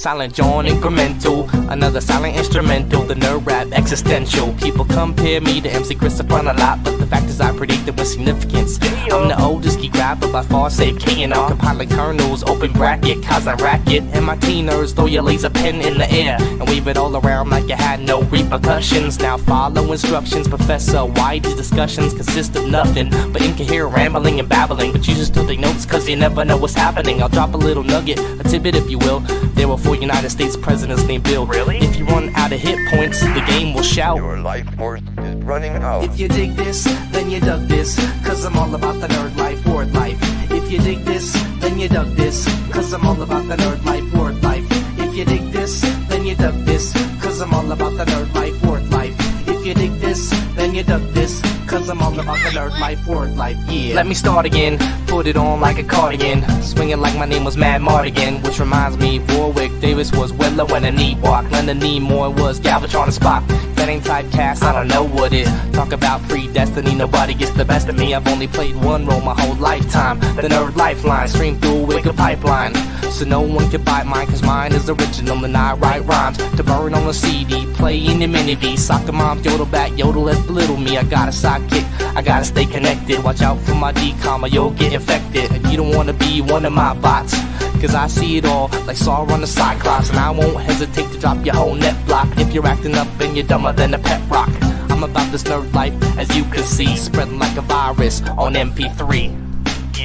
silent John incremental, another silent instrumental, the nerd rap existential. People compare me to MC Christopher a lot, but the fact is I predicted with significance. I'm the oldest geek rapper by far, save K&R, compiling kernels, open bracket, cause I racket. MIT nerds throw your laser pen in the air and wave it all around like you had no repercussions. Now follow instructions, Professor. Why these discussions consist of nothing but incoherent rambling and babbling, but you should still take notes cause you never know what's happening. I'll drop a little nugget, a tidbit if you will. There were 4 United States presidents named Bill. Really? If you run out of hit points, the game will shout, your life force is running out. If you dig this, then you dug this, cause I'm all about the nerd life, word life. If you dig this, then you dug this, cause I'm all about the nerd life, word life. If you dig this, then you dug this, cause I'm all about the nerd life, word life. If you dig this, then you dug this, cause I'm all about the nerd life, word life, yeah. Let me start again, put it on like a cardigan, swinging like my name was Mad Mardigan. Which reminds me, Warwick Davis was Willow and a knee walk, Leonard Nimoy was Galvatron and Spock. That ain't typecast, I don't know what it. Talk about predestiny, nobody gets the best of me. I've only played one role my whole lifetime, the nerd lifeline, stream through a wicked pipeline. So no one can bite mine, cause mine is original and I write rhymes to burn on a CD, play in the mini V. Soccer mom, yodel back, yodel at belittle me. I got a sidekick, I gotta stay connected. Watch out for my D-com or you'll get infected. And you don't wanna be one of my bots, cause I see it all like Sauron the Cyclops. And I won't hesitate to drop your whole net block if you're acting up and you're dumber than a pet rock. I'm about this nerd life, as you can see, spreading like a virus on MP3.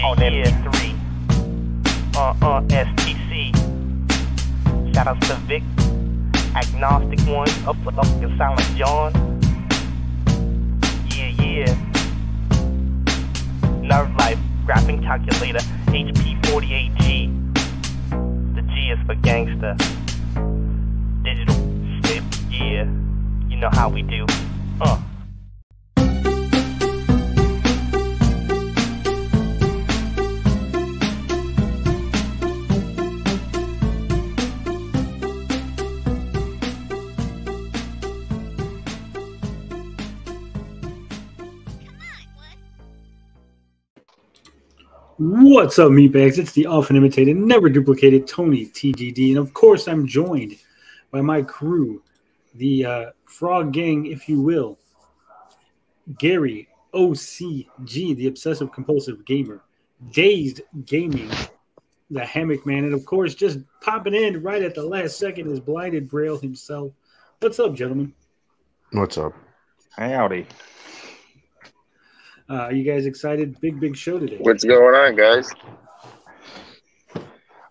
On MP3. STC. Shoutouts to Vic, Agnostic One, up and Silent John. Yeah. Nerd Life, Graphing Calculator, HP48G. The G is for gangster. Digital shit, yeah. You know how we do. What's up, meatbags? It's the often imitated, never duplicated Tony TGD, and of course I'm joined by my crew, the Frog Gang, if you will. Gary OCG, the obsessive compulsive gamer, Dazed Gaming, the Hammock Man, and of course just popping in right at the last second is Blinded Braille himself. What's up, gentlemen? What's up? Howdy. Are you guys excited? Big show today. What's going on, guys?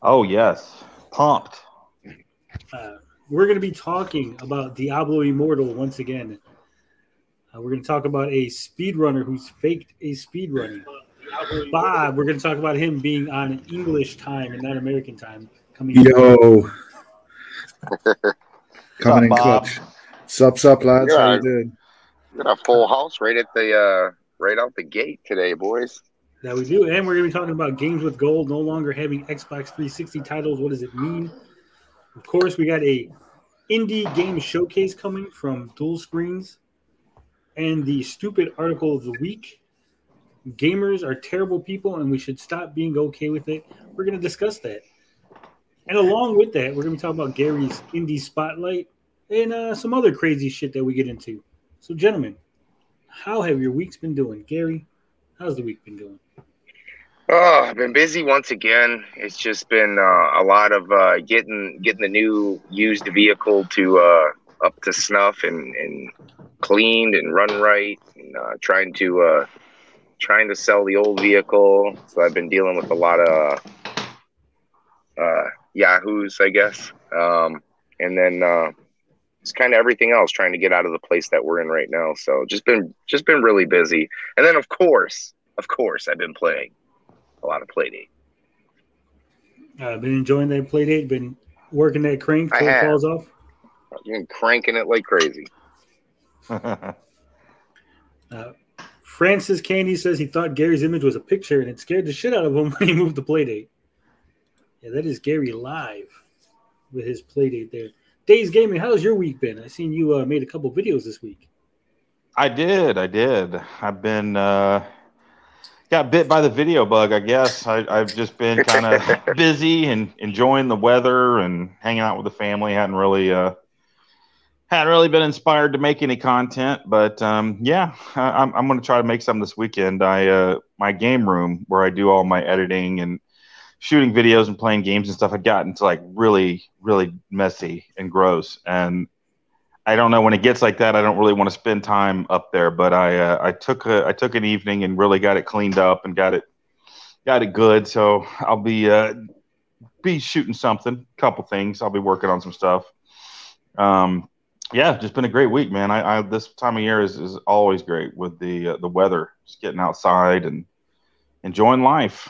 Oh, yes. Pumped. We're going to be talking about Diablo Immortal once again. We're going to talk about a speedrunner who's faked a speedrunning. Bob, we're going to talk about him being on English time and not American time. Yo. Coming in clutch. Sup, lads. Yeah, how you doing? Got a full house right at the right out the gate today, boys. That we do. And we're going to be talking about games with gold, no longer having Xbox 360 titles. What does it mean? Of course, we got a indie game showcase coming from Dual Screens. And the stupid article of the week. Gamers are terrible people and we should stop being okay with it. We're going to discuss that. And along with that, we're going to be talking about Gary's indie spotlight and some other crazy shit that we get into. So, gentlemen, how have your weeks been doing? Gary, how's the week been going? Oh, I've been busy once again. It's just been a lot of getting the new used vehicle to up to snuff and cleaned and run right, and trying to sell the old vehicle. So I've been dealing with a lot of yahoos, I guess, and then it's kind of everything else, trying to get out of the place that we're in right now. So just been really busy. And then of course, I've been playing a lot of Playdate. Been enjoying that Playdate. Been working that crank till it falls off. I've been cranking it like crazy. Francis Candy says he thought Gary's image was a picture and it scared the shit out of him when he moved the Playdate. Yeah, that is Gary live with his Playdate there. Days Gaming, how's your week been? I seen you made a couple videos this week. I did. I've been, got bit by the video bug, I guess. I've just been kind of busy and enjoying the weather and hanging out with the family. Hadn't really been inspired to make any content, but yeah, I'm going to try to make some this weekend. My game room where I do all my editing and shooting videos and playing games and stuff had gotten to like really, really messy and gross. And I don't know, when it gets like that, I don't really want to spend time up there. But I took an evening and really got it cleaned up and got it good. So I'll be shooting something, a couple things. I'll be working on some stuff. Yeah, just been a great week, man. I this time of year is always great with the weather, just getting outside and enjoying life.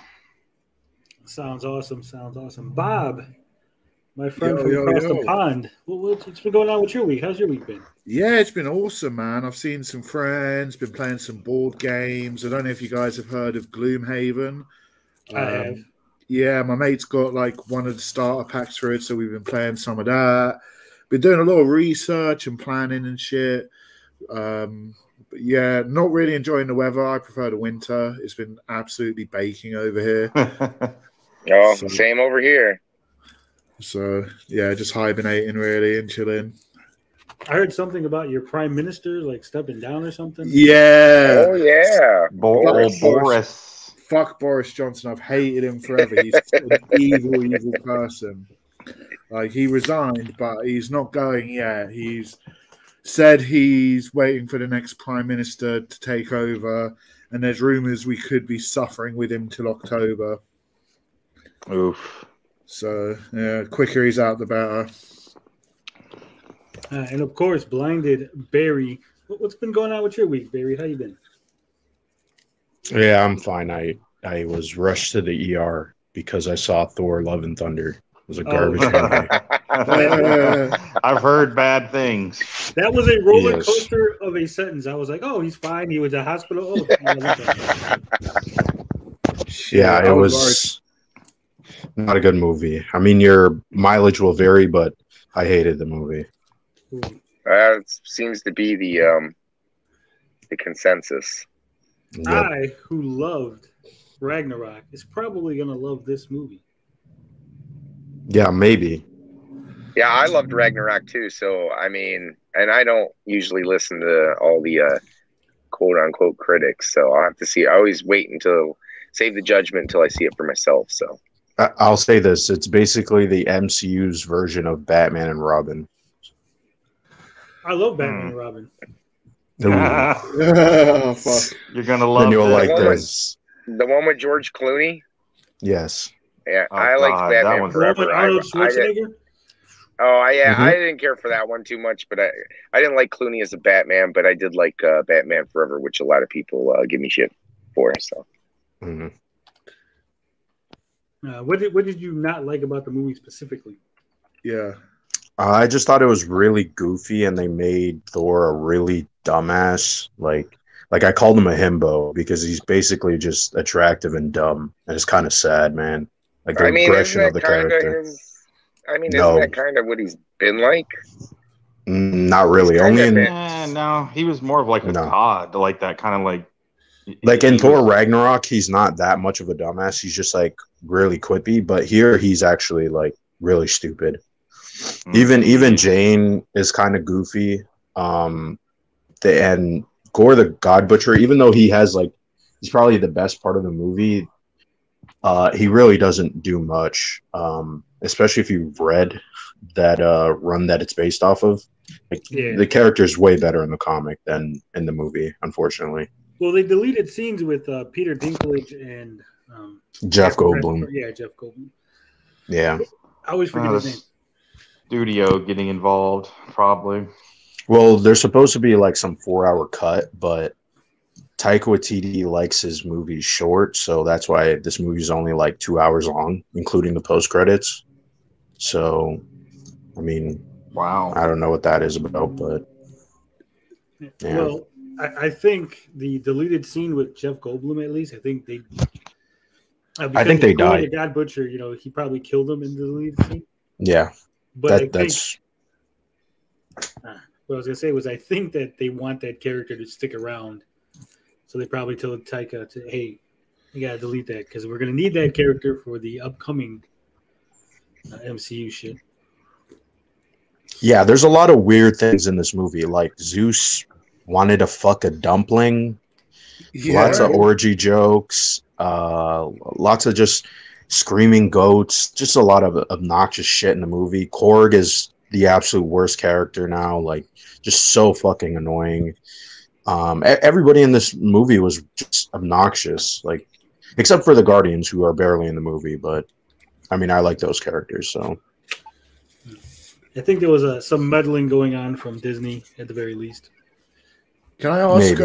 Sounds awesome. Sounds awesome. Bob, my friend Yo, from yo, across yo. the pond. What's been going on with your week? How's your week been? Yeah, it's been awesome, man. I've seen some friends, been playing some board games. I don't know if you guys have heard of Gloomhaven. I have. Yeah, my mate's got like one of the starter packs for it, so we've been playing some of that. Been doing a lot of research and planning and shit. But yeah, not really enjoying the weather. I prefer the winter. It's been absolutely baking over here. Oh, So- same over here. So yeah, just hibernating really and chilling. I heard something about your prime minister like stepping down or something. Yeah. Oh yeah. Old Boris. Fuck Boris Johnson. I've hated him forever. He's an evil, evil person. Like, he resigned, but he's not going yet. He's said he's waiting for the next prime minister to take over, and there's rumors we could be suffering with him till October. Oof. So, yeah, quicker he's out, the better. And of course, blinded Barry. What's been going on with your week, Barry? How you been? Yeah, I'm fine. I was rushed to the ER because I saw Thor: Love and Thunder. It was a garbage movie. I've heard bad things. That was a roller Yes. coaster of a sentence. I was like, oh, he's fine. He was at the hospital. Oh, Yeah, I it was was not a good movie. I mean, your mileage will vary, but I hated the movie. That seems to be the consensus. Yep. I, who loved Ragnarok, is probably going to love this movie. Yeah, maybe. Yeah, I loved Ragnarok too. So I mean, and I don't usually listen to all the quote unquote critics. So I'll have to see. I always wait until save the judgment until I see it for myself. So I'll say this: it's basically the MCU's version of Batman and Robin. I love Batman and Robin. Ooh. Oh, fuck. You're gonna love Then you'll this. like this. the one with George Clooney. Yes. Yeah, Oh, I liked God, that Batman one's- The one Forever. with Arnold I did- Schwarzenegger? yeah, Mhm. I didn't care for that one too much, but I didn't like Clooney as a Batman, but I did like Batman Forever, which a lot of people give me shit for. So Mhm. What did you not like about the movie specifically? Yeah. I just thought it was really goofy, and they made Thor a really dumbass. Like I called him a himbo because he's basically just attractive and dumb, and it's kind of sad, man. Like the I mean, regression isn't of the that kind character. of his? I mean, No. isn't that kind of what he's been like? Not really. He's Only kinda in been- No, he was more of like a No. god, like that kind of like in he Thor was- Ragnarok, he's not that much of a dumbass. He's just like really quippy, but here he's actually like really stupid. Even Jane is kind of goofy. And Gore the God Butcher, even though he has like he's probably the best part of the movie, he really doesn't do much. Especially if you've read that run that it's based off of. Like, Yeah. the character's way better in the comic than in the movie, unfortunately. Well, they deleted scenes with Peter Dinklage and Jeff Goldblum. Yeah, Jeff Goldblum. Yeah. I always forget his name. Studio getting involved, probably. Well, there's supposed to be like some 4-hour cut, but Taika Waititi likes his movies short, so that's why this movie's only like 2 hours long, including the post credits. So, I mean, Wow. I don't know what that is about, but yeah. Well, I think the deleted scene with Jeff Goldblum, at least, I think they. I think they Gore died. The God Butcher, he probably killed him in the deleted scene. Yeah, But that's what I was gonna say was I think that they want that character to stick around, so they probably told Taika to, hey, You gotta delete that because we're gonna need that character for the upcoming MCU shit. Yeah, there's a lot of weird things in this movie. Like Zeus wanted to fuck a dumpling. Yeah. Lots of orgy jokes. Lots of just screaming goats. Just a lot of obnoxious shit in the movie. Korg is the absolute worst character now. Like, just so fucking annoying. Everybody in this movie was just obnoxious. Like, except for the Guardians, who are barely in the movie. But I mean, I like those characters. So I think there was some meddling going on from Disney at the very least. Can I ask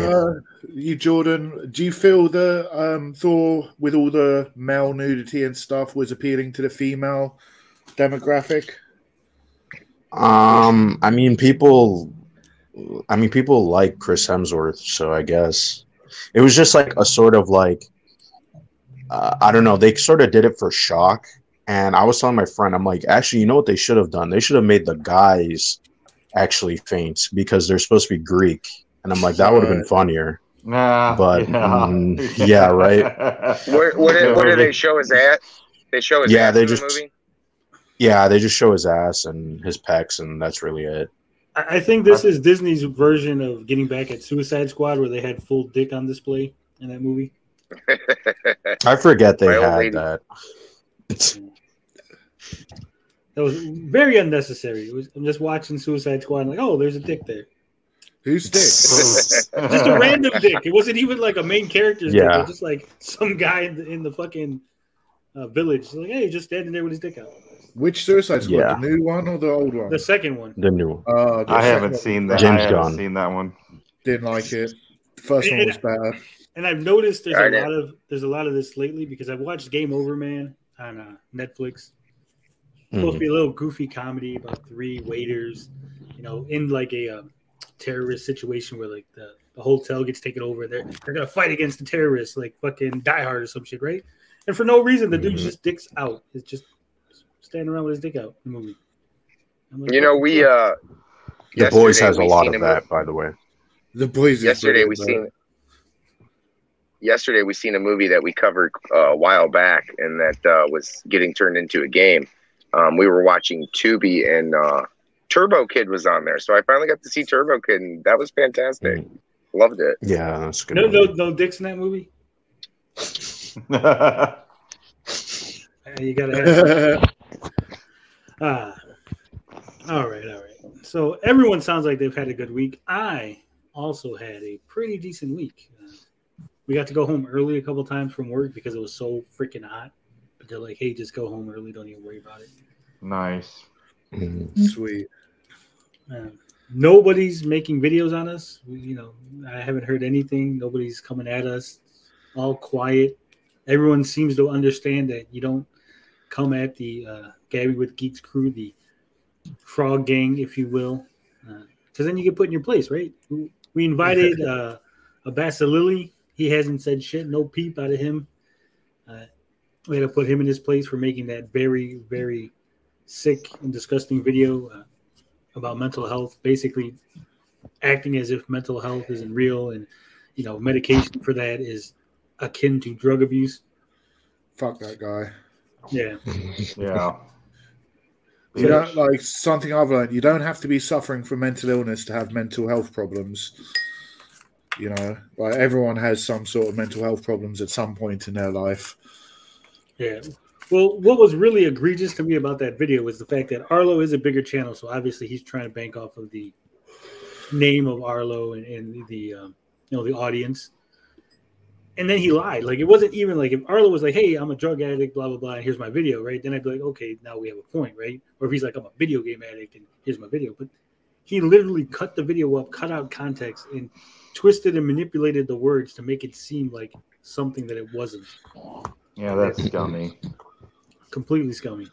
you, Jordan, do you feel that Thor, with all the male nudity and stuff, was appealing to the female demographic? I mean, people like Chris Hemsworth, so I guess it was just like a sort of like, I don't know, they sort of did it for shock. And I was telling my friend, I'm like, actually, you know what they should have done? They should have made the guys actually faint because they're supposed to be Greek. And I'm like, that would have been funnier. But yeah, right. What do they show his ass? They show his ass in the movie? Yeah, they just show his ass and his pecs, and that's really it. I think this is Disney's version of getting back at Suicide Squad, where they had full dick on display in that movie. I forget they had that. That was very unnecessary. I'm just watching Suicide Squad, and like, oh, there's a dick there. Whose dick? Just a random dick. It wasn't even like a main character's dick. It was just like some guy in the fucking village. Like, hey, just standing there with his dick out. Which Suicide Squad? Yeah. The new one or the old one? The second one. The new one. I haven't seen that. James I haven't Gunn. seen that one. Didn't like it. The first one was bad. And I've noticed there's a lot of this lately because I've watched Game Over Man on Netflix. It's supposed to be a little goofy comedy about three waiters, in like a terrorist situation where like the hotel gets taken over. They're gonna fight against the terrorists, like fucking Die Hard or some shit, right? And for no reason, the dude just dicks out. It's just standing around with his dick out in the movie. Like, The Boys has a lot of that, by the way. The Boys. Yesterday we seen a movie that we covered a while back, and that was getting turned into a game. We were watching Tubi, and Turbo Kid was on there, so I finally got to see Turbo Kid, and that was fantastic. Loved it. Yeah, that's good. No dicks in that movie. You gotta have. All right. So everyone sounds like they've had a good week. I also had a pretty decent week. We got to go home early a couple times from work because it was so freaking hot. But they're like, "Hey, just go home early. Don't even worry about it." Nice. Sweet. Nobody's making videos on us. I haven't heard anything. Nobody's coming at us. All quiet. Everyone seems to understand that you don't come at the Gabbing with Geeks crew, the frog gang, if you will, because then you get put in your place, right? We invited a Basilili. He hasn't said shit. No peep out of him. We had to put him in his place for making that very, very sick and disgusting video about mental health, basically acting as if mental health isn't real, and medication for that is akin to drug abuse. Fuck that guy. Yeah. You don't, like, something I've learned, you don't have to be suffering from mental illness to have mental health problems. Like, everyone has some sort of mental health problems at some point in their life. Yeah. Well, what was really egregious to me about that video was the fact that Arlo is a bigger channel, so obviously he's trying to bank off of the name of Arlo and the the audience. And then he lied. Like, it wasn't even like if Arlo was like, "Hey, I'm a drug addict, blah, blah, blah, and here's my video," right? Then I'd be like, okay, now we have a point, right? Or if he's like, "I'm a video game addict and here's my video." But he literally cut the video up, cut out context, and twisted and manipulated the words to make it seem like something that it wasn't. Yeah, that's scummy. Completely scummy.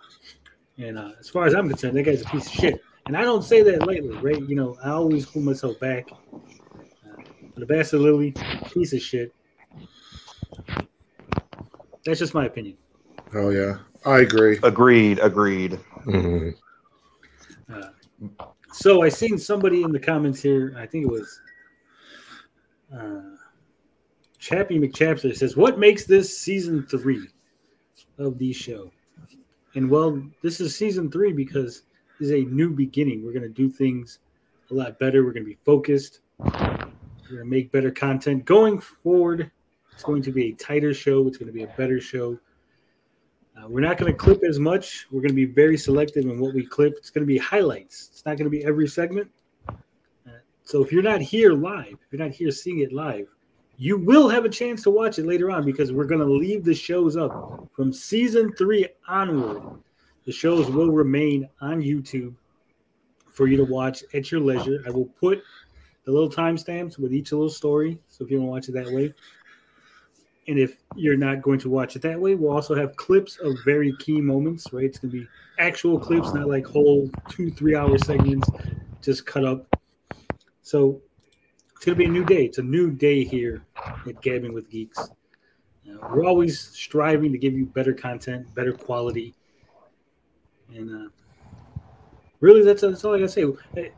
And as far as I'm concerned, that guy's a piece of shit. And I don't say that lightly, right? I always hold myself back. The Basilili, piece of shit. That's just my opinion. Oh, yeah. I agree. Agreed. Mm-hmm. So I seen somebody in the comments here, I think it was Chappie McChapster says, what makes this season 3 of the show? And well, this is season 3 because this is a new beginning. We're going to do things a lot better. We're going to be focused. We're going to make better content. Going forward, it's going to be a tighter show. It's going to be a better show. We're not going to clip as much. We're going to be very selective in what we clip. It's going to be highlights. It's not going to be every segment. So if you're not here live, if you're not here seeing it live, you will have a chance to watch it later on because we're going to leave the shows up from season 3 onward. The shows will remain on YouTube for you to watch at your leisure. I will put the little timestamps with each little story, so if you want to watch it that way. And if you're not going to watch it that way, we'll also have clips of very key moments, right? It's going to be actual clips, not like whole 2-3 hour segments just cut up. So it's going to be a new day. It's a new day here at Gabbing with Geeks. We're always striving to give you better content, better quality. And really, that's all I got to say.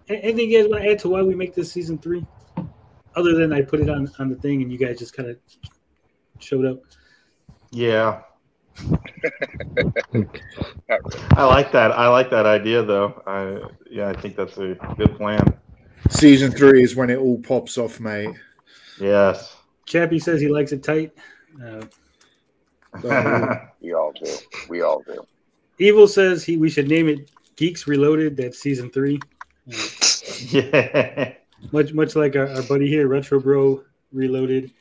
Anything you guys want to add to why we make this season 3? Other than I put it on the thing and you guys just kind of showed up. Yeah. I like that. I like that idea, though. I think that's a good plan. Season 3 is when it all pops off, mate. Yes. Chappie says he likes it tight. We all do. We all do. Evil says we should name it Geeks Reloaded. That's season 3. Yeah. Much like our buddy here, Retro Bro Reloaded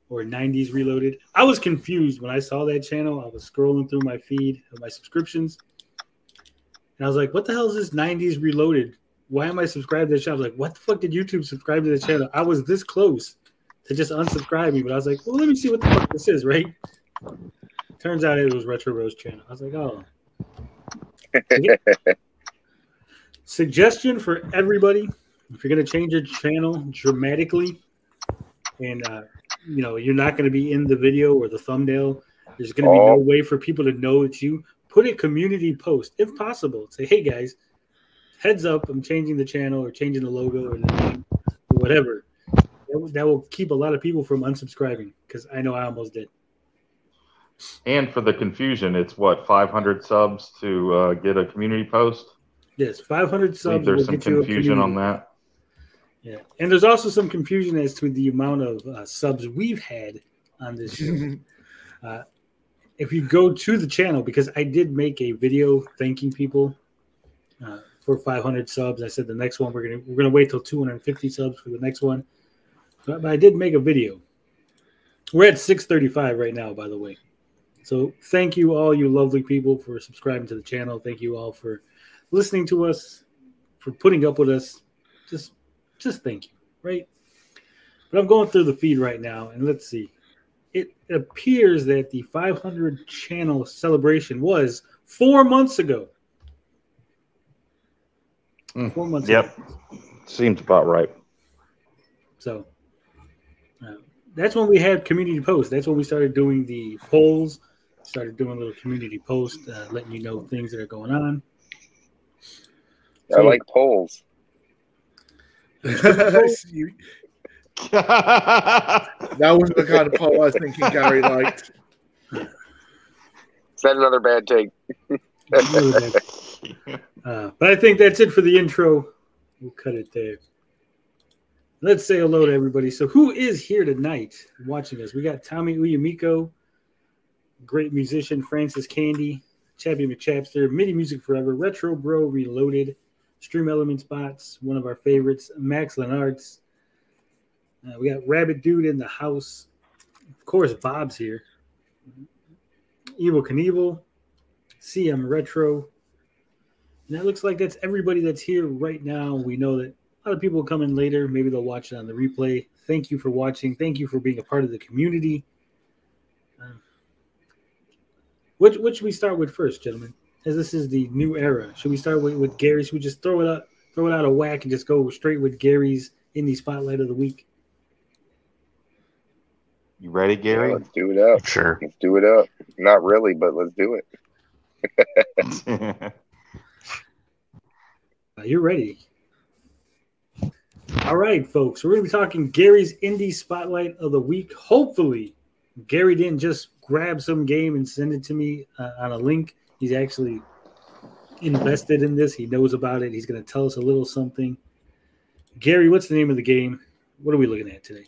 or 90s Reloaded. I was confused when I saw that channel. I was scrolling through my feed of my subscriptions. And I was like, what the hell is this 90s Reloaded? Why am I subscribed to the channel? I was like, what the fuck did YouTube subscribe to the channel? I was this close to just unsubscribing, but I was like, well, let me see what the fuck this is, right? Turns out it was Retro Bro's channel. I was like, oh. Suggestion for everybody: if you're going to change your channel dramatically, and you're not going to be in the video or the thumbnail, there's going to be no way for people to know it's you. Put a community post, if possible. Say, hey guys, heads up, I'm changing the channel or changing the logo or the name or whatever. That will keep a lot of people from unsubscribing because I know I almost did. And for the confusion, it's what, 500 subs to get a community post? Yes, 500 subs. There's some confusion on that. Yeah, and there's also some confusion as to the amount of subs we've had on this show. If you go to the channel, because I did make a video thanking people for 500 subs. I said the next one we're gonna wait till 250 subs for the next one. But I did make a video. We're at 635 right now, by the way. So thank you all, you lovely people, for subscribing to the channel. Thank you all for listening to us, for putting up with us. Just thank you, right? But I'm going through the feed right now, and let's see. It appears that the 500 channel celebration was 4 months ago. 4 months ago. Seems about right. So that's when we had community posts. That's when we started doing the polls, started doing a little community posts, letting you know things that are going on. I like polls. That was the kind of poll I was thinking Gary liked. Is that another bad take? But I think that's it for the intro. We'll cut it there. Let's say hello to everybody. So who is here tonight watching us? We got Tommy Uyamiko, great musician, Francis Candy, Chappie McChapster, MIDI Music Forever, Retro Bro Reloaded, Stream Elements Bots, one of our favorites, Max Lenartz. We got Rabbit Dude in the house. Of course, Bob's here. Evil Knievel, CM Retro. And that looks like that's everybody that's here right now. We know that a lot of people will come in later. Maybe they'll watch it on the replay. Thank you for watching. Thank you for being a part of the community. What should we start with first, gentlemen? As this is the new era, should we start with Gary? Should we just throw it out a whack and just go straight with Gary's Indie Spotlight of the week? You ready, Gary? Yeah, let's do it up. Sure. Let's do it up. Not really, but let's do it. You're ready. All right, folks. We're going to be talking Gary's Indie Spotlight of the Week. Hopefully, Gary didn't just grab some game and send it to me on a link. He's actually invested in this. He knows about it. He's going to tell us a little something. Gary, what's the name of the game? What are we looking at today?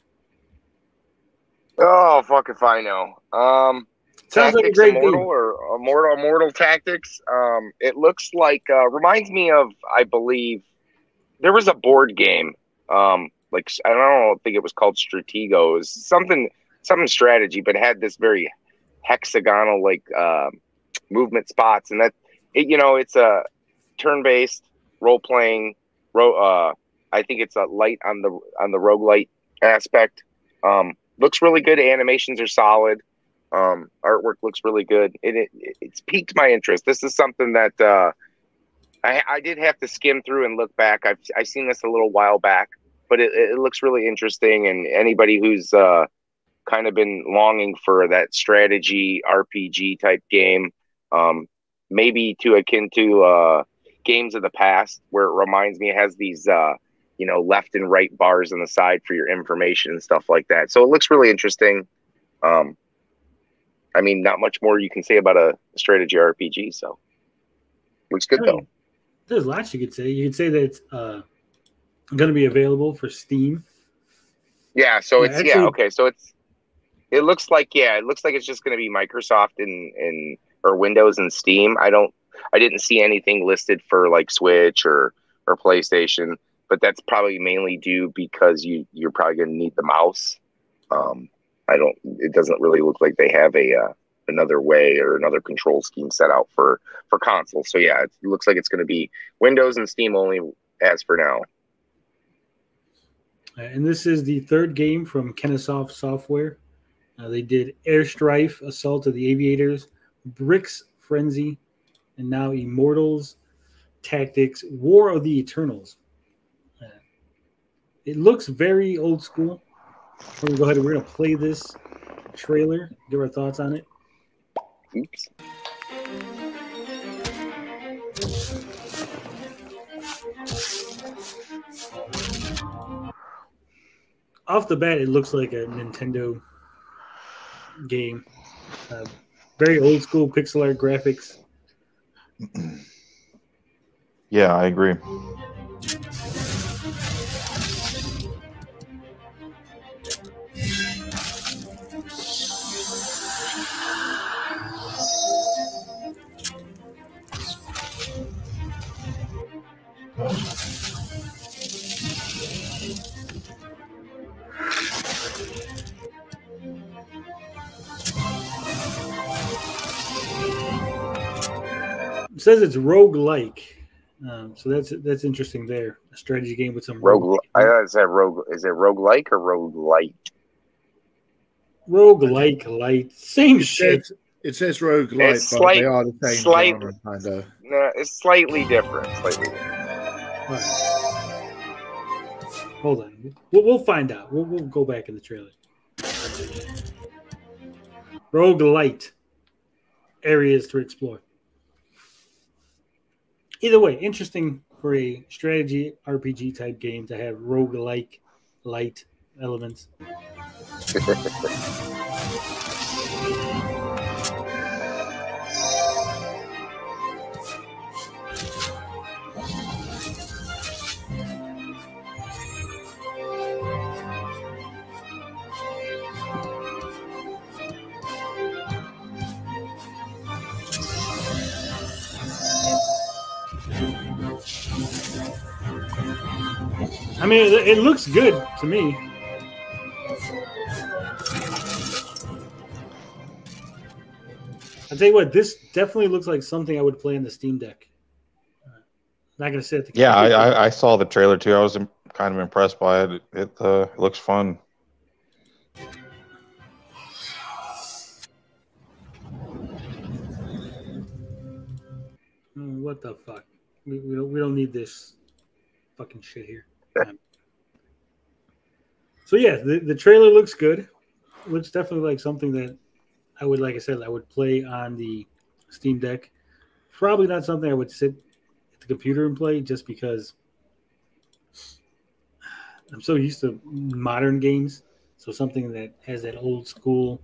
Oh, fuck if I know. Sounds like a Tactics great Immortal game. or Immortal Tactics. It looks like reminds me of, I believe, there was a board game. Like I don't think it was called Stratego. It was something strategy, but it had this very hexagonal like movement spots, and that it's a turn-based role-playing. I think it's a light on the roguelite aspect. Looks really good. Animations are solid. Artwork looks really good. It's piqued my interest. This is something that I did have to skim through and look back. I've seen this a little while back, but it looks really interesting. And anybody who's kind of been longing for that strategy RPG type game, maybe akin to games of the past, where it reminds me, it has these left and right bars on the side for your information and stuff like that. So it looks really interesting. I mean, not much more you can say about a strategy RPG. So looks good though. There's lots you could say. You could say that it's going to be available for Steam. Yeah. So actually, So it looks like it's just going to be Microsoft and or Windows and Steam. I didn't see anything listed for like Switch or PlayStation, but that's probably mainly due because you're probably going to need the mouse. It doesn't really look like they have another way or another control scheme set out for console. So yeah, it looks like it's going to be Windows and Steam only as for now. And this is the third game from Kennesoft Software. They did Airstrife, Assault of the Aviators, Bricks Frenzy, and now Immortals Tactics, War of the Eternals. It looks very old school. We're going to go ahead and we're going to play this trailer, give our thoughts on it. Oops. Off the bat, it looks like a Nintendo game. Very old school pixel art graphics. Yeah, I agree. It says it's roguelike. So that's interesting there. A strategy game with some rogue. Is it roguelike or roguelite? Roguelike light. Same shit. It says roguelite, but they are the same genre, kind of. No, it's slightly different. Right. Hold on. We'll find out. We'll go back in the trailer. Roguelite. Areas to explore. Either way, interesting for a strategy RPG type game to have roguelike light elements. I mean, it looks good to me. I'll tell you what, this definitely looks like something I would play in the Steam Deck. Not going to sit at the Yeah, I saw the trailer too. I was kind of impressed by it. It looks fun. What the fuck? We don't need this fucking shit here. So yeah, the trailer looks good. It looks definitely like something that I would, like I said, I would play on the Steam Deck. Probably not something I would sit at the computer and play, just because I'm so used to modern games, so something that has that old school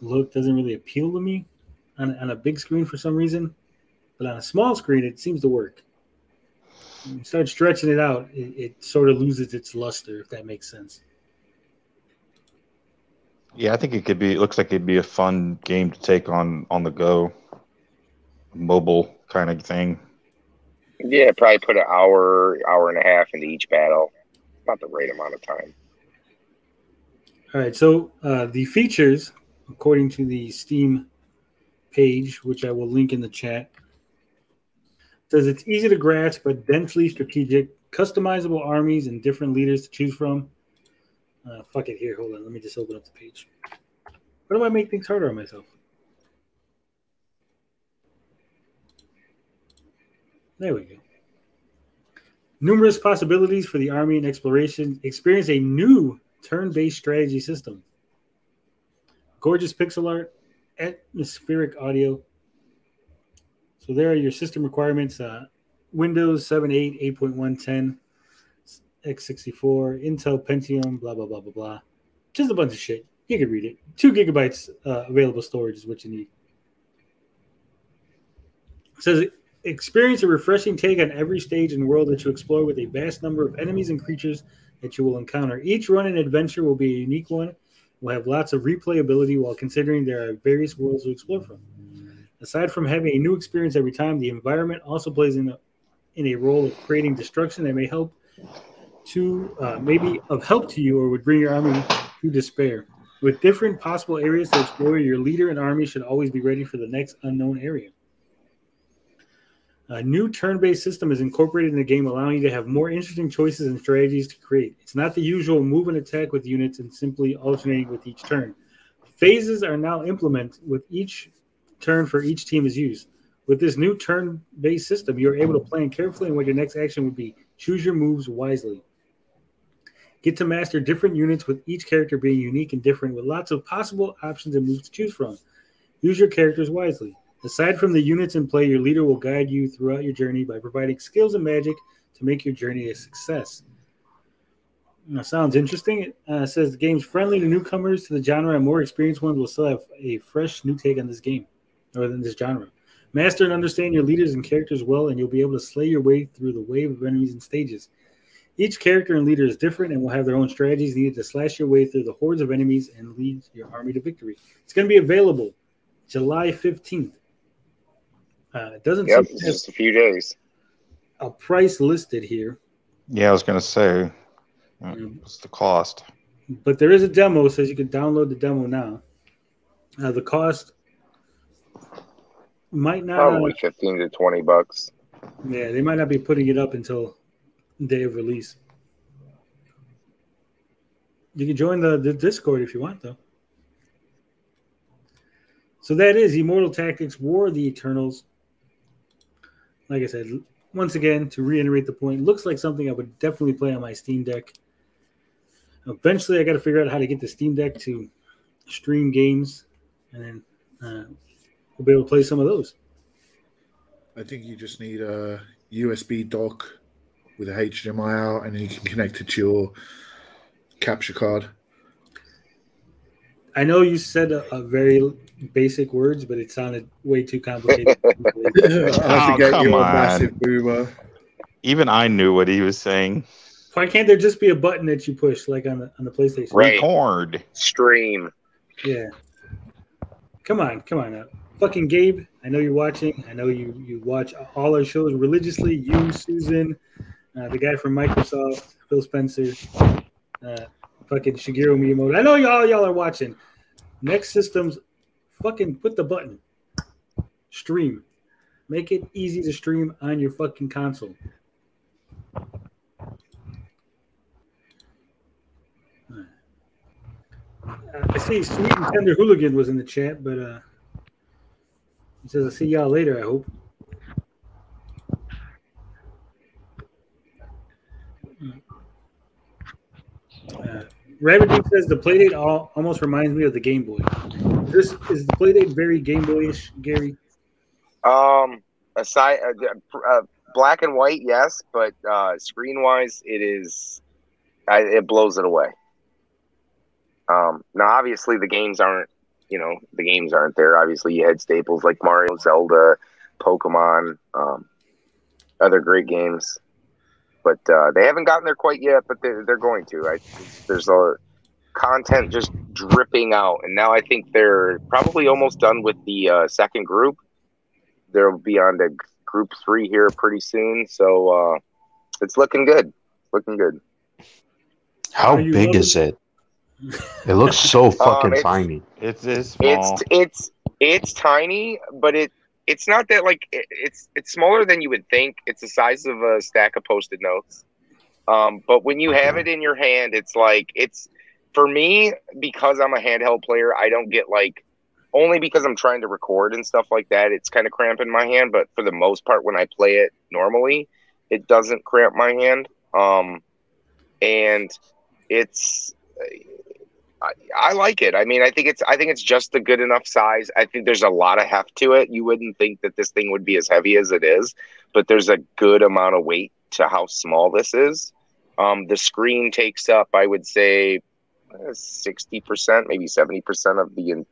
look doesn't really appeal to me on a big screen for some reason. But on a small screen, it seems to work. When you start stretching it out, it sort of loses its luster, if that makes sense. Yeah, I think it could be. It looks like it'd be a fun game to take on the go, mobile kind of thing. Yeah, probably put an hour and a half into each battle. About the right amount of time. All right, so the features, according to the Steam page, which I will link in the chat, says it's easy to grasp but densely strategic, customizable armies and different leaders to choose from. Fuck it, here, hold on. Let me just open up the page. Why do I make things harder on myself? There we go. Numerous possibilities for the army and exploration. Experience a new turn-based strategy system. Gorgeous pixel art, atmospheric audio. So there are your system requirements. Windows 7, 8, 8.1, 10, x64, Intel Pentium, blah, blah, blah, blah, blah. Just a bunch of shit. You can read it. 2 gigabytes available storage is what you need. It says, experience a refreshing take on every stage and world that you explore with a vast number of enemies and creatures that you will encounter. Each run and adventure will be a unique one. Will have lots of replayability while considering there are various worlds to explore from. Aside from having a new experience every time, the environment also plays in a role of creating destruction that may help to maybe of help to you or would bring your army to despair. With different possible areas to explore, your leader and army should always be ready for the next unknown area. A new turn-based system is incorporated in the game, allowing you to have more interesting choices and strategies to create. It's not the usual move and attack with units and simply alternating with each turn. Phases are now implemented with each turn for each team is used. With this new turn-based system, you're able to plan carefully on what your next action would be. Choose your moves wisely. Get to master different units with each character being unique and different with lots of possible options and moves to choose from. Use your characters wisely. Aside from the units in play, your leader will guide you throughout your journey by providing skills and magic to make your journey a success. That sounds interesting. It says the game's friendly to newcomers to the genre, and more experienced ones will still have a fresh new take on this game, or than this genre. Master and understand your leaders and characters well, and you'll be able to slay your way through the wave of enemies and stages. Each character and leader is different and will have their own strategies needed to slash your way through the hordes of enemies and lead your army to victory. It's going to be available July 15th. It doesn't seem it's just a few days. A price listed here. Yeah, I was going to say, what's the cost? But there is a demo. It says you can download the demo now. The cost might not probably $15 to $20. Yeah, they might not be putting it up until day of release. You can join the Discord if you want, though. So that is Immortal Tactics: War of the Eternals. Like I said, once again, to reiterate the point, looks like something I would definitely play on my Steam Deck. Eventually, I got to figure out how to get the Steam Deck to stream games, and then we'll be able to play some of those. I think you just need a USB dock with a HDMI out, and then you can connect it to your capture card. I know you said a very basic words, but it sounded way too complicated. Come on. Massive boomer. Even I knew what he was saying. Why can't there just be a button that you push, like on the PlayStation? Right. Record. Stream. Yeah. Come on now. Fucking Gabe, I know you're watching. I know you watch all our shows religiously. You, Susan, the guy from Microsoft, Phil Spencer, fucking Shigeru Miyamoto. I know y'all are watching. Next systems, fucking put the button. Stream. Make it easy to stream on your fucking console. I see Sweet and Tender Hooligan was in the chat, but he says, I'll see y'all later, I hope. Rabbit Dude says the Playdate almost reminds me of the Game Boy. Is the Playdate very Game Boyish, Gary? Aside black and white, yes, but screen wise, it is it blows it away. Now, obviously, the games aren't there. Obviously, you had staples like Mario, Zelda, Pokemon, other great games. But they haven't gotten there quite yet, but they're going to. There's a content just dripping out. And now I think they're probably almost done with the second group. They'll be on to group 3 here pretty soon. So it's looking good. Looking good. How big is it? It looks so fucking tiny. It's small. It's tiny, but it's not that like it's smaller than you would think. It's the size of a stack of Post-it notes. But when you have it in your hand, it's like for me, because I'm a handheld player, I don't get like, only because I'm trying to record and stuff like that, it's kind of cramping my hand. But for the most part, when I play it normally, it doesn't cramp my hand. And it's, I like it. I mean, I think it's just a good enough size. I think there's a lot of heft to it. You wouldn't think that this thing would be as heavy as it is, but there's a good amount of weight to how small this is. The screen takes up, I would say, 60%, maybe 70% of the,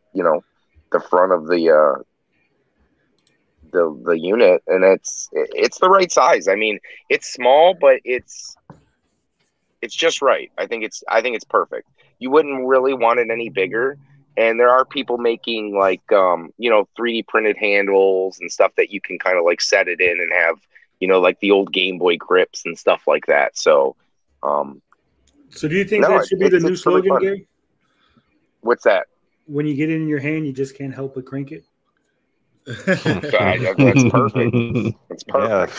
the front of the unit, and it's the right size. I mean, it's small, but it's just right. I think it's perfect. You wouldn't really want it any bigger. And there are people making like 3D printed handles and stuff that you can kind of like set it in and have, like the old Game Boy grips and stuff like that. So so do you think that should be the new slogan, Gary? What's that? When you get it in your hand, you just can't help but crank it. That's perfect. It's perfect.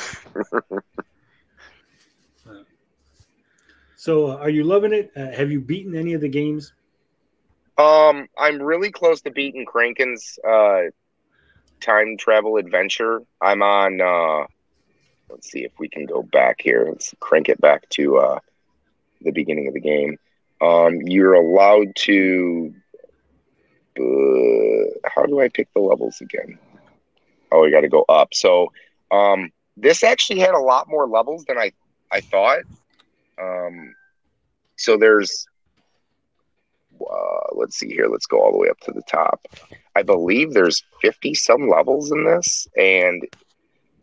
So, are you loving it? Have you beaten any of the games? I'm really close to beating Kranken's time travel adventure. I'm on. Let's see if we can go back here. Let's crank it back to the beginning of the game. You're allowed to. How do I pick the levels again? Oh, we got to go up. So, this actually had a lot more levels than I thought. So there's, let's see here. Let's go all the way up to the top. I believe there's 50 some levels in this, and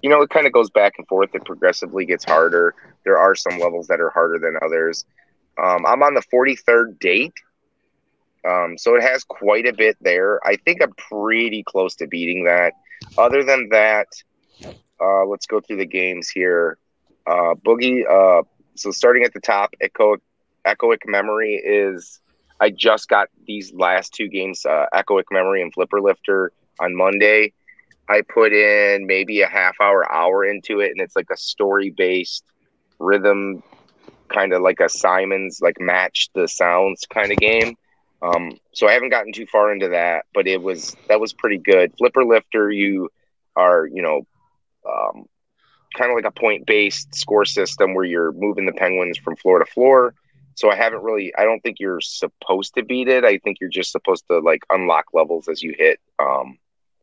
it kind of goes back and forth. It progressively gets harder. There are some levels that are harder than others. I'm on the 43rd date. So it has quite a bit there. I think I'm pretty close to beating that. Other than that, let's go through the games here. Boogie, so starting at the top, Echoic Memory is, I just got these last 2 games, Echoic Memory and Flipper Lifter on Monday. I put in maybe a hour into it, and it's like a story-based rhythm, kind of like a Simon's, like match the sounds kind of game. So I haven't gotten too far into that, but that was pretty good. Flipper Lifter, you are, kind of like a point-based score system where you're moving the penguins from floor to floor. So I don't think you're supposed to beat it. I think you're just supposed to like unlock levels as you hit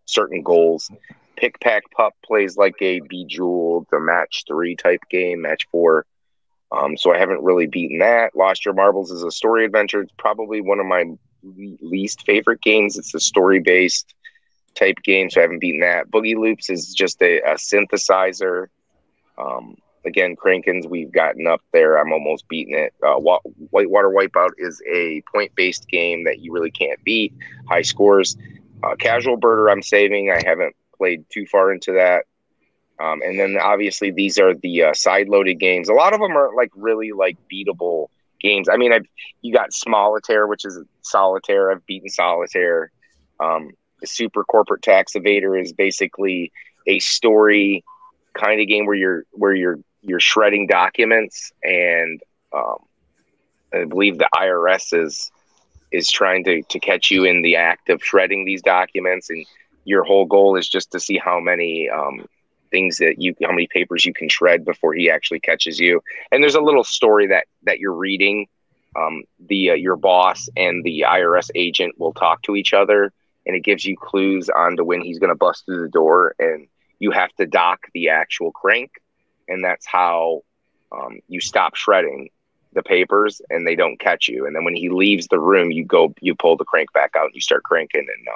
certain goals. Pick Pack Pup plays like a Bejeweled, the match 3 type game, match 4. So I haven't really beaten that. Lost Your Marbles is a story adventure. It's probably one of my least favorite games. It's a story-based type game, so I haven't beaten that. Boogie Loops is just a synthesizer. Again, Kranken's, we've gotten up there. I'm almost beating it. Whitewater Wipeout is a point-based game that you really can't beat. High scores. Casual Birder, I'm saving. I haven't played too far into that. And then obviously these are the side-loaded games. A lot of them are like really like beatable games. I mean, you got Smolitaire, which is Solitaire. I've beaten Solitaire. The Super Corporate Tax Evader is basically a story kind of game where you're shredding documents, and I believe the IRS is trying to catch you in the act of shredding these documents, and your whole goal is just to see how many how many papers you can shred before he actually catches you. And there's a little story that you're reading. Your boss and the IRS agent will talk to each other, and it gives you clues on to when he's going to bust through the door, and you have to dock the actual crank, and that's how you stop shredding the papers and they don't catch you. And then when he leaves the room, you pull the crank back out and you start cranking, and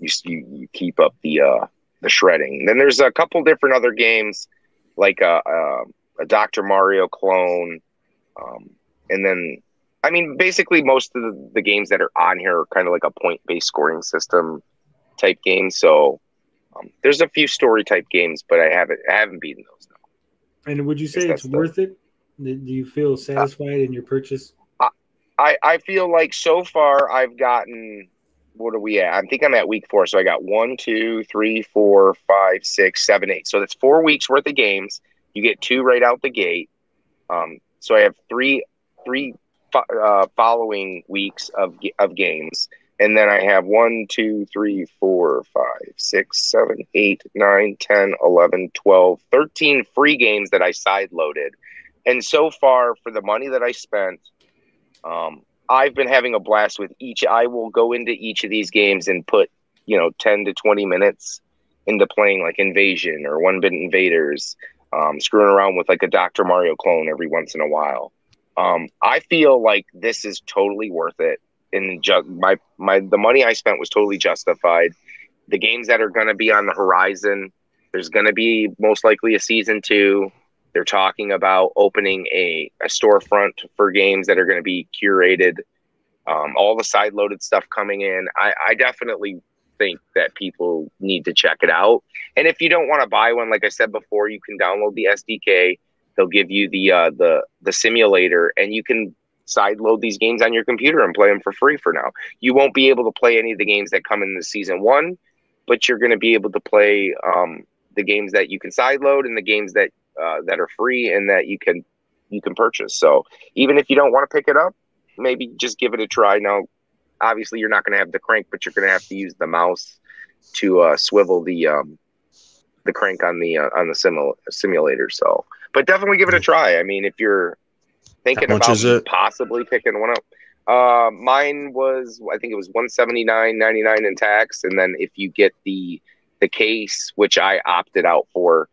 you keep up the shredding. And then there's a couple different other games like a Dr. Mario clone. And then, I mean, basically most of the games that are on here are kind of like a point-based scoring system type game. So there's a few story type games, but I haven't beaten those. No. And would you say it's worth it? Do you feel satisfied in your purchase? I feel like so far I've gotten, what are we at? I think I'm at week 4. So I got 1, 2, 3, 4, 5, 6, 7, 8. So that's 4 weeks worth of games. You get 2 right out the gate. So I have three following weeks of games. And then I have 1, 2, 3, 4, 5, 6, 7, 8, 9, 10, 11, 12, 13 free games that I side loaded. And so far, for the money that I spent, I've been having a blast with each. I will go into each of these games and put, 10 to 20 minutes into playing like Invasion or 1-Bit Invaders, screwing around with like a Dr. Mario clone every once in a while. I feel like this is totally worth it. And the money I spent was totally justified. The games that are going to be on the horizon, there's going to be most likely a season 2. They're talking about opening a storefront for games that are going to be curated. All the side loaded stuff coming in. I definitely think that people need to check it out. And if you don't want to buy one, like I said before, you can download the SDK. They'll give you the simulator, and you can side load these games on your computer and play them for free for now. You won't be able to play any of the games that come in the season 1, but you're going to be able to play the games that you can side load and the games that are free and that you can purchase. So even if you don't want to pick it up, maybe just give it a try. Now, obviously, you're not going to have the crank, but you're going to have to use the mouse to swivel the crank on the simulator. So, but definitely give it a try. I mean, if you're thinking about possibly picking one up, mine was, I think it was $179.99 in tax, and then if you get the case, which I opted out for,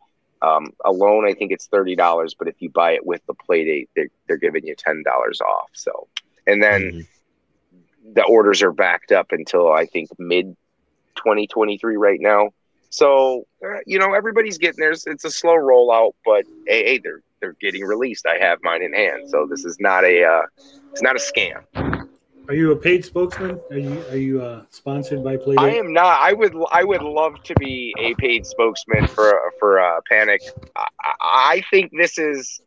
alone, I think it's $30. But if you buy it with the Playdate, they're giving you $10 off. So, and then the orders are backed up until I think mid 2023 right now. So, everybody's getting theirs. It's a slow rollout, but hey, they're getting released. I have mine in hand, so this is not it's not a scam. Are you a paid spokesman? Are you sponsored by Playdate? I am not. I would love to be a paid spokesman for Panic. I think this is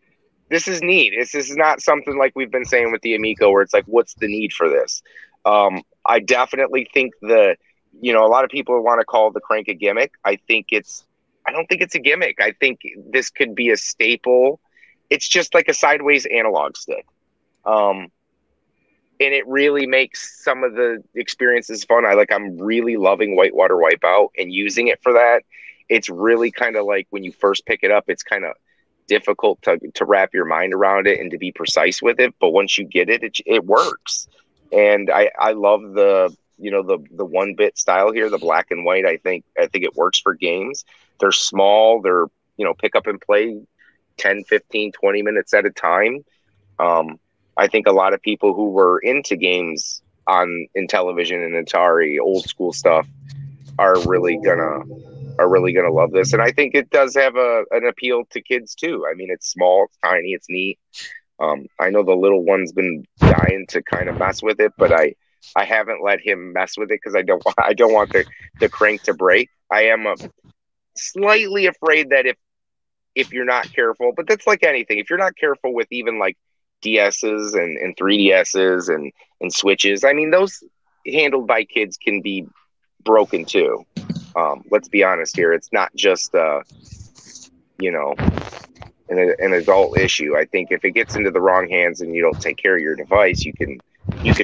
neat. This is not something like we've been saying with the Amico, where it's like, what's the need for this? I definitely think a lot of people want to call the crank a gimmick. I don't think it's a gimmick. I think this could be a staple. It's just like a sideways analog stick. And it really makes some of the experiences fun. I'm really loving Whitewater Wipeout and using it for that. It's really kind of like when you first pick it up, it's kind of difficult to wrap your mind around it and to be precise with it. But once you get it, it works. And I love the 1-bit style here, the black and white. I think it works for games. They're small. They're, pick up and play 10, 15, 20 minutes at a time. I think a lot of people who were into games on Intellivision and Atari, old school stuff, are really gonna love this. And I think it does have an appeal to kids too. I mean, it's small, it's tiny, it's neat. I know the little one's been dying to kind of mess with it, but I haven't let him mess with it because I don't want the crank to break. I am slightly afraid that if you're not careful, but that's like anything. If you're not careful with even like DSs and 3DSs and Switches, I mean, those handled by kids can be broken too. Let's be honest here. It's not just an adult issue. I think if it gets into the wrong hands and you don't take care of your device, you can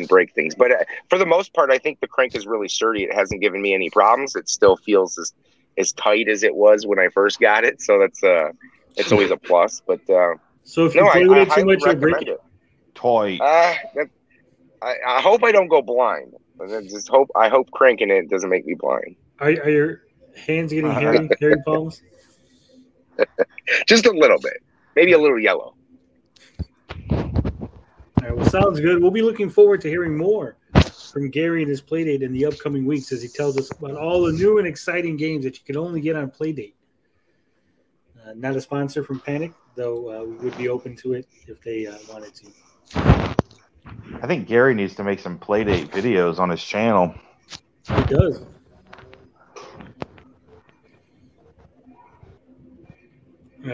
break things. But for the most part, I think the crank is really sturdy. It hasn't given me any problems. It still feels as tight as it was when I first got it. So that's it's always a plus. But so if you play with it too much, you'll break it. Toy. I hope I don't go blind. I hope cranking it doesn't make me blind. Are your hands getting hairy palms? Just a little bit, maybe a little yellow. right, well, sounds good. We'll be looking forward to hearing more from Gary and his Playdate in the upcoming weeks as he tells us about all the new and exciting games that you can only get on Playdate. Not a sponsor from Panic, though we would be open to it if they wanted to. I think Gary needs to make some Playdate videos on his channel. He does.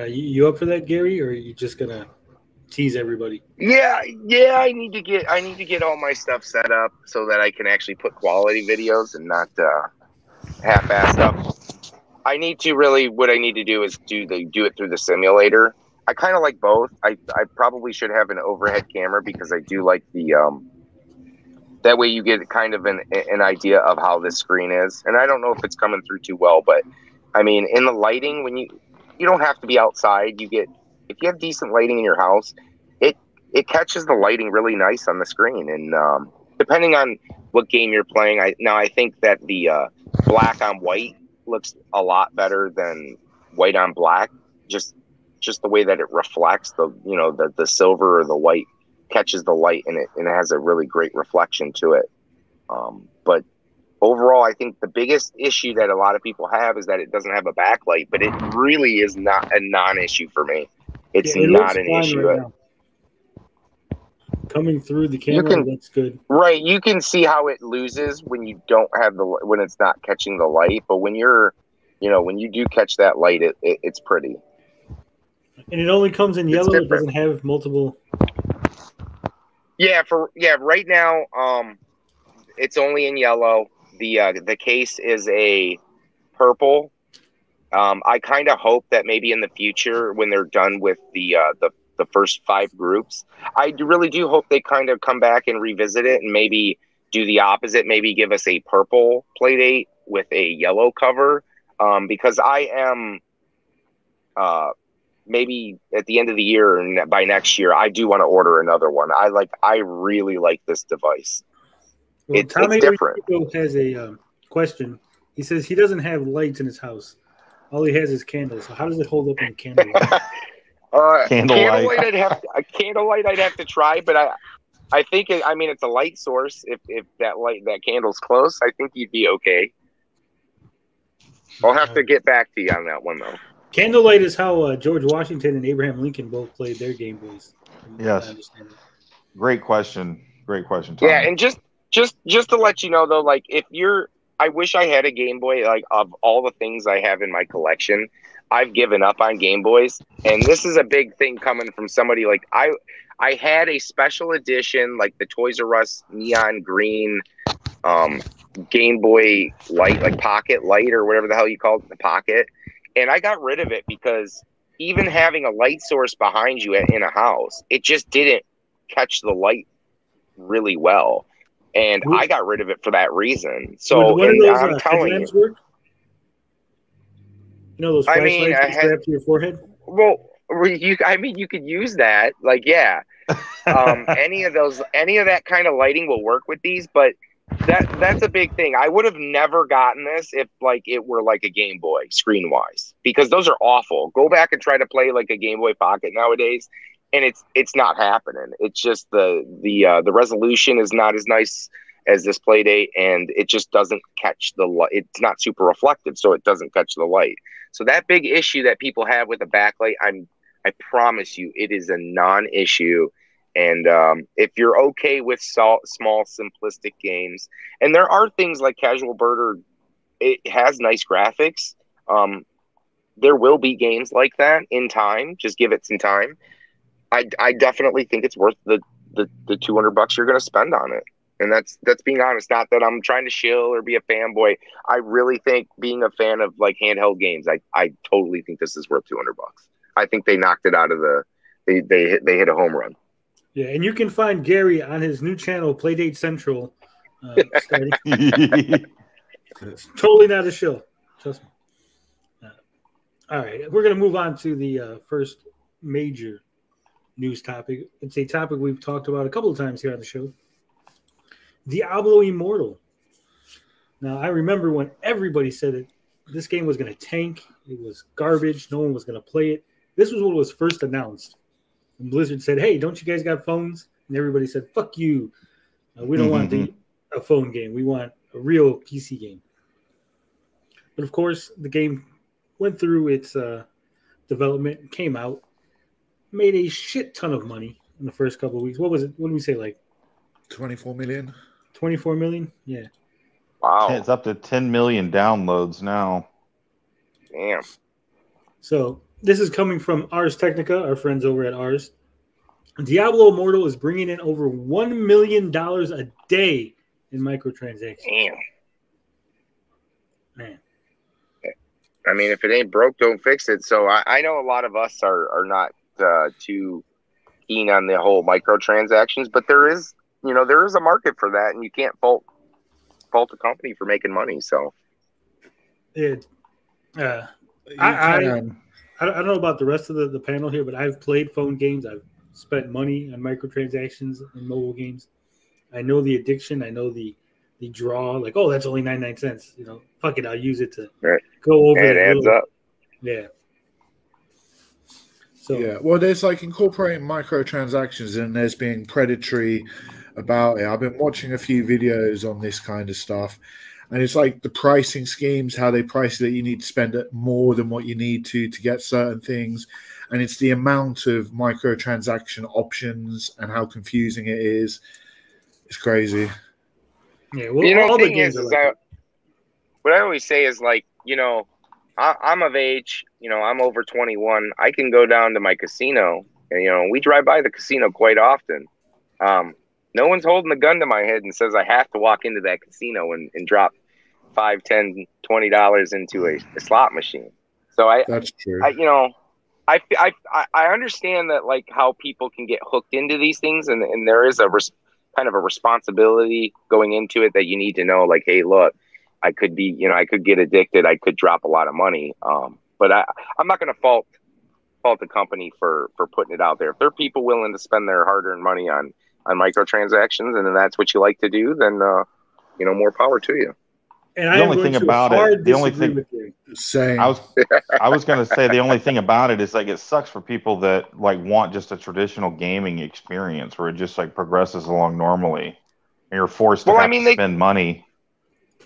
You up for that, Gary, or are you just gonna tease everybody? Yeah. I need to get all my stuff set up so that I can actually put quality videos and not half-ass stuff. I need to what I need to do is do it through the simulator. I kind of like both. I probably should have an overhead camera because I do like the that way you get kind of an idea of how this screen is. And I don't know if it's coming through too well, but I mean, in the lighting, when you don't have to be outside, if you have decent lighting in your house, it catches the lighting really nice on the screen. And depending on what game you're playing, I think that the black on white looks a lot better than white on black. Just the way that it reflects the silver or the white catches the light and it has a really great reflection to it. But overall, I think the biggest issue that a lot of people have is that it doesn't have a backlight, but it really is not a non-issue for me. It's not an issue. Right now. Coming through the camera, looks good. Right, you can see how it loses when you don't have when it's not catching the light, but when when you do catch that light, it's pretty. And it only comes in yellow. It doesn't have multiple. Yeah, right now, it's only in yellow. The case is a purple. I kind of hope that maybe in the future, when they're done with the first 5 groups, I really do hope they kind of come back and revisit it and maybe do the opposite. Maybe give us a purple Playdate with a yellow cover, because I am maybe at the end of the year and by next year, I do want to order another one. I really like this device. Well, it's different. Has a question. He says he doesn't have lights in his house. All he has is candles. So how does it hold up in a candlelight? Candlelight, I'd have to try, but I think it's a light source. If that candle's close, I think you'd be okay. I'll have to get back to you on that one though. Candlelight is how George Washington and Abraham Lincoln both played their Game Boys. Yes. Great question, Tom. Yeah, and just to let you know though, like I wish I had a Game Boy. Like of all the things I have in my collection, I've given up on Game Boys, and this is a big thing coming from somebody like I had a special edition, like the Toys R Us neon green Game Boy Light, like Pocket Light or whatever the hell you call it, the Pocket, and I got rid of it because even having a light source behind you in a house, it just didn't catch the light really well. And I got rid of it for that reason. So I'm telling you. Work? You know those flashlights you strap to your forehead? Well, you could use that. Like, yeah. Any of that kind of lighting will work with these, but that's a big thing. I would have never gotten this if it were like a Game Boy screen wise, because those are awful. Go back and try to play like a Game Boy Pocket nowadays, and it's not happening. It's just the resolution is not as nice as this Playdate, and it just doesn't catch the light. It's not super reflective, so it doesn't catch the light. So that big issue that people have with a backlight, I promise you, it is a non-issue. And if you're okay with small, simplistic games, and there are things like Casual Birder, it has nice graphics. There will be games like that in time. Just give it some time. I definitely think it's worth the $200 you're going to spend on it. And that's being honest. Not that I'm trying to shill or be a fanboy. I really think being a fan of like handheld games, I totally think this is worth $200. I think they knocked it out of they hit a home run. Yeah, and you can find Gary on his new channel, Playdate Central. Starting. It's totally not a shill. Trust me. All right, we're going to move on to the first major news topic. It's a topic we've talked about a couple of times here on the show. Diablo Immortal. Now, I remember when everybody said that this game was going to tank. It was garbage. No one was going to play it. This was when it was first announced. And Blizzard said, hey, don't you guys got phones? and everybody said, "Fuck you! We don't want a phone game. We want a real PC game." But of course, the game went through its development, came out, made a shit ton of money in the first couple of weeks. What was it? What did we say? Like 24 million. 24 million? Yeah. Wow. It's up to 10 million downloads now. Damn. So this is coming from Ars Technica, our friends over at Ars. Diablo Immortal is bringing in over $1 million a day in microtransactions. Damn. Man. I mean, if it ain't broke, don't fix it. So I know a lot of us are not too keen on the whole microtransactions, but there is a market for that, and you can't fault a company for making money. So I don't know about the rest of the panel here, but I've played phone games. I've spent money on microtransactions in mobile games. I know the addiction. I know the draw. Like, oh, that's only 99 cents. Fuck it, I'll use it to go over. It adds up. Yeah. So yeah, well, there's like incorporating microtransactions, and there's being predatory about it. I've been watching a few videos on this kind of stuff, and it's like the pricing schemes, how they price it, that you need to spend more than what you need to get certain things, and it's the amount of microtransaction options and how confusing it is. It's crazy. Yeah, well, all the games are like what I always say is, like, I'm of age, I'm over 21. I can go down to my casino, and, we drive by the casino quite often. No one's holding a gun to my head and says I have to walk into that casino and drop $5, $10, $20 into a slot machine. So that's true. I understand that, like, how people can get hooked into these things, and there is kind of a responsibility going into it that you need to know, like, hey, look, I could be, I could get addicted. I could drop a lot of money. But I'm not going to fault the company for putting it out there. If there are people willing to spend their hard-earned money on microtransactions, and then that's what you like to do, then, more power to you. And the only thing about it, the only thing, same. I was going to say, the only thing about it is, like, it sucks for people that, like, want just a traditional gaming experience where it just, like, progresses along normally, and you're forced to have to spend money.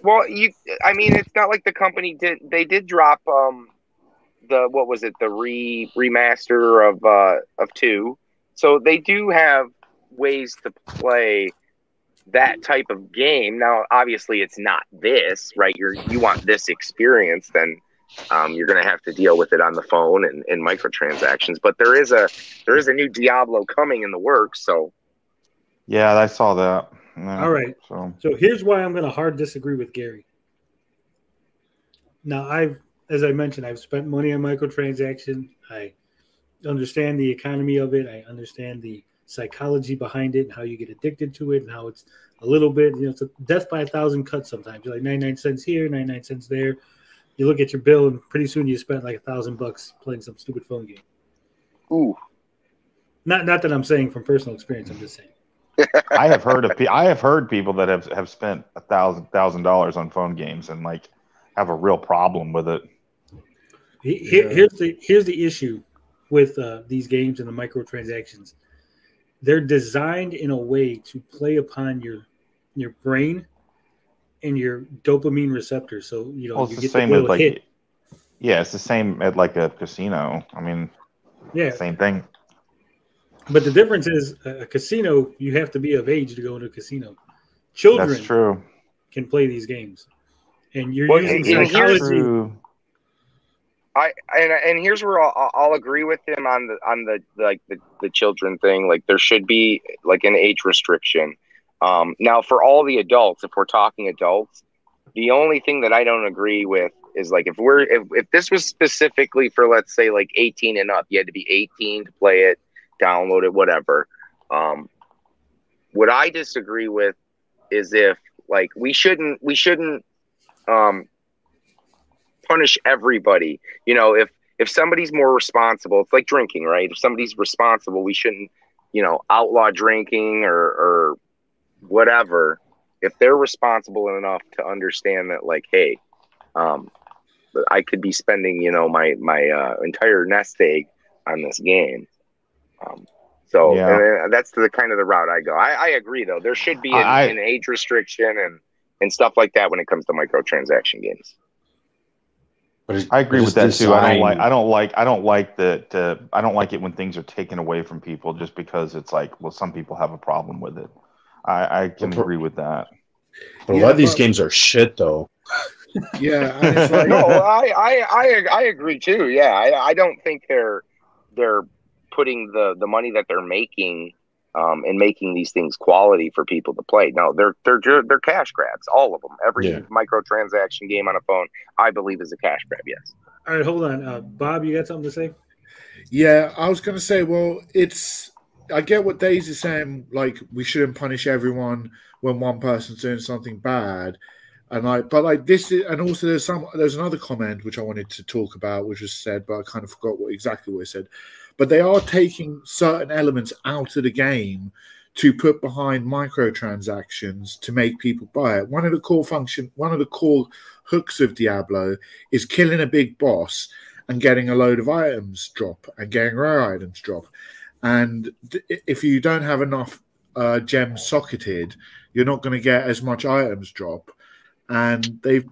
Well, it's not like the company did drop the remaster of 2. So they do have ways to play that type of game. Now, obviously, it's not this, right? You want this experience, then you're going to have to deal with it on the phone and microtransactions. But there is a new Diablo coming in the works. So yeah, I saw that. Yeah, all right. So here's why I'm going to hard disagree with Gary. Now, as I mentioned, I've spent money on microtransactions. I understand the economy of it. I understand the psychology behind it and how you get addicted to it and how it's a little bit, it's a death by 1,000 cuts sometimes. You're like 99 cents here, 99 cents there. You look at your bill and pretty soon you spent like $1,000 playing some stupid phone game. Ooh. Not that I'm saying from personal experience. I'm just saying. I have heard people that have spent $1,000 on phone games and, like, have a real problem with it. Here's the issue with these games and the microtransactions. They're designed in a way to play upon your brain and your dopamine receptors. So you it's get the same the as, like, hit. Yeah, it's the same at, like, a casino. I mean, yeah, same thing. But the difference is a casino, you have to be of age to go into a casino. Children That's true. can play these games. And you're using psychology. And here's where I'll agree with him on the children thing. Like, there should be, like, an age restriction. Now, for all the adults, if we're talking adults, the only thing that I don't agree with is, like, if this was specifically for, let's say, like, 18 and up, you had to be 18 to play it, download it, whatever. What I disagree with is if, like, we shouldn't punish everybody. If somebody's more responsible, it's like drinking, right? If somebody's responsible, we shouldn't, outlaw drinking or whatever. If they're responsible enough to understand that, like, hey, I could be spending, my entire nest egg on this game. So Yeah. and that's the kind of the route I go. I agree though. There should be an age restriction and stuff like that when it comes to microtransaction games. I agree with that too. I don't like it when things are taken away from people just because it's like, well, some people have a problem with it. I can agree with that. But a lot of these games are shit, though. Yeah, and it's like, no, I agree too. Yeah, I don't think they're putting the money that they're making and making these things quality for people to play. No, they're cash grabs, all of them. Every microtransaction game on a phone, I believe, is a cash grab. Yes. All right, hold on, Bob. You got something to say? Yeah, I was going to say, well, I get what Daisy's saying. Like, we shouldn't punish everyone when one person's doing something bad, but this is, and also there's another comment which I wanted to talk about, which was said, but I kind of forgot exactly what it said. But they are taking certain elements out of the game to put behind microtransactions to make people buy it. One of the core hooks of Diablo is killing a big boss and getting a load of items drop and getting rare items drop. And if you don't have enough gems socketed, you're not going to get as much items drop. And they've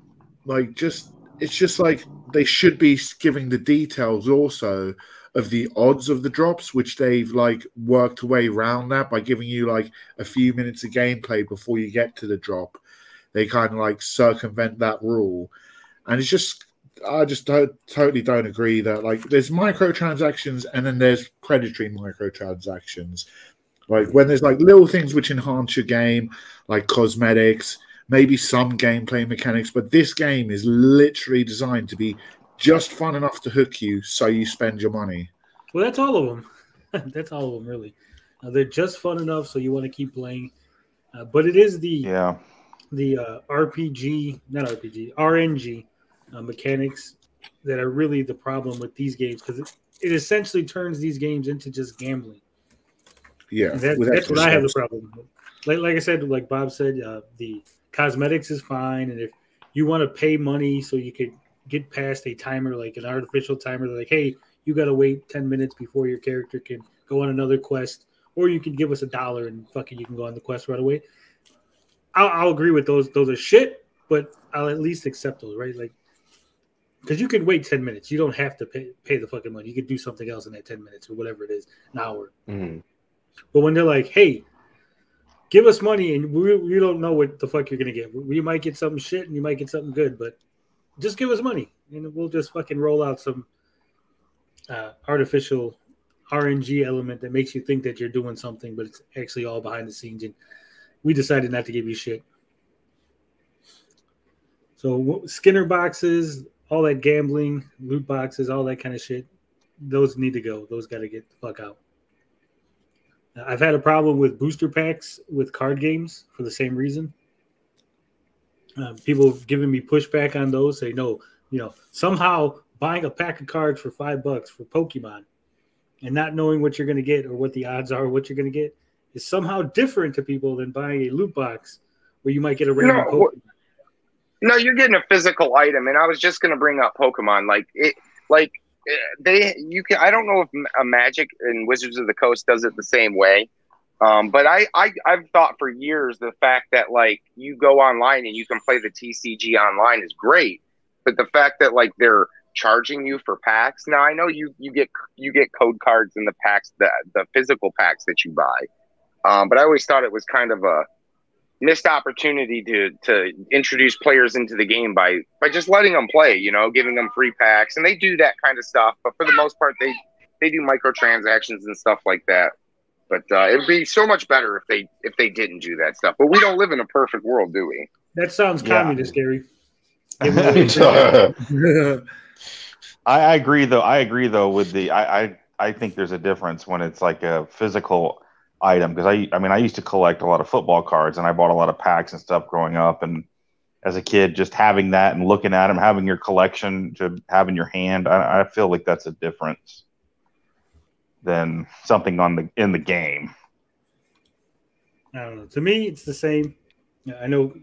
it's just like they should be giving the details also of the odds of the drops, which they've like worked a way around that by giving you like a few minutes of gameplay before you get to the drop. They kind of like circumvent that rule. And it's just, I just totally don't agree that like there's microtransactions and then there's predatory microtransactions. Like when there's like little things which enhance your game, like cosmetics, maybe some gameplay mechanics, but this game is literally designed to be just fun enough to hook you so you spend your money. Well, that's all of them. That's all of them, really. They're just fun enough so you want to keep playing. But it is the RNG mechanics that are really the problem with these games, because it essentially turns these games into just gambling. Yeah, that's what I have the problem with. Like I said, like Bob said, the cosmetics is fine, and if you want to pay money so you could get past a timer, like an artificial timer, like, hey, you got to wait 10 minutes before your character can go on another quest, or you can give us $1 and fucking you can go on the quest right away. I'll agree with those. Those are shit, but I'll at least accept those, right? Like, because you could wait 10 minutes. You don't have to pay the fucking money. You could do something else in that 10 minutes or whatever it is, an hour. Mm-hmm. But when they're like, hey, give us money, and we don't know what the fuck you're going to get. We might get something shit and you might get something good, but just give us money, and we'll just fucking roll out some artificial RNG element that makes you think that you're doing something, but it's actually all behind the scenes, and we decided not to give you shit. So Skinner boxes, all that gambling, loot boxes, all that kind of shit, those need to go. Those got to get the fuck out. I've had a problem with booster packs with card games for the same reason. People giving me pushback on those, say no, somehow buying a pack of cards for $5 for Pokemon and not knowing what you're going to get or what the odds are, what you're going to get, is somehow different to people than buying a loot box where you might get a random Pokemon. No, you're getting a physical item, and I was just going to bring up Pokemon. I don't know if Magic and Wizards of the Coast does it the same way. But I've thought for years the fact that like you go online and you can play the TCG online is great, but the fact that like they're charging you for packs. Now I know you get code cards in the packs, the physical packs that you buy, but I always thought it was kind of a missed opportunity to introduce players into the game by just letting them play, giving them free packs, and they do that kind of stuff. But for the most part, they do microtransactions and stuff like that. But it would be so much better if they didn't do that stuff. But we don't live in a perfect world, do we? That sounds communist, Gary. I agree though with the I think there's a difference when it's like a physical item, because I used to collect a lot of football cards and I bought a lot of packs and stuff growing up, and as a kid just having that and looking at them, having your collection to have in your hand, I feel like that's a difference than something in the game. I don't know. To me, it's the same. I know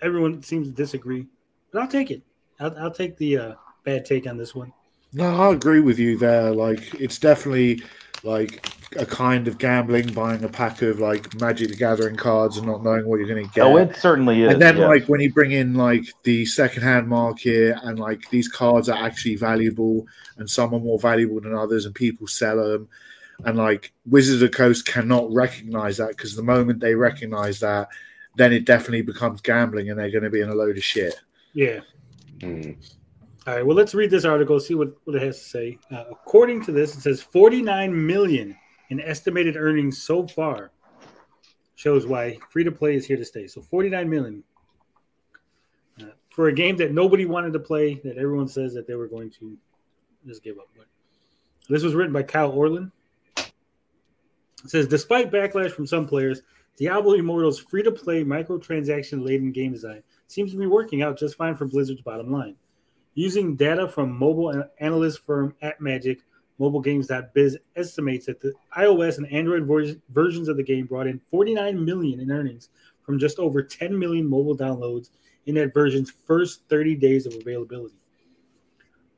everyone seems to disagree, but I'll take it. I'll take the bad take on this one. No, I agree with you there. Like, it's definitely like a kind of gambling, buying a pack of like Magic the Gathering cards and not knowing what you're going to get. Oh, it certainly is. And then, yes. like, when you bring in, like, the secondhand market and, like, these cards are actually valuable and some are more valuable than others and people sell them. And, like, Wizards of the Coast cannot recognize that because the moment they recognize that, then it definitely becomes gambling and they're going to be in a load of shit. Yeah. All right, well, let's read this article, see what it has to say. According to this, it says 49 million in estimated earnings so far. Shows why free-to-play is here to stay. So 49 million for a game that nobody wanted to play, that everyone says that they were going to just give up. But this was written by Kyle Orland. It says, despite backlash from some players, Diablo Immortal's free-to-play microtransaction-laden game design seems to be working out just fine for Blizzard's bottom line. Using data from mobile analyst firm AppMagic, MobileGames.biz estimates that the iOS and Android versions of the game brought in 49 million in earnings from just over 10 million mobile downloads in that version's first 30 days of availability.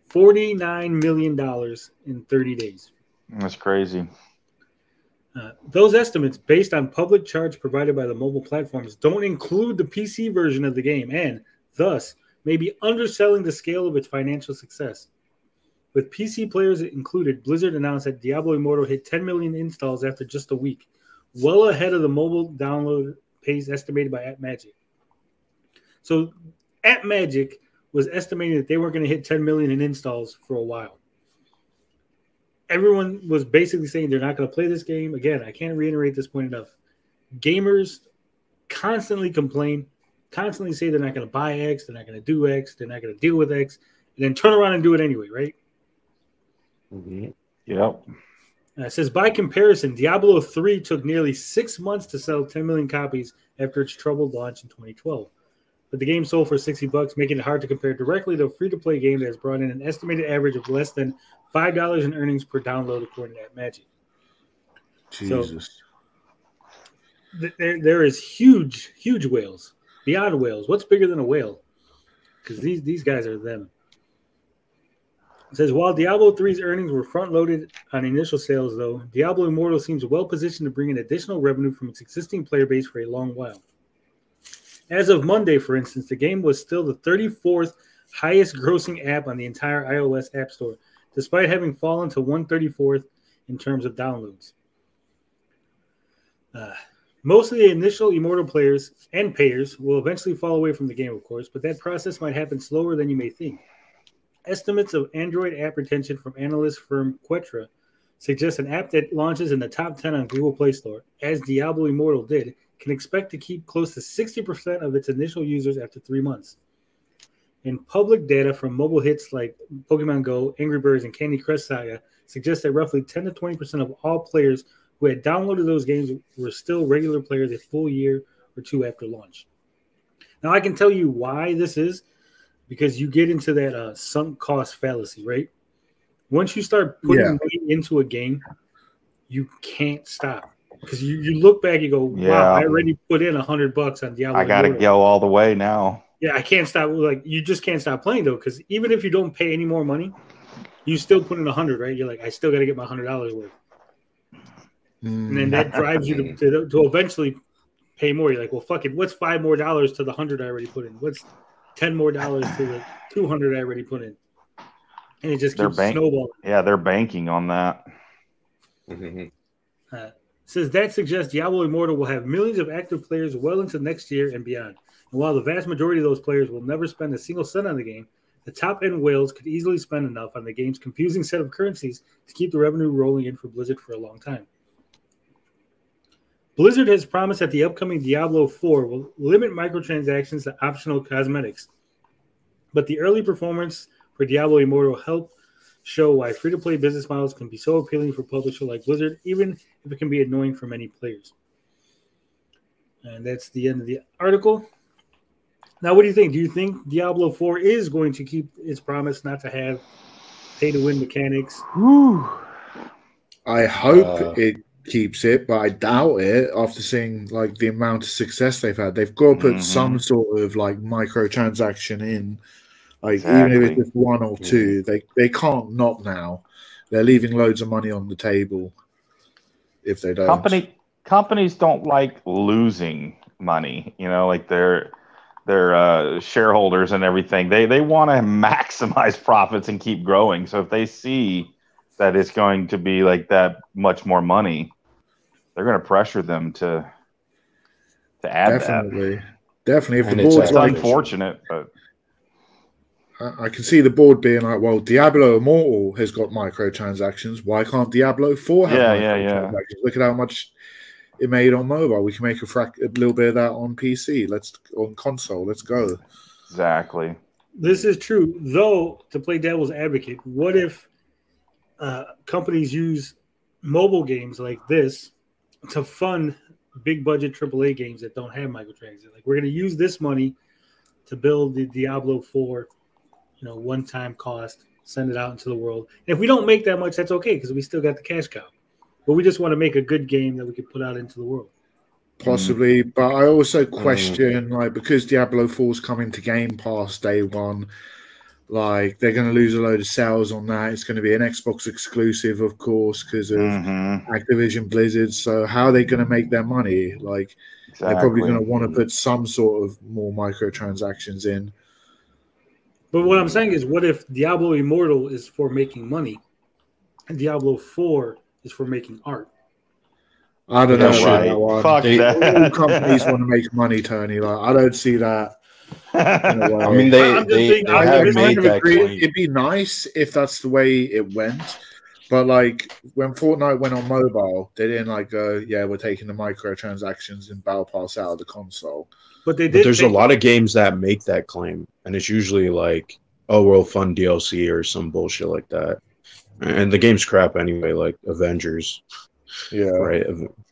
$49 million in 30 days. That's crazy. Those estimates, based on public charts provided by the mobile platforms, don't include the PC version of the game and, thus, may be underselling the scale of its financial success. With PC players included, Blizzard announced that Diablo Immortal hit 10 million installs after just a week, well ahead of the mobile download pace estimated by AppMagic. So AppMagic was estimating that they weren't going to hit 10 million in installs for a while. Everyone was basically saying they're not going to play this game. Again, I can't reiterate this point enough. Gamers constantly complain, constantly say they're not going to buy X, they're not going to do X, they're not going to deal with X, and then turn around and do it anyway, right? Yep. It says, by comparison, Diablo 3 took nearly 6 months to sell 10 million copies after its troubled launch in 2012. But the game sold for $60, making it hard to compare directly to a free-to-play game that has brought in an estimated average of less than $5 in earnings per download, according to AppMagic. Jesus. So, there is huge whales, beyond whales. What's bigger than a whale? Because these guys are them. It says, while Diablo 3's earnings were front-loaded on initial sales, though, Diablo Immortal seems well-positioned to bring in additional revenue from its existing player base for a long while. As of Monday, for instance, the game was still the 34th highest-grossing app on the entire iOS App Store, despite having fallen to 134th in terms of downloads. Most of the initial Immortal players and payers will eventually fall away from the game, of course, but that process might happen slower than you may think. Estimates of Android app retention from analyst firm Quetra suggest an app that launches in the top 10 on Google Play Store, as Diablo Immortal did, can expect to keep close to 60% of its initial users after 3 months. And public data from mobile hits like Pokemon Go, Angry Birds, and Candy Crush Saga suggests that roughly 10 to 20% of all players who had downloaded those games were still regular players a full year or two after launch. Now, I can tell you why this is, because you get into that sunk cost fallacy, right? Once you start putting money into a game, you can't stop. Because you look back, you go, wow, I already put in $100 on Diablo. I got to go all the way now. Yeah, I can't stop. Like, you just can't stop playing, though, because even if you don't pay any more money, you still put in 100, right? You're like, I still got to get my $100 worth. And then that drives you to eventually pay more. You're like, well, fuck it. What's $5 more to the 100 I already put in? What's $10 more to the 200 I already put in? And it just keeps snowballing. Yeah, they're banking on that. Says that suggests Diablo Immortal will have millions of active players well into next year and beyond. And while the vast majority of those players will never spend a single cent on the game, the top-end whales could easily spend enough on the game's confusing set of currencies to keep the revenue rolling in for Blizzard for a long time. Blizzard has promised that the upcoming Diablo 4 will limit microtransactions to optional cosmetics. But the early performance for Diablo Immortal helped show why free-to-play business models can be so appealing for a publisher like Blizzard, even if it can be annoying for many players. And that's the end of the article. Now, what do you think? Do you think Diablo 4 is going to keep its promise not to have pay-to-win mechanics? I hope it keeps it, but I doubt it after seeing like the amount of success they've had. They've got to put some sort of like microtransaction in. Like even if it's 1 or 2, they can't not now. They're leaving loads of money on the table. if they don't. Companies don't like losing money. You know, like their shareholders and everything. They want to maximize profits and keep growing. So if they see that it's going to be like that much more money, they're going to pressure them to add Definitely. that. Definitely. If And the board's It's like, unfortunate, but I can see the board being like, well, Diablo Immortal has got microtransactions. Why can't Diablo 4 have microtransactions? Look at how much it made on mobile. We can make a little bit of that on PC. On console. Let's go. Exactly. This is true, though. To play devil's advocate, what if companies use mobile games like this to fund big budget AAA games that don't have microtransactions? Like, we're going to use this money to build the Diablo 4, one-time cost, send it out into the world. And if we don't make that much, that's okay because we still got the cash cow. But we just want to make a good game that we can put out into the world. Possibly, but I also question, like, because Diablo 4's coming to Game Pass day one, like, they're going to lose a load of sales on that. It's going to be an Xbox exclusive, of course, because of Activision Blizzard. So how are they going to make their money? Like, they're probably going to want to put some sort of more microtransactions in. But what I'm saying is, what if Diablo Immortal is for making money and Diablo 4 is for making art? I don't know about that one. Fuck that. All companies want to make money, Tony. Like, I don't see that. I mean, they have made that claim. It'd be nice if that's the way it went. But, like, when Fortnite went on mobile, they didn't, like, go, yeah, we're taking the microtransactions and Battle Pass out of the console. But they did. But there's a lot of games that make that claim. And it's usually like, oh, we'll fund DLC or some bullshit like that. And the game's crap anyway, like Avengers. Yeah. Right.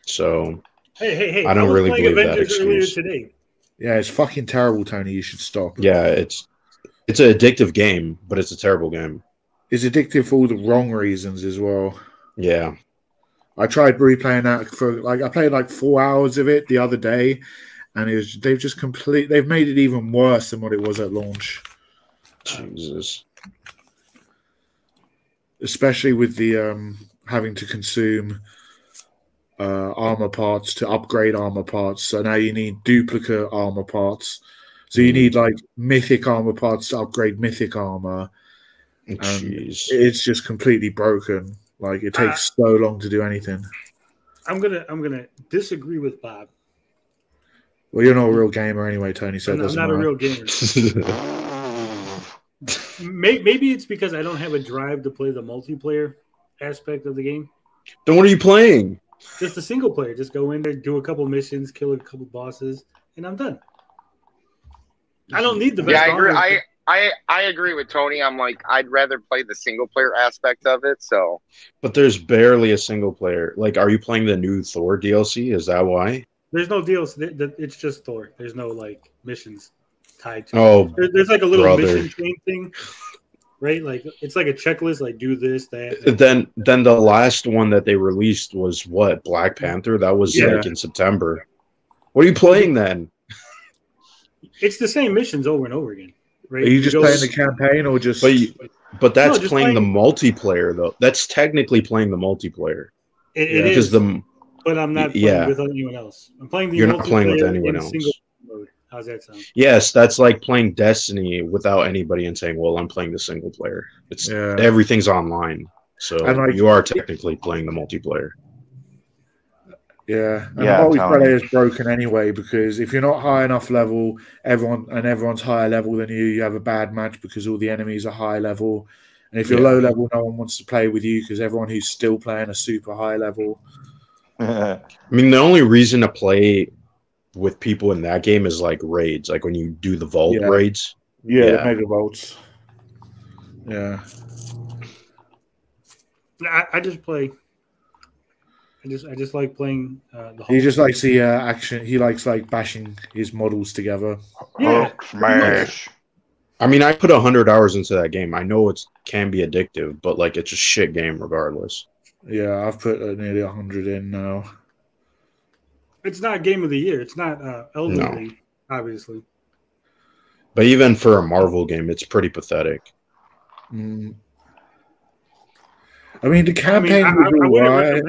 So Hey! I don't really believe Avengers that excuse. Today. Yeah, it's fucking terrible, Tony. You should stop. Yeah, it's an addictive game, but it's a terrible game. It's addictive for all the wrong reasons as well. Yeah. I tried replaying that I played like 4 hours of it the other day, and they've made it even worse than what it was at launch. Jesus. Especially with the having to consume armor parts to upgrade armor parts. So now you need duplicate armor parts. So you need like mythic armor parts to upgrade mythic armor. Jeez. It's just completely broken. Like, it takes so long to do anything. I'm gonna disagree with Bob. Well, you're not a real gamer anyway, Tony. So I'm not a real gamer. Maybe it's because I don't have a drive to play the multiplayer aspect of the game. Then what are you playing? Just the single player. Just go in there, do a couple missions, kill a couple bosses, and I'm done. I don't need the best. Yeah, I agree. I agree with Tony. I'm like, I'd rather play the single player aspect of it. So, but there's barely a single player. Like, are you playing the new Thor DLC? Is that why? There's no DLC. It's just Thor. There's no like missions tied to. Oh, there's like a little mission chain thing, right? Like, it's like a checklist. Like, do this, that. Then the last one that they released was what? Black Panther. That was like in September. What are you playing then? It's the same missions over and over again. Right? Are you just playing the campaign or just? But that's just playing the multiplayer, though. That's technically playing the multiplayer. It is. But I'm not playing with anyone else. I'm playing the You're not playing with anyone else. Single mode. How's that sound? Yes, that's like playing Destiny without anybody and saying, "Well, I'm playing the single player." It's everything's online, so you are technically playing the multiplayer. Yeah, and multiplayer is broken anyway because if you're not high enough level, everyone's higher level than you have a bad match because all the enemies are high level. And if you're low level, no one wants to play with you because everyone who's still playing a super high level. I mean, the only reason to play with people in that game is like raids, like when you do the vault raids. Yeah, the mega vaults. Yeah. I just play. I just like playing the whole. He just likes the action. He likes like bashing his models together. Yeah. Smash. I mean, I put 100 hours into that game. I know it can be addictive, but like it's a shit game regardless. Yeah, I've put nearly 100 in now. It's not game of the year. It's not Elden Ring, obviously. But even for a Marvel game, it's pretty pathetic. I mean, the campaign was all right.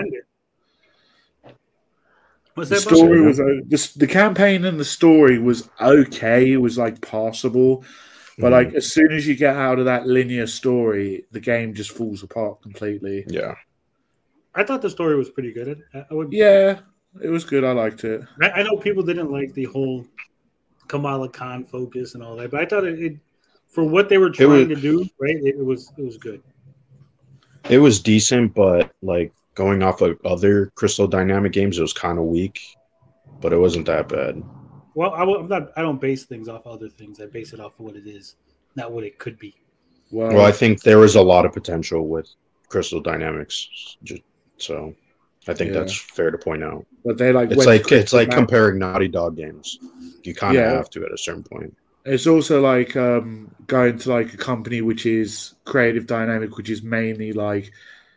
What's The that? story Buster? was the campaign and the story was okay. It was like passable, but like as soon as you get out of that linear story, the game just falls apart completely. Yeah. I thought the story was pretty good. I would. Yeah, it was good. I liked it. I know people didn't like the whole Kamala Khan focus and all that, but I thought it for what they were trying to do, right? It was good. It was decent, but like going off of other Crystal Dynamic games, it was kind of weak, but it wasn't that bad. Well, I'm not. I don't base things off other things. I base it off of what it is, not what it could be. Well, I think there was a lot of potential with Crystal Dynamics, so I think that's fair to point out. But they like it's like comparing Naughty Dog games. You kind of have to at a certain point. It's also like going to like a company which is Creative Dynamic, which is mainly like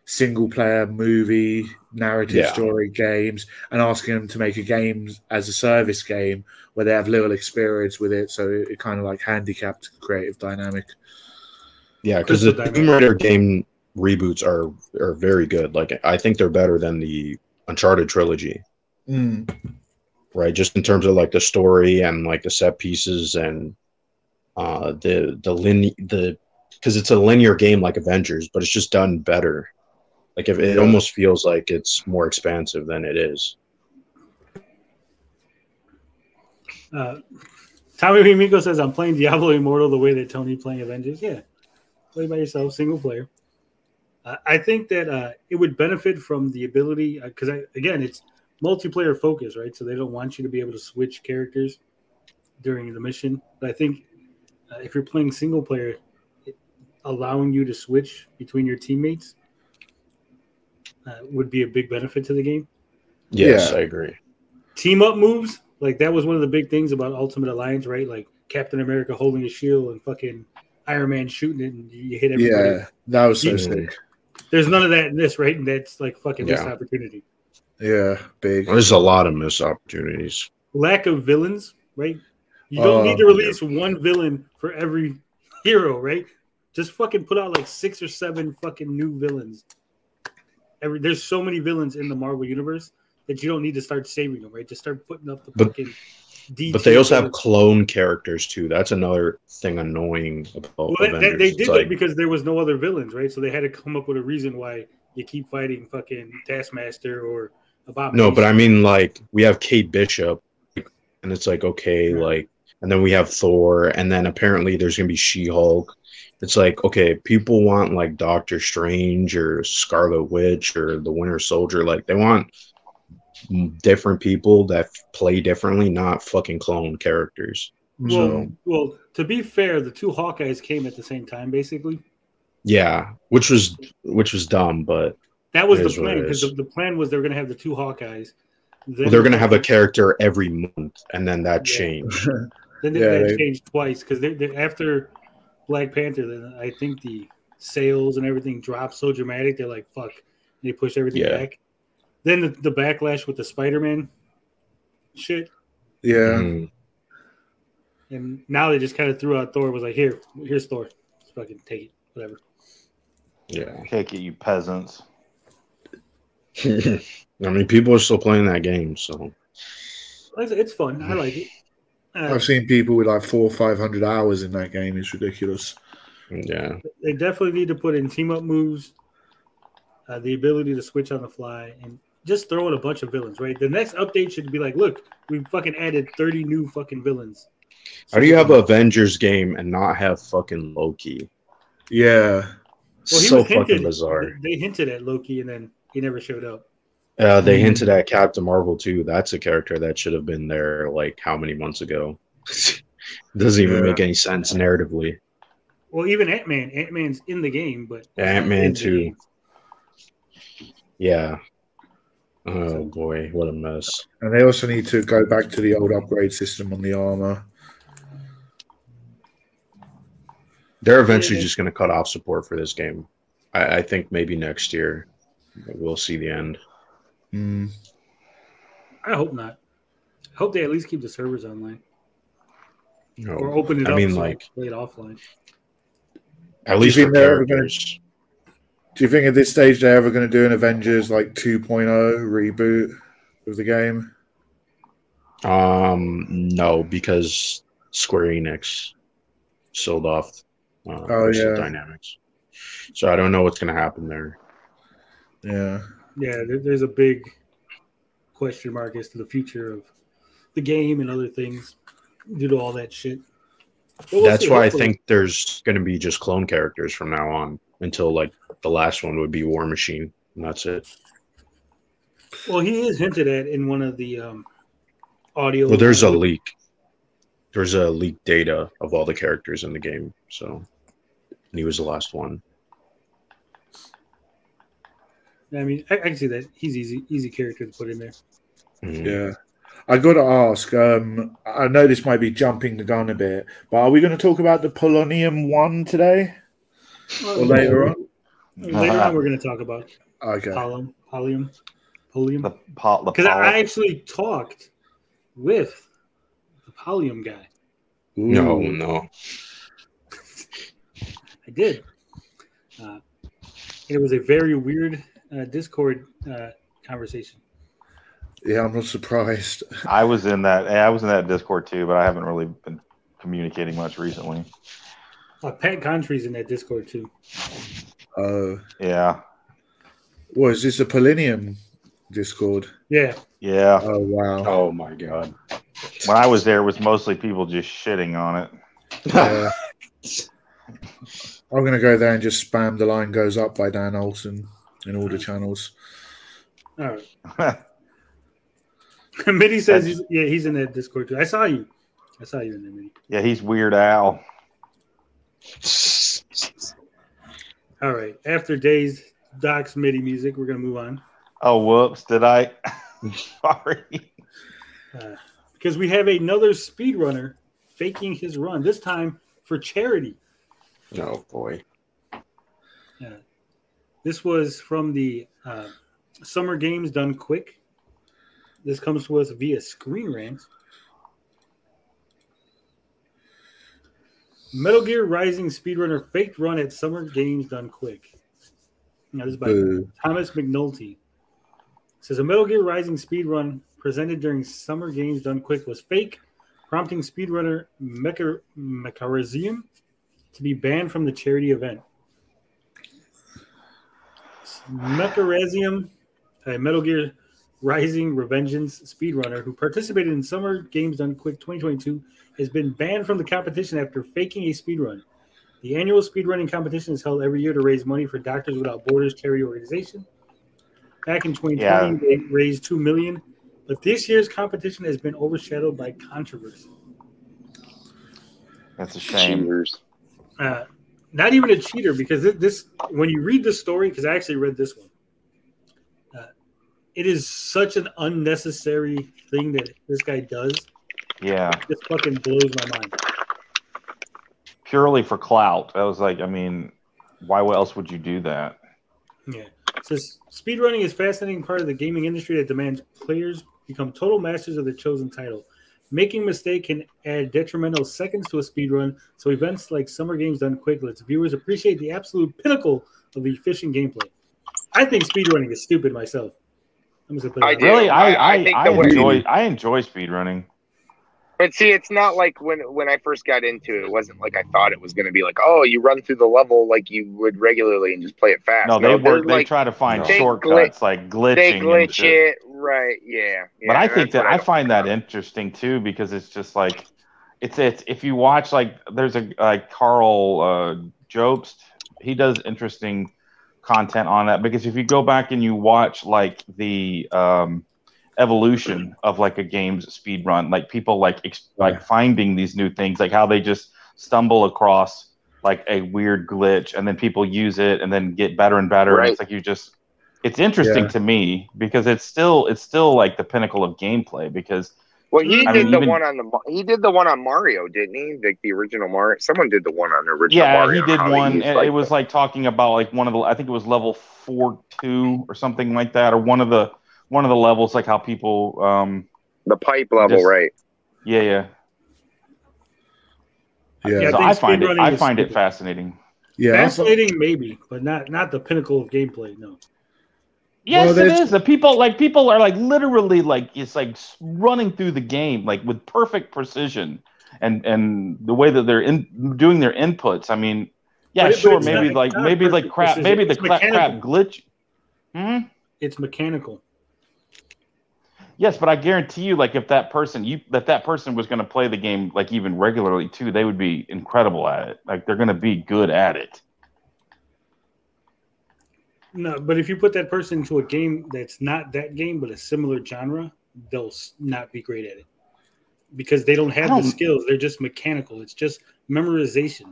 single player movie narrative story games, and asking them to make a game as a service game where they have little experience with it, so it kind of like handicapped Creative Dynamic. Yeah, because the Tomb Raider game reboots are very good. Like I think they're better than the Uncharted trilogy. Right, just in terms of like the story and like the set pieces and because it's a linear game like Avengers, but it's just done better. Like if it almost feels like it's more expansive than it is. Tommy Miko says, "I'm playing Diablo Immortal the way that Tony playing Avengers." Yeah, play by yourself, single player. I think that it would benefit from the ability because again, it's multiplayer focus, right? So they don't want you to be able to switch characters during the mission. But I think if you're playing single player, allowing you to switch between your teammates would be a big benefit to the game. Yes, I agree. Team up moves, like that was one of the big things about Ultimate Alliance, right? Like Captain America holding a shield and fucking Iron Man shooting it and you hit everybody. Yeah, that was so sick. There's none of that in this, right? And that's like fucking missed opportunity. Yeah, big. There's a lot of missed opportunities. Lack of villains, right? You don't need to release one villain for every hero, right? Just fucking put out like 6 or 7 fucking new villains. There's so many villains in the Marvel universe that you don't need to start saving them, right? Just start putting up the fucking But they also have clone characters too. That's another thing annoying about Avengers. They did that because there was no other villains, right? So they had to come up with a reason why you keep fighting fucking Taskmaster or Abomination. No, but I mean, like, we have Kate Bishop, and it's like, okay, like, and then we have Thor, and then apparently there's going to be She-Hulk. It's like, okay, people want, like, Doctor Strange or Scarlet Witch or the Winter Soldier. Like, they want different people that play differently, not fucking clone characters. Well, to be fair, the 2 Hawkeyes came at the same time, basically. Yeah, which was dumb, but that was the plan, because the plan was they were going to have the 2 Hawkeyes. They're going to have a character every month, and then that changed. Then they changed twice, because after Black Panther, then I think the sales and everything dropped so dramatic, they're like, fuck. They pushed everything back. Then the backlash with the Spider-Man shit. Yeah. And now they just kind of threw out Thor, was like, here's Thor. Just fucking take it, whatever. Yeah. Take it, you peasants. I mean, people are still playing that game, so it's fun. I like it. I've seen people with like 400 or 500 hours in that game. It's ridiculous. Yeah, they definitely need to put in team up moves, the ability to switch on the fly, and just throw in a bunch of villains. Right, the next update should be like, look, we fucking added 30 new fucking villains. How do you have an Avengers game and not have fucking Loki? Yeah, so fucking bizarre. They hinted at Loki, and then he never showed up. They hinted at Captain Marvel too. That's a character that should have been there like how many months ago? Doesn't even make any sense narratively. Well, even Ant-Man. Ant-Man's in the game, but Ant-Man too. Yeah. Oh boy, what a mess. And they also need to go back to the old upgrade system on the armor. They're eventually just going to cut off support for this game. I think maybe next year we'll see the end. I hope not. I hope they at least keep the servers online. No. Or open it up so like play it offline. At least for characters. Do you think at this stage they're ever going to do an Avengers like 2.0 reboot of the game? No, because Square Enix sold off Crystal Dynamics. So I don't know what's going to happen there. Yeah. Yeah, there's a big question mark as to the future of the game and other things due to all that shit. That's why I think there's going to be just clone characters from now on until like the last one would be War Machine, and that's it. Well, he is hinted at in one of the audio. Well, there's a leak. There's a leaked data of all the characters in the game, so and he was the last one. I mean, I can see that he's easy character to put in there. Mm-hmm. Yeah. I got to ask, I know this might be jumping the gun a bit, but are we going to talk about the Polonium 1 today? Well, or later on? Later on, we're going to talk about Polium. Because I actually talked with the Polium guy. Ooh. No. I did. It was a very weird Discord conversation. Yeah, I'm not surprised. I was in that Discord too, but I haven't really been communicating much recently. Pat Contry's in that Discord too. Yeah. What is this, a Polonium Discord? Yeah. Yeah. Oh wow. Oh my god. When I was there, it was mostly people just shitting on it. I'm gonna go there and just spam "The Line Goes Up" by Dan Olsen in all the channels. All right. Mitty says he's in that Discord too. I saw you in there, Mitty. Yeah, he's Weird Al. All right. After Days Doc's MIDI music, we're gonna move on. Oh, whoops! Did I? Sorry. Because we have another speedrunner faking his run. This time for charity. Oh boy. This was from the Summer Games Done Quick. This comes to us via Screen Rant. Metal Gear Rising speedrunner faked run at Summer Games Done Quick. Now, this is by Thomas McNulty. It says a Metal Gear Rising speedrun presented during Summer Games Done Quick was fake, prompting speedrunner Mecharizium to be banned from the charity event. Mecharizium, a Metal Gear Rising Revengeance speedrunner who participated in Summer Games Done Quick 2022, has been banned from the competition after faking a speedrun. The annual speedrunning competition is held every year to raise money for Doctors Without Borders charity organization. Back in 2020, they raised $2 million, but this year's competition has been overshadowed by controversy. That's a shame. Not even a cheater, because this when you read this story, because I actually read this one, it is such an unnecessary thing that this guy does. Yeah. This fucking blows my mind. Purely for clout. I was like, I mean, why else would you do that? Yeah. It says, speedrunning is a fascinating part of the gaming industry that demands players become total masters of their chosen title. Making a mistake can add detrimental seconds to a speedrun, so events like Summer Games Done Quick lets viewers appreciate the absolute pinnacle of efficient gameplay. I think speedrunning is stupid myself. I'm just gonna put it I enjoy speedrunning. But see, it's not like when I first got into it, it wasn't like I thought it was going to be like, oh, you run through the level like you would regularly and just play it fast. No, they try to find shortcuts like glitching. They glitch it, right? Yeah. But I think I find that interesting too, because it's just like it's if you watch like there's a Carl Jobst, he does interesting content on that, because if you go back and you watch like the evolution of like a game's speed run, like people like finding these new things, like how they just stumble across like a weird glitch and then people use it and then get better and better. Right. And it's like it's interesting to me, because it's still like the pinnacle of gameplay, because he did the one on Mario, didn't he? Like the original Mario. Someone did the one on the original Mario. Yeah, he did one. It was like talking about like one of the, I think it was level 4-2 or something like that, or one of the levels, like how people the pipe level, right? Yeah. So I find it fascinating. Yeah, fascinating maybe, but not the pinnacle of gameplay. No. Yes, it is. The people are like literally like it's like running through the game like with perfect precision, and the way that they're doing their inputs. I mean, yeah, sure, maybe the crap glitch. It's mechanical. Yes, but I guarantee you, like if that person was going to play the game like even regularly too, they would be incredible at it. Like they're going to be good at it. No, but if you put that person into a game that's not that game but a similar genre, they'll not be great at it because they don't have the skills. They're just mechanical. It's just memorization.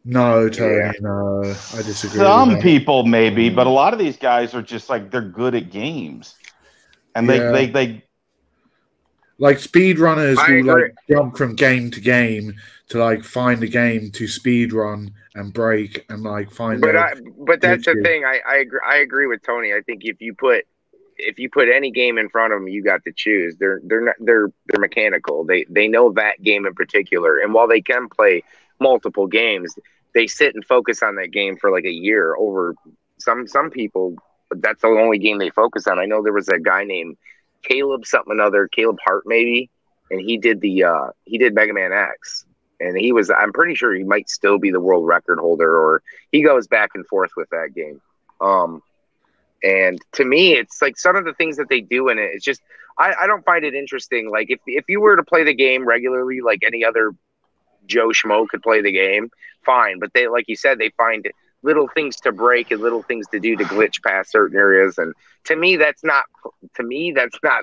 No, Tony, no, I disagree. Some people maybe, but a lot of these guys are just like they're good at games, and they like speedrunners who like jump from game to game to like find a game to speedrun and break and like find. But that's the thing. I agree with Tony. I think if you put any game in front of them, you got to choose. They're mechanical. They know that game in particular, and while they can play multiple games, they sit and focus on that game for like a year. Over some people, that's the only game they focus on. I know there was a guy named Caleb Hart maybe, and he did Mega Man X, and I'm pretty sure he might still be the world record holder, or he goes back and forth with that game. And to me, it's like some of the things that they do in it. It's just I don't find it interesting. Like if you were to play the game regularly, like any other Joe Schmo could play the game, fine. But they, like you said, they find little things to break and little things to do to glitch past certain areas. And to me, that's not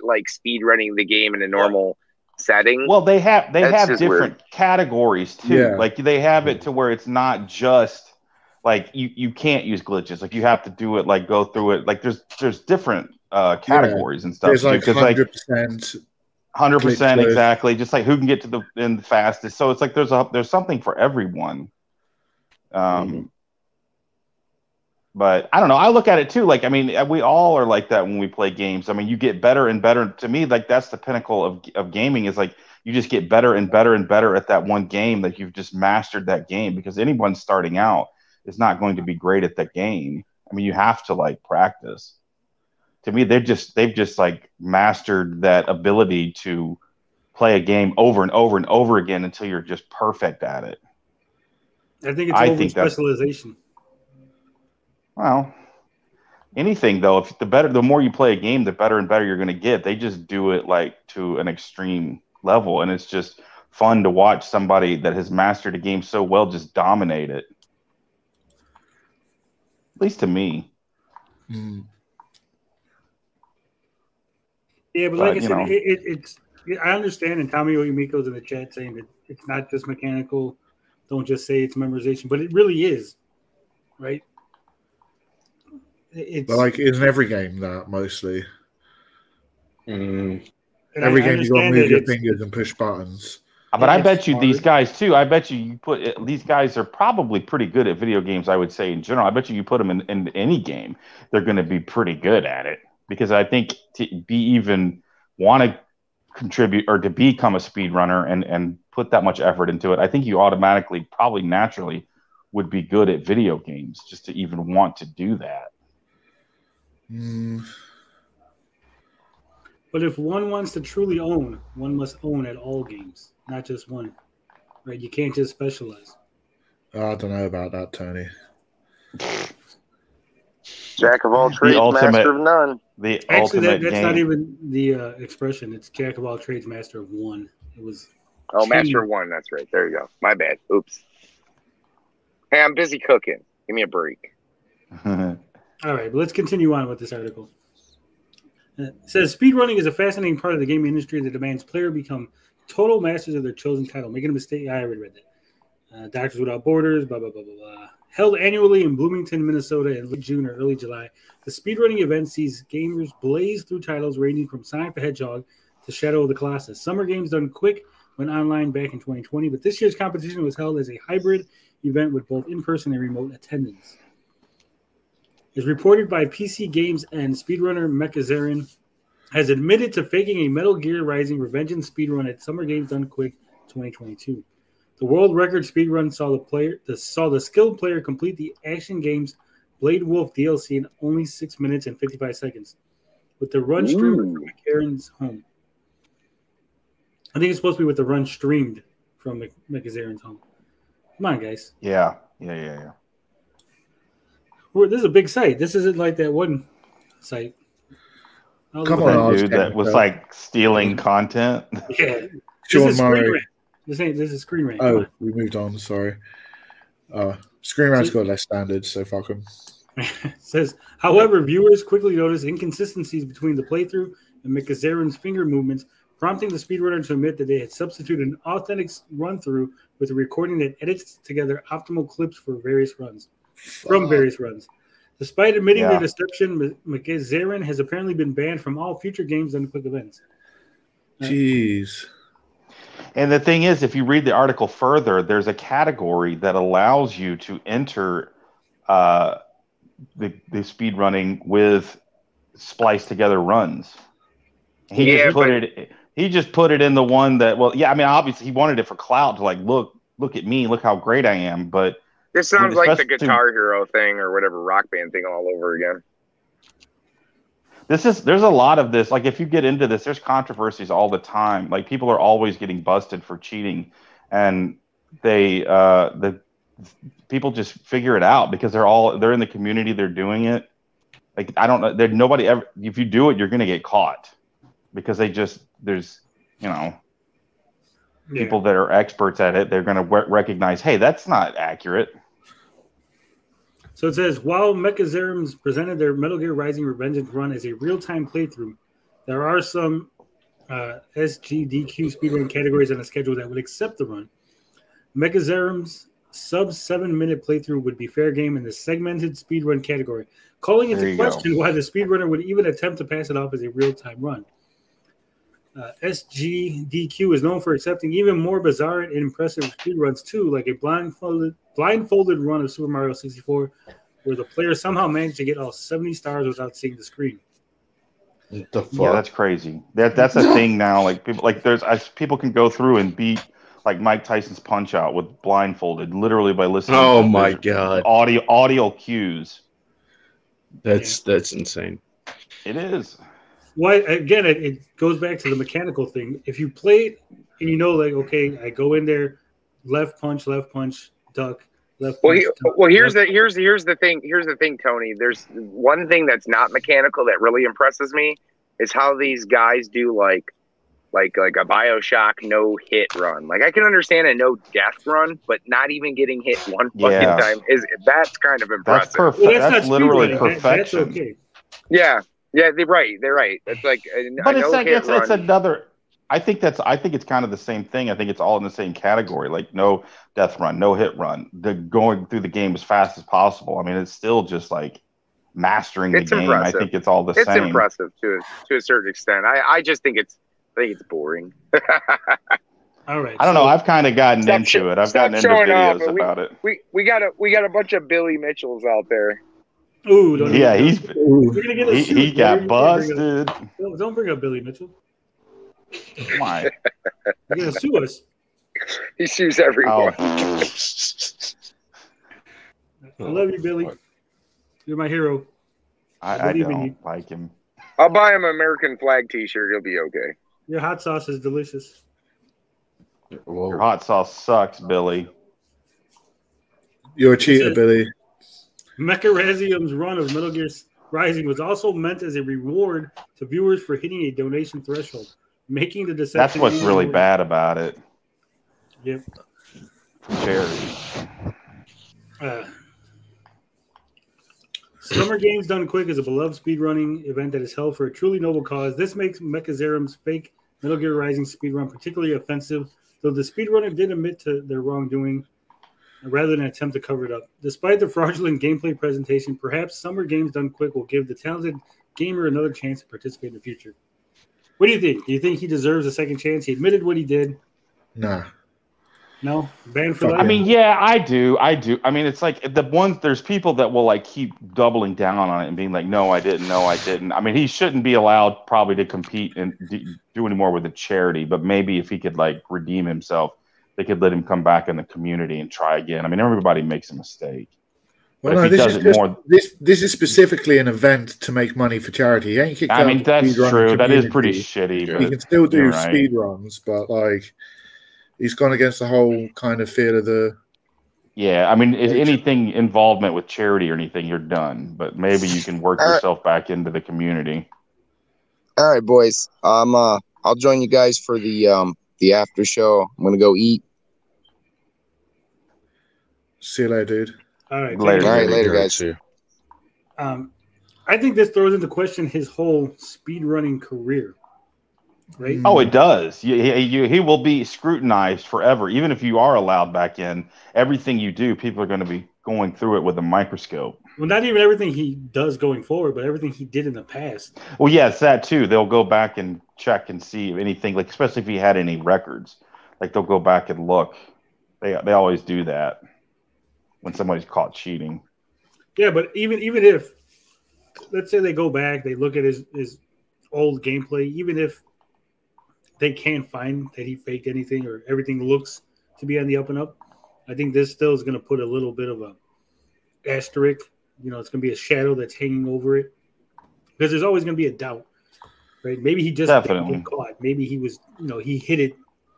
like speed running the game in a normal setting. Well, they have different categories too. Yeah. Like they have it to where it's not just like you can't use glitches. Like you have to do it, like go through it. Like there's different categories and stuff. There's like 100%. 100% exactly, just like who can get to the end the fastest. So it's like there's something for everyone. But I don't know. I look at it too. Like I mean, we all are like that when we play games. I mean, you get better and better. To me, like that's the pinnacle of gaming. Is like you just get better and better and better at that one game that you've just mastered that game. Because anyone starting out is not going to be great at that game. I mean, you have to like practice. To me, they've just like mastered that ability to play a game over and over and over again until you're just perfect at it. I think it's over specialization. Well, anything though, if the more you play a game, the better and better you're going to get. They just do it like to an extreme level, and it's just fun to watch somebody that has mastered a game so well just dominate it. At least to me. Yeah, but like I said, it's I understand, and Tommy Oyumiko's in the chat saying that it's not just mechanical. Don't just say it's memorization, but it really is, right? But like, isn't every game that mostly? Every game you got to move your fingers and push buttons. But I bet you these guys too. I bet you put these guys are probably pretty good at video games. I would say in general. I bet you put them in any game, they're going to be pretty good at it. Because I think to want to contribute or to become a speedrunner and put that much effort into it, I think you automatically, probably naturally, would be good at video games just to even want to do that. But if one wants to truly own, one must own at all games, not just one. Right? You can't just specialize. I don't know about that, Tony. Jack of all trades, master of none. That's not even the expression. It's jack of all trades, master of one. It was. Oh, master of one. That's right. There you go. My bad. Oops. Hey, I'm busy cooking. Give me a break. All right, but let's continue on with this article. It says speedrunning is a fascinating part of the gaming industry that demands players become total masters of their chosen title. Making a mistake, I already read that. Doctors Without Borders, blah blah blah blah blah. Held annually in Bloomington, Minnesota in late June or early July, the speedrunning event sees gamers blaze through titles ranging from Sonic the Hedgehog to Shadow of the Colossus. Summer Games done quick went online back in 2020, but this year's competition was held as a hybrid event with both in-person and remote attendance. As reported by PC Games and speedrunner Mechazarin, has admitted to faking a Metal Gear Rising Revengeance speedrun at Summer Games Done Quick 2022. The world record speedrun saw the skilled player complete the action game's Blade Wolf DLC in only 6 minutes and 55 seconds, with the run streamed from McCaren's home. I think it's supposed to be with the run streamed from McCaren's home. Come on, guys. Yeah. This is a big site. This isn't like that one site. Come on, that dude that was like stealing content. Yeah. Sean Murray. This is Screen Rant. Oh, we moved on. Sorry. Screen Rant's got less standards, so fuck them. Says, however, viewers quickly noticed inconsistencies between the playthrough and McAzarin's finger movements, prompting the speedrunner to admit that they had substituted an authentic run-through with a recording that edits together optimal clips for various runs. From various runs. Despite admitting their deception, McAzarin has apparently been banned from all future games and quick events. Jeez. And the thing is, if you read the article further, there's a category that allows you to enter the speed running with spliced together runs. He just put it in the one that, obviously he wanted it for clout to like look at me, look how great I am, but this sounds like the Guitar Hero thing or whatever Rock Band thing all over again. There's a lot of this. Like if you get into this, there's controversies all the time. Like people are always getting busted for cheating, and the people just figure it out because they're in the community, they're doing it. Like I don't know, there's nobody ever. If you do it, you're gonna get caught because there's people that are experts at it. They're gonna recognize, hey, that's not accurate. So it says, while MechAzarims presented their Metal Gear Rising Revengeance run as a real-time playthrough, there are some SGDQ speedrun categories on the schedule that would accept the run. MechAzarims' sub-7-minute playthrough would be fair game in the segmented speedrun category, calling into question why the speedrunner would even attempt to pass it off as a real-time run. SGDQ is known for accepting even more bizarre and impressive speedruns too, like a blindfolded run of Super Mario 64, where the player somehow managed to get all 70 stars without seeing the screen. The fuck? Yeah, that's crazy. That's a thing now. Like people can go through and beat like Mike Tyson's Punch Out with blindfolded, literally by listening. Oh my god! Audio cues. That's insane. It is. Why again? It goes back to the mechanical thing. If you play it and you know, like, okay, I go in there, left punch, duck, left. Well, here's the thing, Tony. There's one thing that's not mechanical that really impresses me is how these guys do like a BioShock no hit run. Like I can understand a no death run, but not even getting hit one fucking time that's kind of impressive. That's perfect. Well, that's literally perfection. That's okay. Yeah. Yeah, they're right. It's like, but it's another. I think it's kind of the same thing. I think it's all in the same category. Like no death run, no hit run. They're going through the game as fast as possible. I mean, it's still just like mastering the game. Impressive. I think it's all the same. It's impressive to a certain extent. I just think it's boring. All right. I don't know. I've kind of gotten into it. I've gotten into videos about it. We got a bunch of Billy Mitchells out there. Ooh, he got busted. Don't bring up Billy Mitchell. Why? You're gonna sue us. He sues everyone. I love you, Billy. You're my hero. I don't like him. I'll buy him an American flag T-shirt. He'll be okay. Your hot sauce is delicious. Whoa. Your hot sauce sucks, Billy. You're a cheater, Billy. MechAzarims' run of Metal Gear Rising was also meant as a reward to viewers for hitting a donation threshold, making the deception. That's what's really bad about it. Yep. Charity. Summer Games Done Quick is a beloved speedrunning event that is held for a truly noble cause. This makes MechAzarims' fake Metal Gear Rising speedrun particularly offensive, though the speedrunner did admit to their wrongdoing rather than attempt to cover it up. Despite the fraudulent gameplay presentation, perhaps Summer Games Done Quick will give the talented gamer another chance to participate in the future. What do you think? Do you think he deserves a second chance? He admitted what he did. Nah. No? Banned for that? I mean, yeah, I do. I mean, it's like there's people that will like keep doubling down on it and being like, no, I didn't. I mean, he shouldn't be allowed probably to compete and do any more with the charity, but maybe if he could like redeem himself, they could let him come back in the community and try again. I mean, everybody makes a mistake. Well, no, this is specifically an event to make money for charity. He ain't kicked out I mean, that's true. That is pretty shitty. He can still do speed runs, but like he's gone against the whole kind of feel of the. Yeah, I mean, anything involvement with charity or anything, you're done. But maybe you can work yourself back into the community. All right, boys. I'll join you guys for the after show. I'm gonna go eat. See you later, dude. All right, later, guys. I think this throws into question his whole speedrunning career, right? Oh, it does. He will be scrutinized forever. Even if you are allowed back in, everything you do, people are going to be going through it with a microscope. Well, not even everything he does going forward, but everything he did in the past. Well, yes, that too. They'll go back and check and see if anything, like especially if he had any records. Like they'll go back and look. They always do that when somebody's caught cheating. Yeah, but even if, let's say they go back, they look at his old gameplay, even if they can't find that he faked anything or everything looks to be on the up and up, I think this still is going to put a little bit of a asterisk. You know, it's going to be a shadow that's hanging over it because there's always going to be a doubt, right? Maybe he just didn't get caught. Maybe he was, he hit it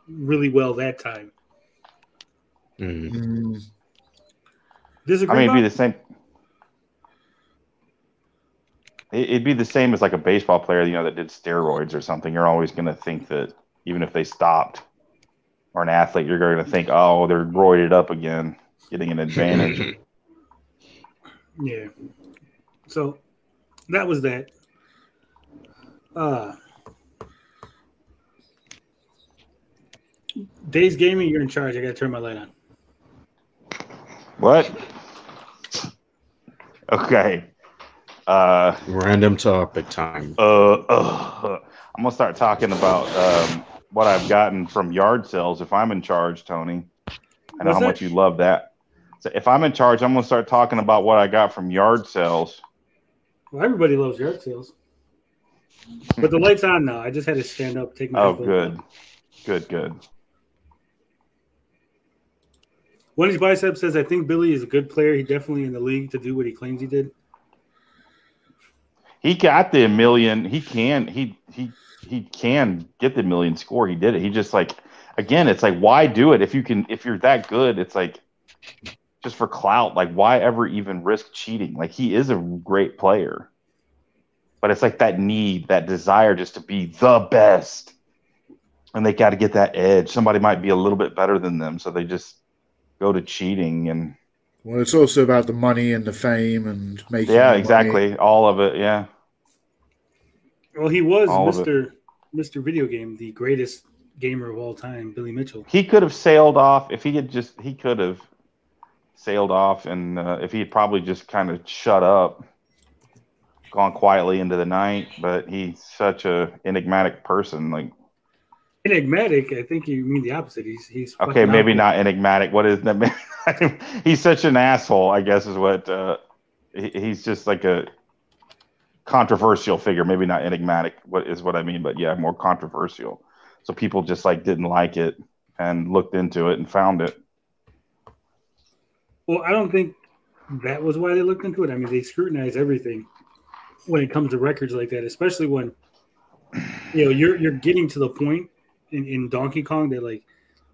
really well that time. Mm. Disagree? I mean, it'd be the same. It'd be the same as like a baseball player, that did steroids or something. You're always going to think that even if they stopped, or an athlete, you're going to think, oh, they're roided up again, getting an advantage. Yeah. So that was that. Days Gaming, you're in charge. I got to turn my light on. What? Okay. Random topic time. I'm gonna start talking about what I've gotten from yard sales. If I'm in charge, Tony, I know how much you love that. So if I'm in charge, I'm gonna start talking about what I got from yard sales. Well, everybody loves yard sales, but the light's on now. I just had to stand up, take my. Oh, good, good. Wendy's Bicep says, "I think Billy is a good player. He definitely in the league to do what he claims he did." He got the million. He can get the million score. He did it. He just again, it's like, why do it if you're that good? It's like just for clout. Like, why ever even risk cheating? Like, he is a great player, but it's like that need, that desire just to be the best, and they got to get that edge. Somebody might be a little bit better than them, so they just go to cheating. And well, it's also about the money and the fame and making. Yeah, exactly. Money. All of it. Yeah. Well, he was Mr. Video Game, the greatest gamer of all time, Billy Mitchell. He could have sailed off if he could have sailed off, and if he had probably just kind of shut up, gone quietly into the night. But he's such a enigmatic person. Like, enigmatic? I think you mean the opposite. He's okay. Maybe not enigmatic. What is that? He's such an asshole, I guess, is what he's just like a controversial figure. Maybe not enigmatic. What I mean, but yeah, more controversial. So people just didn't like it and looked into it and found it. Well, I don't think that was why they looked into it. I mean, they scrutinize everything when it comes to records like that, especially when you're getting to the point in Donkey Kong that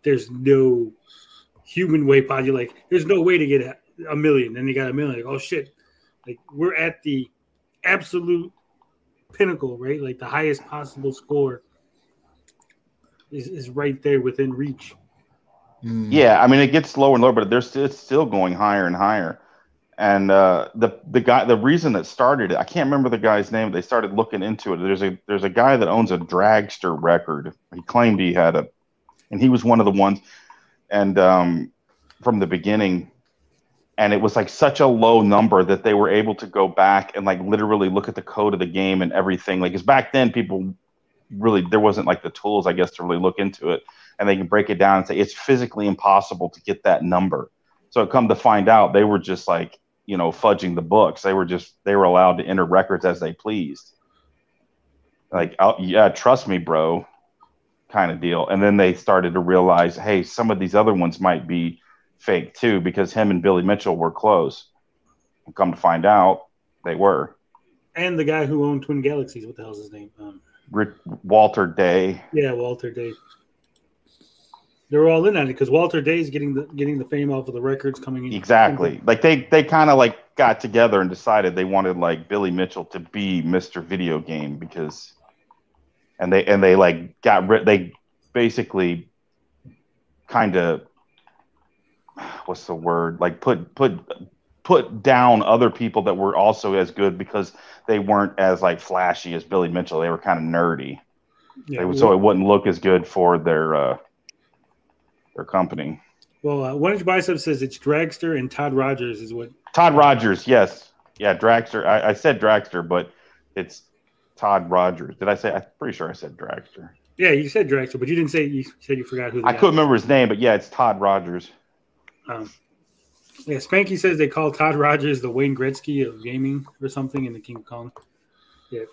there's no human way possible. There's no way to get a million. Then you got a million. Oh shit! We're at the absolute pinnacle, right? The highest possible score is right there within reach. Yeah, I mean, it gets lower and lower, but it's still going higher and higher. And the reason that started it, I can't remember the guy's name. They started looking into it. There's a guy that owns a dragster record. He claimed he had and he was one of the ones. And from the beginning, and it was such a low number that they were able to go back and literally look at the code of the game and everything. Because back then, people really, there wasn't the tools, I guess, to really look into it, and they can break it down and say it's physically impossible to get that number. So come to find out, they were just fudging the books. They were allowed to enter records as they pleased. Yeah, trust me, bro, kind of deal. And then they started to realize, hey, some of these other ones might be fake too, because him and Billy Mitchell were close. Come to find out, they were. And the guy who owned Twin Galaxies, what the hell's his name? Walter Day. Yeah, Walter Day. They were all in on it because Walter Day is getting the fame off of the records coming in. Like they kind of like got together and decided they wanted like Billy Mitchell to be Mr. Video Game because, and they like they basically kind of, what's the word, like put down other people that were also as good because they weren't as like flashy as Billy Mitchell. They were kind of nerdy. Yeah, so it wouldn't look as good for their company. Well, One Inch Bicep says it's Dragster and Todd Rogers is what. Todd Rogers, yes. Yeah, Dragster. I said Dragster, but it's Todd Rogers. Did I say? I'm pretty sure I said Dragster. Yeah, you said Dragster, but you didn't say, you said you forgot who. I couldn't remember his name, but yeah, it's Todd Rogers. Yeah, Spanky says they call Todd Rogers the Wayne Gretzky of gaming or something in the King Kong. Yeah.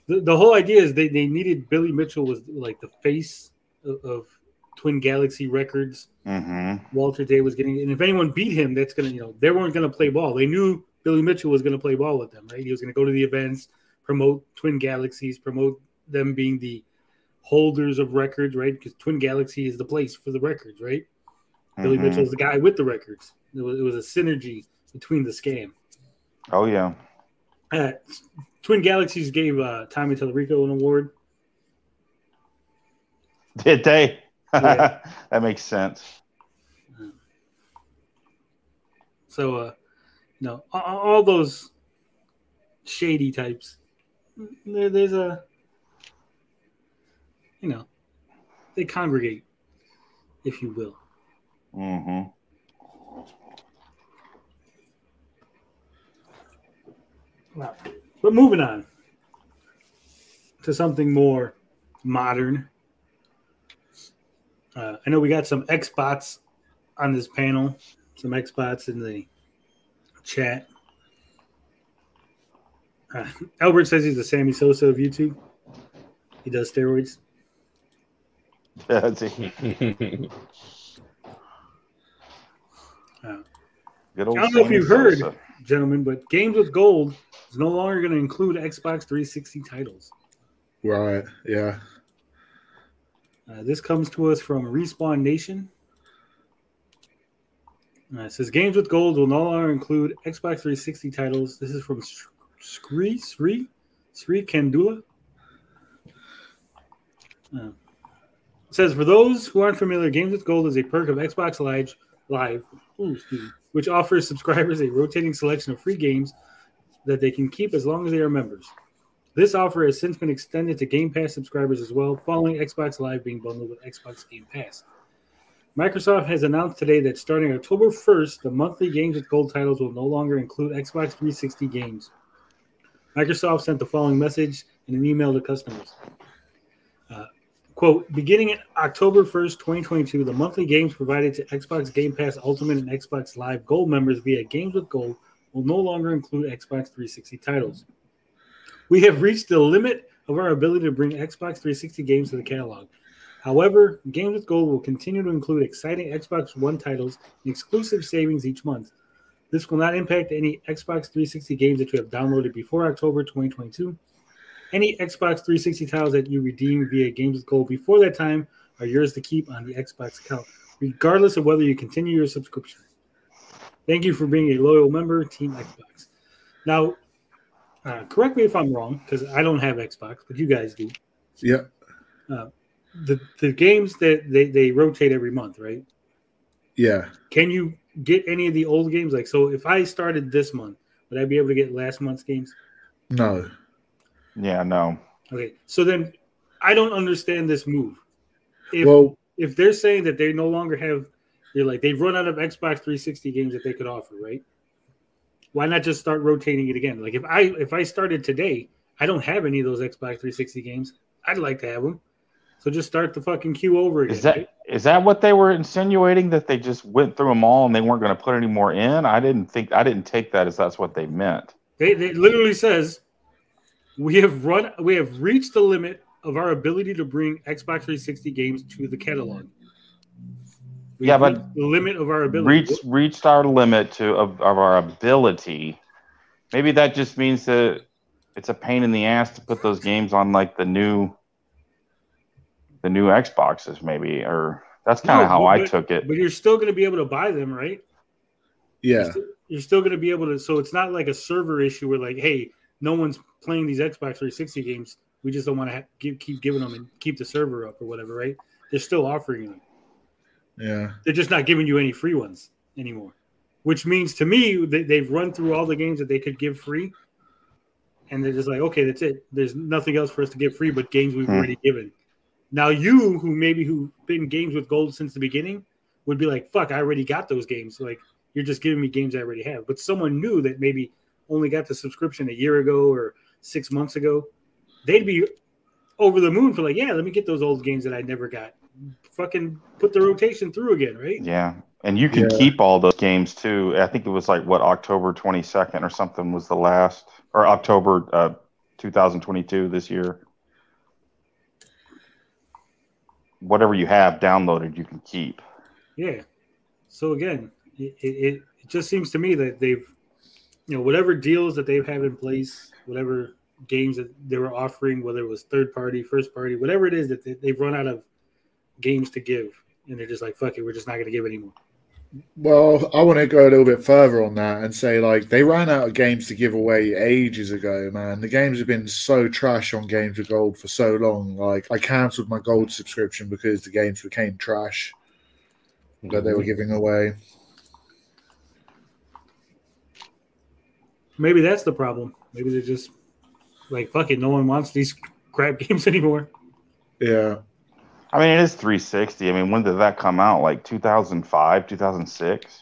The whole idea is they needed Billy Mitchell was like the face of Twin Galaxy Records. Mm-hmm. Walter Day was getting, and if anyone beat him, that's gonna, they weren't gonna play ball. They knew Billy Mitchell was gonna play ball with them, right? He was gonna go to the events, promote Twin Galaxies, promote them being the holders of records, right? Because Twin Galaxy is the place for the records, right? Mm-hmm. Billy Mitchell is the guy with the records. It was a synergy between the scam. Oh yeah. Twin Galaxies gave Tommy Tallarico an award. Did they? Yeah. That makes sense. So, all those shady types, there's a, they congregate, if you will. Mm-hmm. Wow. But moving on to something more modern. I know we got some Xbots on this panel, some Xbots in the chat. Albert says he's the Sammy Sosa of YouTube. He does steroids. Good old I don't know if you've heard, gentlemen, but Games with Gold is no longer going to include Xbox 360 titles. Right, yeah. This comes to us from Respawn Nation. It says Games with Gold will no longer include Xbox 360 titles. This is from Sri Kandula. It says, for those who aren't familiar, Games with Gold is a perk of Xbox Live, which offers subscribers a rotating selection of free games that they can keep as long as they are members. This offer has since been extended to Game Pass subscribers as well, following Xbox Live being bundled with Xbox Game Pass. Microsoft has announced today that starting October 1st, the monthly Games with Gold titles will no longer include Xbox 360 games. Microsoft sent the following message in an email to customers. Quote, beginning October 1st, 2022, the monthly games provided to Xbox Game Pass Ultimate and Xbox Live Gold members via Games with Gold will no longer include Xbox 360 titles. We have reached the limit of our ability to bring Xbox 360 games to the catalog. However, Games with Gold will continue to include exciting Xbox One titles and exclusive savings each month. This will not impact any Xbox 360 games that you have downloaded before October 2022. Any Xbox 360 titles that you redeem via Games with Gold before that time are yours to keep on the Xbox account, regardless of whether you continue your subscription. Thank you for being a loyal member, Team Xbox. Now, correct me if I'm wrong, because I don't have Xbox, but you guys do. Yeah. The games that they rotate every month, right? Yeah. Can you get any of the old games? Like, so if I started this month, would I be able to get last month's games? No. Yeah, no. Okay, so then I don't understand this move. If they're saying that they no longer have, they've run out of Xbox 360 games that they could offer, right? Why not just start rotating it again? Like if I started today, I don't have any of those Xbox 360 games. I'd like to have them. So just start the fucking queue over again. Is that what they were insinuating, that they just went through them all and they weren't going to put any more in? I didn't take that as that's what they meant. They literally says we have reached the limit of our ability to bring Xbox 360 games to the catalog. But the limit of our ability reached our limit of our ability. maybe that just means that it's a pain in the ass to put those games on like the new Xboxes, maybe, or that's kind of how I took it. But you're still going to be able to buy them, right? Yeah. You're still going to be able to. So it's not like a server issue where like, hey, no one's playing these Xbox 360 games. We just don't want to keep giving them and keep the server up or whatever, right? They're still offering them. Yeah. They're just not giving you any free ones anymore, which means to me they've run through all the games that they could give free, and they're just like, okay, that's it. There's nothing else for us to give free but games we've already given. Now who've been games with gold since the beginning would be like, fuck, I already got those games. Like, you're just giving me games I already have. But someone new that maybe only got the subscription a year ago or 6 months ago, they'd be over the moon for like, yeah, let me get those old games that I never got. Fucking put the rotation through again, right? Yeah. And you can keep all those games too. I think it was like October 22nd or something was the last, or October 2022 this year. Whatever you have downloaded, you can keep. Yeah. So again, it just seems to me that they've, whatever deals that they've had in place, whatever games that they were offering, whether it was third party, first party, whatever it is that they've run out of games to give, and they're just like, fuck it, we're just not going to give anymore. Well, I want to go a little bit further on that and say, like, they ran out of games to give away ages ago, man. The games have been so trash on Games with Gold for so long. Like, I cancelled my Gold subscription because the games became trash that they were giving away. Maybe that's the problem. Maybe they're just like, fuck it, no one wants these crap games anymore. Yeah. I mean, it is 360. I mean, when did that come out? Like 2005, 2006?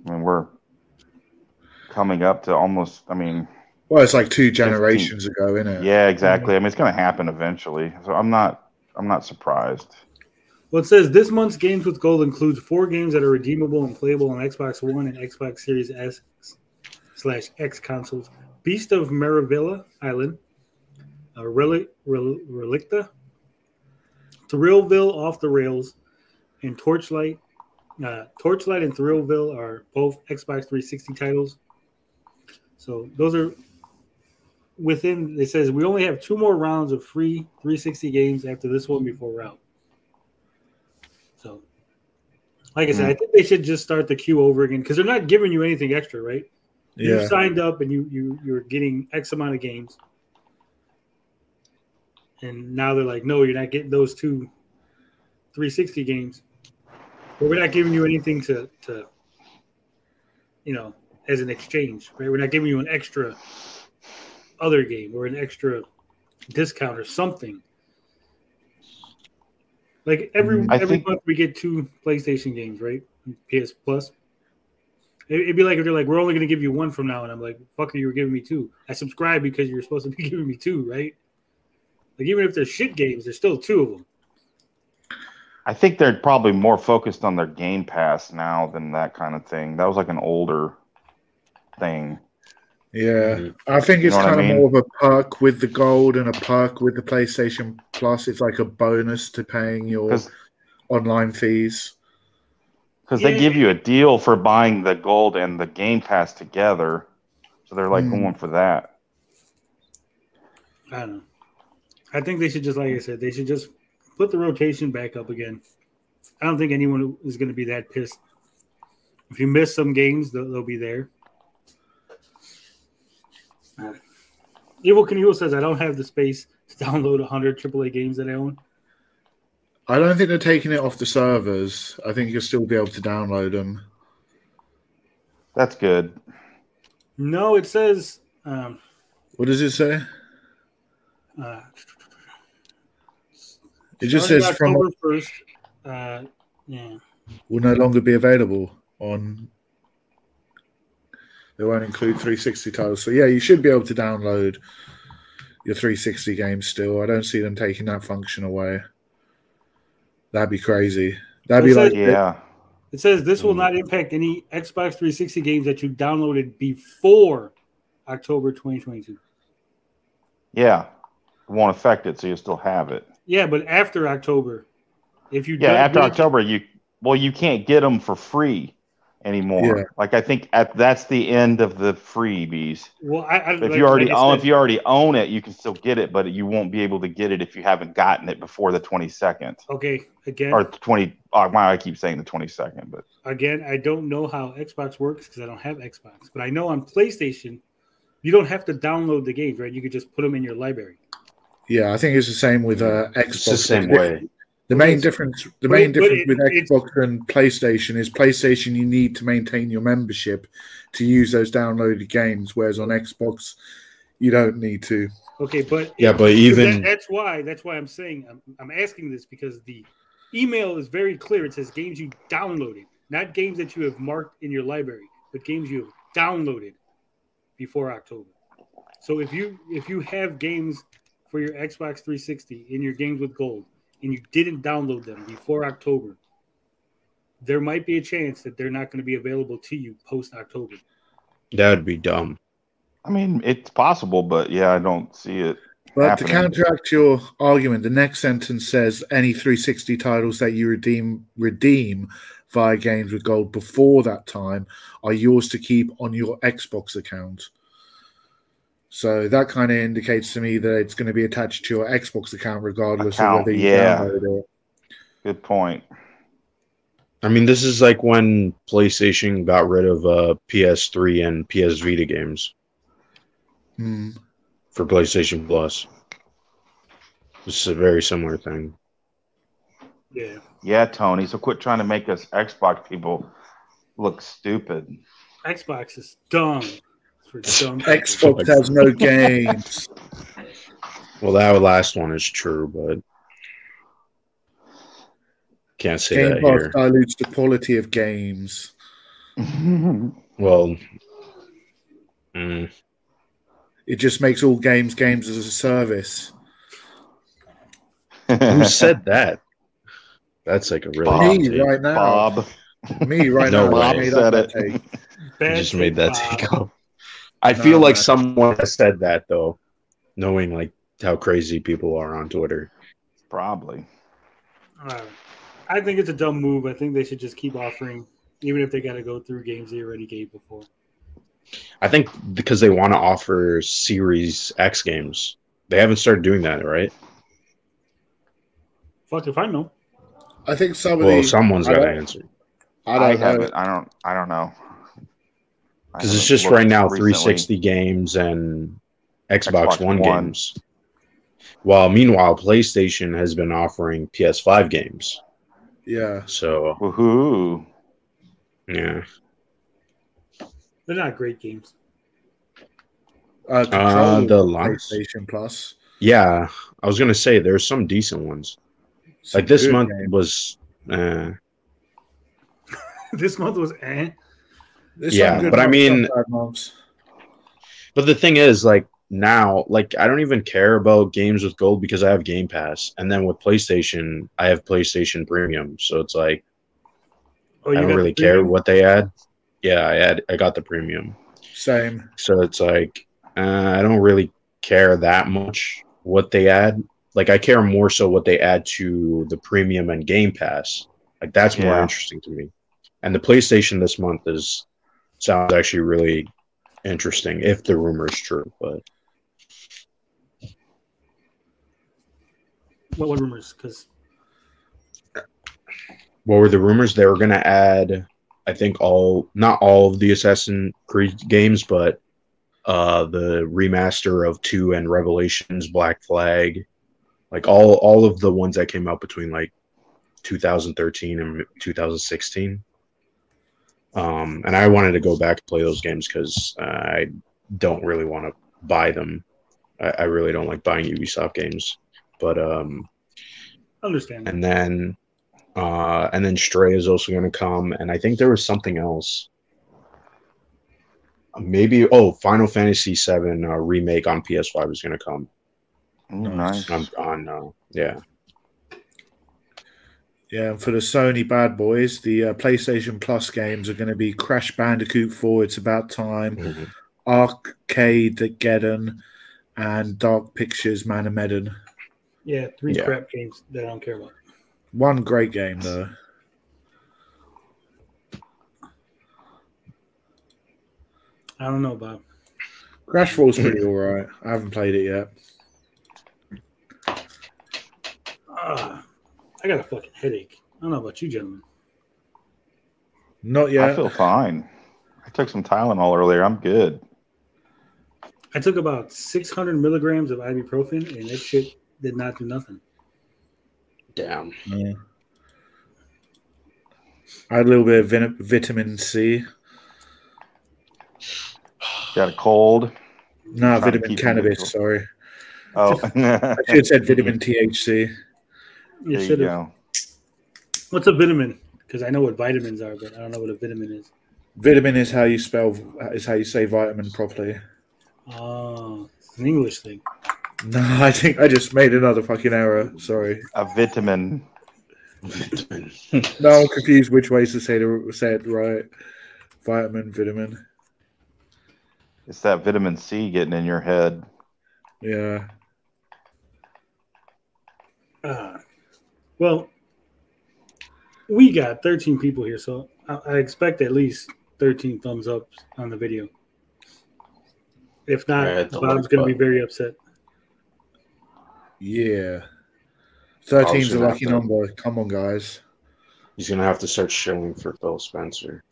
I mean, we're coming up to almost, well, it's like 2 generations ago, isn't it? Yeah, exactly. I mean, it's going to happen eventually. So I'm not surprised. Well, it says this month's Games with Gold includes 4 games that are redeemable and playable on Xbox One and Xbox Series S/X consoles. Beast of Meravilla Island, Relicta, Thrillville Off the Rails, and Torchlight. Torchlight and Thrillville are both Xbox 360 titles. So those are within, it says we only have 2 more rounds of free 360 games after this one before we're out. So, like I said, I think they should just start the queue over again because they're not giving you anything extra, right? Yeah. You signed up and you're getting X amount of games. And now they're like, no, you're not getting those 2 360 games. But we're not giving you anything to as an exchange, right? We're not giving you an extra other game or an extra discount or something. Like every month we get 2 PlayStation games, right? PS Plus. It'd be like if they're like, we're only going to give you 1 from now, and I'm like, fucker, you were giving me 2. I subscribe because you're supposed to be giving me 2, right? Like even if they're shit games, there's still 2 of them. I think they're probably more focused on their Game Pass now than that kind of thing. That was like an older thing. Yeah, I think it's kind of more of a perk with the gold and a perk with the PlayStation Plus. It's like a bonus to paying your online fees. Because they give you a deal for buying the gold and the Game Pass together. So they're like going for that. I don't know. I think they should just, like I said, they should just put the rotation back up again. I don't think anyone is going to be that pissed. If you miss some games, they'll be there. Evil Knievel says, I don't have the space to download 100 AAA games that I own. I don't think they're taking it off the servers. I think you'll still be able to download them. That's good. No, it says... what does it say? It just says from October 1st. Will no longer be available on. They won't include 360 titles. So yeah, you should be able to download your 360 games still. I don't see them taking that function away. That'd be crazy. That'd be like It says this will not impact any Xbox 360 games that you downloaded before October 2022. Yeah. It won't affect it, so you still have it. Yeah, but after October, if you after October, you can't get them for free anymore. Yeah. Like I think that's the end of the freebies. Well, If you already own it, you can still get it, but you won't be able to get it if you haven't gotten it before the 22nd. Okay, again, Or 20. Oh, wow, I keep saying the 22nd, but again, I don't know how Xbox works because I don't have Xbox. But I know on PlayStation, you don't have to download the games, right? You could just put them in your library. Yeah, I think it's the same with Xbox. It's the same way. The main difference with Xbox and PlayStation is PlayStation you need to maintain your membership to use those downloaded games, whereas on Xbox you don't need to. Okay, but that's why I'm saying I'm asking this because the email is very clear. It says games you downloaded, not games that you have marked in your library, but games you have downloaded before October. So if you have games for your Xbox 360 in your games with gold and you didn't download them before October, there might be a chance that they're not going to be available to you post October. That would be dumb. I mean, it's possible, but yeah, I don't see it. But happening. To counteract your argument, the next sentence says any 360 titles that you redeem via games with gold before that time are yours to keep on your Xbox account. So that kind of indicates to me that it's going to be attached to your Xbox account regardless of whether you download it. Good point. I mean, this is like when PlayStation got rid of PS3 and PS Vita games for PlayStation Plus. This is a very similar thing. Yeah. Yeah, Tony. So quit trying to make us Xbox people look stupid. Xbox is dumb. For dumb Xbox has no games. Well, that last one is true, but can't say Game that Pass here. dilutes the quality of games. Well, it just makes all games as a service. Who said that? That's like a really me right now. Bob. Me right No now. way. Bob said it. You just made that take up. I feel like someone has said that though, knowing like how crazy people are on Twitter. Probably. I think it's a dumb move. I think they should just keep offering, even if they got to go through games they already gave before. I think because they want to offer Series X games. They haven't started doing that, right? Fuck if I know. I think someone's got to answer. I haven't. I don't know. Because it's just right now 360 games and Xbox One games. While meanwhile, PlayStation has been offering PS5 games. Yeah. So. Woohoo. Yeah. They're not great games. The PlayStation Plus. Yeah, I was gonna say there's some decent ones. Like this month was. This month was yeah, but I mean, but the thing is, like now, like I don't even care about games with gold because I have Game Pass, and then with PlayStation, I have PlayStation Premium, so it's like I don't really care what they add. Yeah, I got the premium. Same. So it's like I don't really care that much what they add. Like I care more so what they add to the premium and Game Pass. Like that's more interesting to me. And the PlayStation this month sounds actually really interesting if the rumor is true. But what rumors? Because what were the rumors? They were going to add, I think not all of the Assassin's Creed games, but the remaster of 2 and Revelations, Black Flag, like all of the ones that came out between like 2013 and 2016. And I wanted to go back and play those games because I don't really want to buy them. I really don't like buying Ubisoft games. But understand. And then Stray is also going to come, and I think there was something else. Maybe Final Fantasy VII remake on PS5 is going to come. Nice. Yeah, and for the Sony bad boys, the PlayStation Plus games are going to be Crash Bandicoot 4, It's About Time, Arcade-Geddon, and Dark Pictures Man of Medan. Yeah, 3 crap games that I don't care about. One great game, though. I don't know, Bob. Crashfall's pretty alright. I haven't played it yet. I got a fucking headache. I don't know about you, gentlemen. Not yet. I feel fine. I took some Tylenol earlier. I'm good. I took about 600 milligrams of ibuprofen, and that shit did not do nothing. Damn. Yeah. I had a little bit of vitamin C. Got a cold. No, Trying to vitamin keep cannabis, them- sorry. Oh, I should have said vitamin THC. You there you should have. go. What's a vitamin? Because I know what vitamins are, but I don't know what a vitamin is. Vitamin is how you say vitamin properly. Oh, it's an English thing. No, I think I just made another fucking error. Sorry. A vitamin. No, I'm confused which ways to say it right. Vitamin. It's that vitamin C getting in your head. Yeah. Well, we got 13 people here, so I expect at least 13 thumbs up on the video. If not, Yeah, the Bob's like going to be button. very upset. Yeah. 13's a gonna lucky have to- number. Come on, guys. He's gonna have to start shilling for Phil Spencer.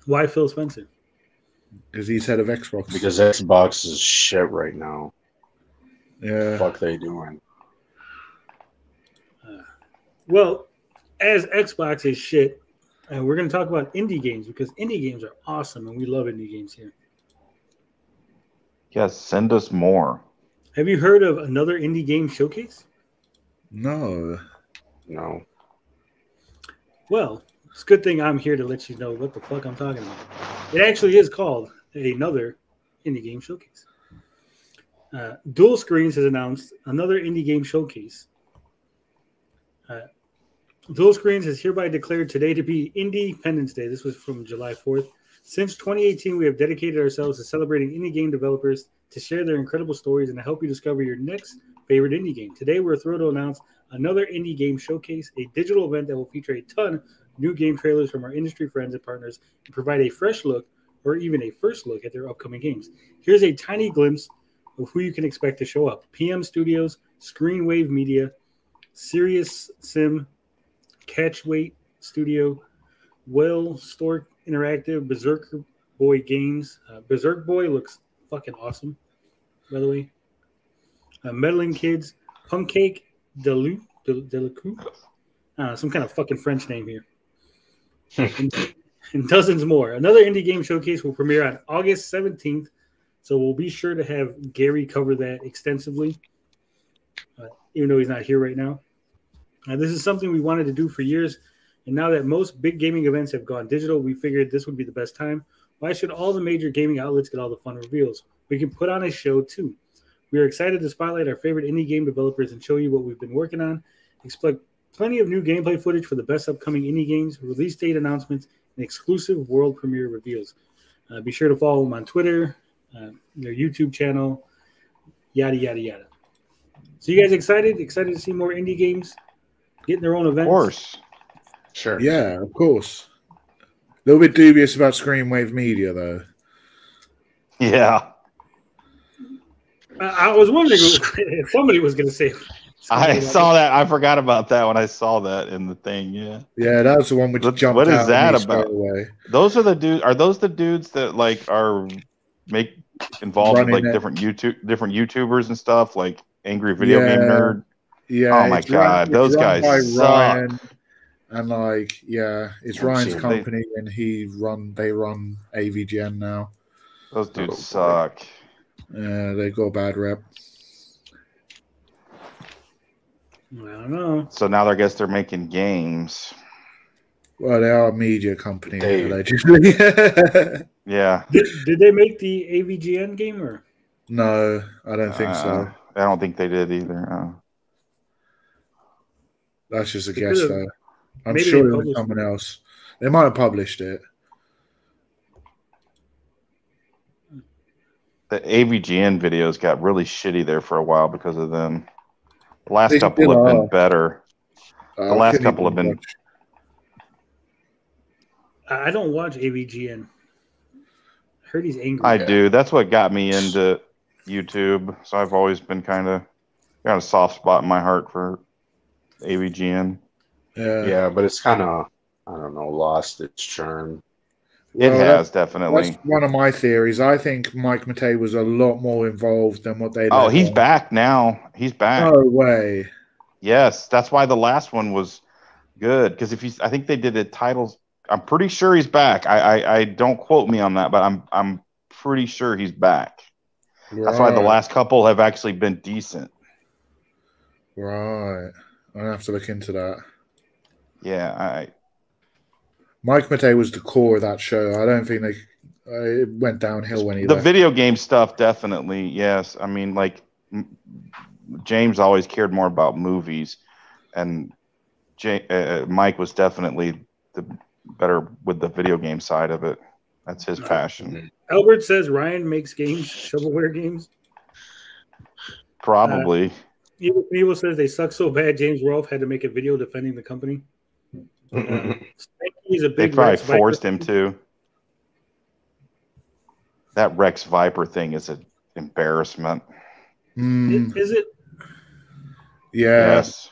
Why Phil Spencer? Because he's head of Xbox. Because Xbox is shit right now. Yeah. Fuck they doing? Well, as Xbox is shit, we're going to talk about indie games because indie games are awesome and we love indie games here. Yes, send us more. Have you heard of another indie game showcase? No. No. Well, it's a good thing I'm here to let you know what the fuck I'm talking about. It actually is called another indie game showcase. Dual Screens has announced another indie game showcase. Dual Screens has hereby declared today to be Independence Day. This was from July 4th. Since 2018, we have dedicated ourselves to celebrating indie game developers to share their incredible stories and to help you discover your next favorite indie game. Today, we're thrilled to announce another indie game showcase, a digital event that will feature a ton of new game trailers from our industry friends and partners and provide a fresh look or even a first look at their upcoming games. Here's a tiny glimpse of who you can expect to show up. PM Studios, Screenwave Media, Serious Sim, Catchweight Studio, Well Stork Interactive, Berserker Boy Games. Berserk Boy looks fucking awesome, by the way. Meddling Kids, Punkcake, Deluc, some kind of fucking French name here. and dozens more. Another indie game showcase will premiere on August 17th, so we'll be sure to have Gary cover that extensively, even though he's not here right now. This is something we wanted to do for years, and now that most big gaming events have gone digital, we figured this would be the best time. Why should all the major gaming outlets get all the fun reveals? We can put on a show too. We are excited to spotlight our favorite indie game developers and show you what we've been working on. Expect plenty of new gameplay footage for the best upcoming indie games, release date announcements, and exclusive world premiere reveals. Be sure to follow them on Twitter, their YouTube channel, yada, yada, yada. So you guys excited? Excited to see more indie games getting their own events? Of course. Sure. Yeah, of course. A little bit dubious about Screenwave Media, though. Yeah. I was wondering if somebody was going to say. I saw that. I forgot about that when I saw that in the thing. Yeah. Yeah, that was the one which jumped What is out that at me about? straight away. Those are the dudes. Are those the dudes that like are involved with Running like it. different YouTubers and stuff, like Angry Video Yeah. Game Nerd? Yeah. Oh my it's run- God, it's those run guys by suck. Ryan, and it's I've Ryan's seen company, and they run AVGN now. Those dudes boy. suck. Yeah, they got a bad rep. I don't know. So now I guess they're making games. Well, they are a media company, They- allegedly. Yeah. Did they make the AVGN game or? No, I don't think so. I don't think they did either. That's just a They guess, could've- though. I'm maybe sure they it was published someone it. else. They might have published it. The AVGN videos got really shitty there for a while because of them. The last They couple still have been are. better. The last couple have been. I don't watch AVGN. I heard he's angry. I do. That's what got me into YouTube. So I've always been kind of got a soft spot in my heart for AVGN. Yeah, but it's kind of, I don't know, lost its charm. It has definitely. That's one of my theories. I think Mike Matei was a lot more involved than what they. Oh, he's back now. He's back. No way. Yes, that's why the last one was good because I think they did the titles. I'm pretty sure he's back. I don't quote me on that, but I'm pretty sure he's back. Right. That's why the last couple have actually been decent. Right. I'll have to look into that. Yeah, Mike Matei was the core of that show. I don't think it went downhill when he the left. video game stuff definitely. Yes, I mean like James always cared more about movies, and Mike was definitely the better with the video game side of it. That's his passion. Albert says Ryan makes shovelware games. Probably. Evil says they suck so bad James Rolfe had to make a video defending the company. He's a big they probably forced him to. That Rex Viper thing is an embarrassment. Is it? Yeah. Yes.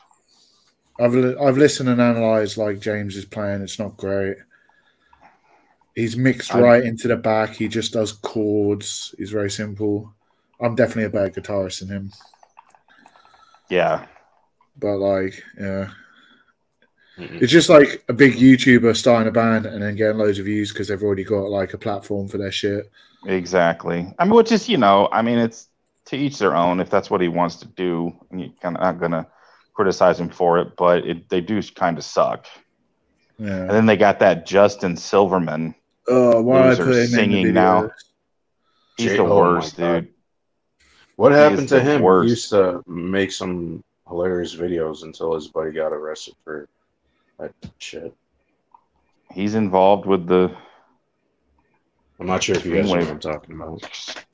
I've listened and analysed like James is playing. It's not great. He's mixed right into the back. He just does chords. He's very simple. I'm definitely a better guitarist than him. Yeah. But like, yeah. It's just like a big YouTuber starting a band and then getting loads of views because they've already got like a platform for their shit. Exactly. I mean, which is, it's to each their own. If that's what he wants to do, and you're kind of not gonna criticize him for it, but they do kind of suck. Yeah. And then they got that Justin Silverman. Oh, why I put him singing in the now? He's the worst, dude. What happened to him? Worst. He used to make some hilarious videos until his buddy got arrested for that shit. He's involved with the. I'm not sure if you guys know what I'm talking about.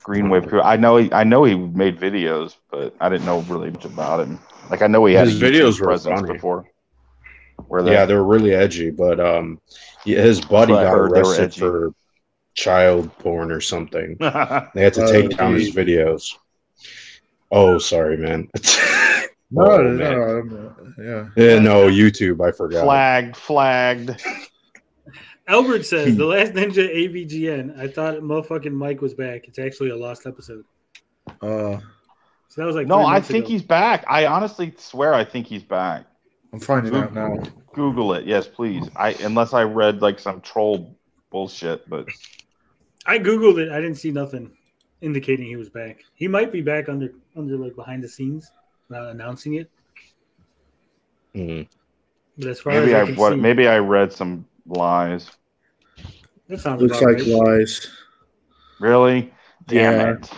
Greenwave crew. I know he made videos, but I didn't know really much about him. Like I know he had his videos were funny before. Yeah, they were really edgy, but his buddy got arrested for child porn or something. They had to take down his videos. Oh, sorry, man. No, YouTube. I forgot. Flagged. Albert says the Last Ninja AVGN. I thought motherfucking Mike was back. It's actually a lost episode. So that was like no. I think he's back. I honestly swear I think he's back. I'm finding out now. Google it, yes, please. Unless I read like some troll bullshit, but I Googled it. I didn't see nothing indicating he was back. He might be back under like behind the scenes, not announcing it. But as far maybe I read some lies. That sounds looks like lies. Really? Damn it.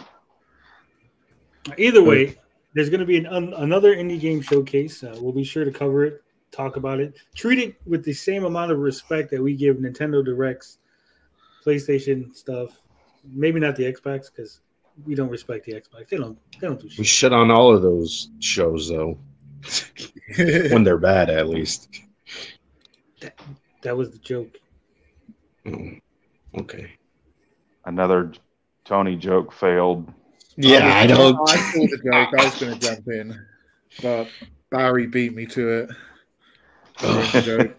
Either way, there's going to be another indie game showcase. We'll be sure to cover it, talk about it, treat it with the same amount of respect that we give Nintendo Directs, PlayStation stuff. Maybe not the Xbox because we don't respect the Xbox. They don't do shit. We shit on all of those shows though, when they're bad at least. That was the joke. Okay. Another Tony joke failed. Yeah, I don't. I saw the joke. I was going to jump in, but Barry beat me to it.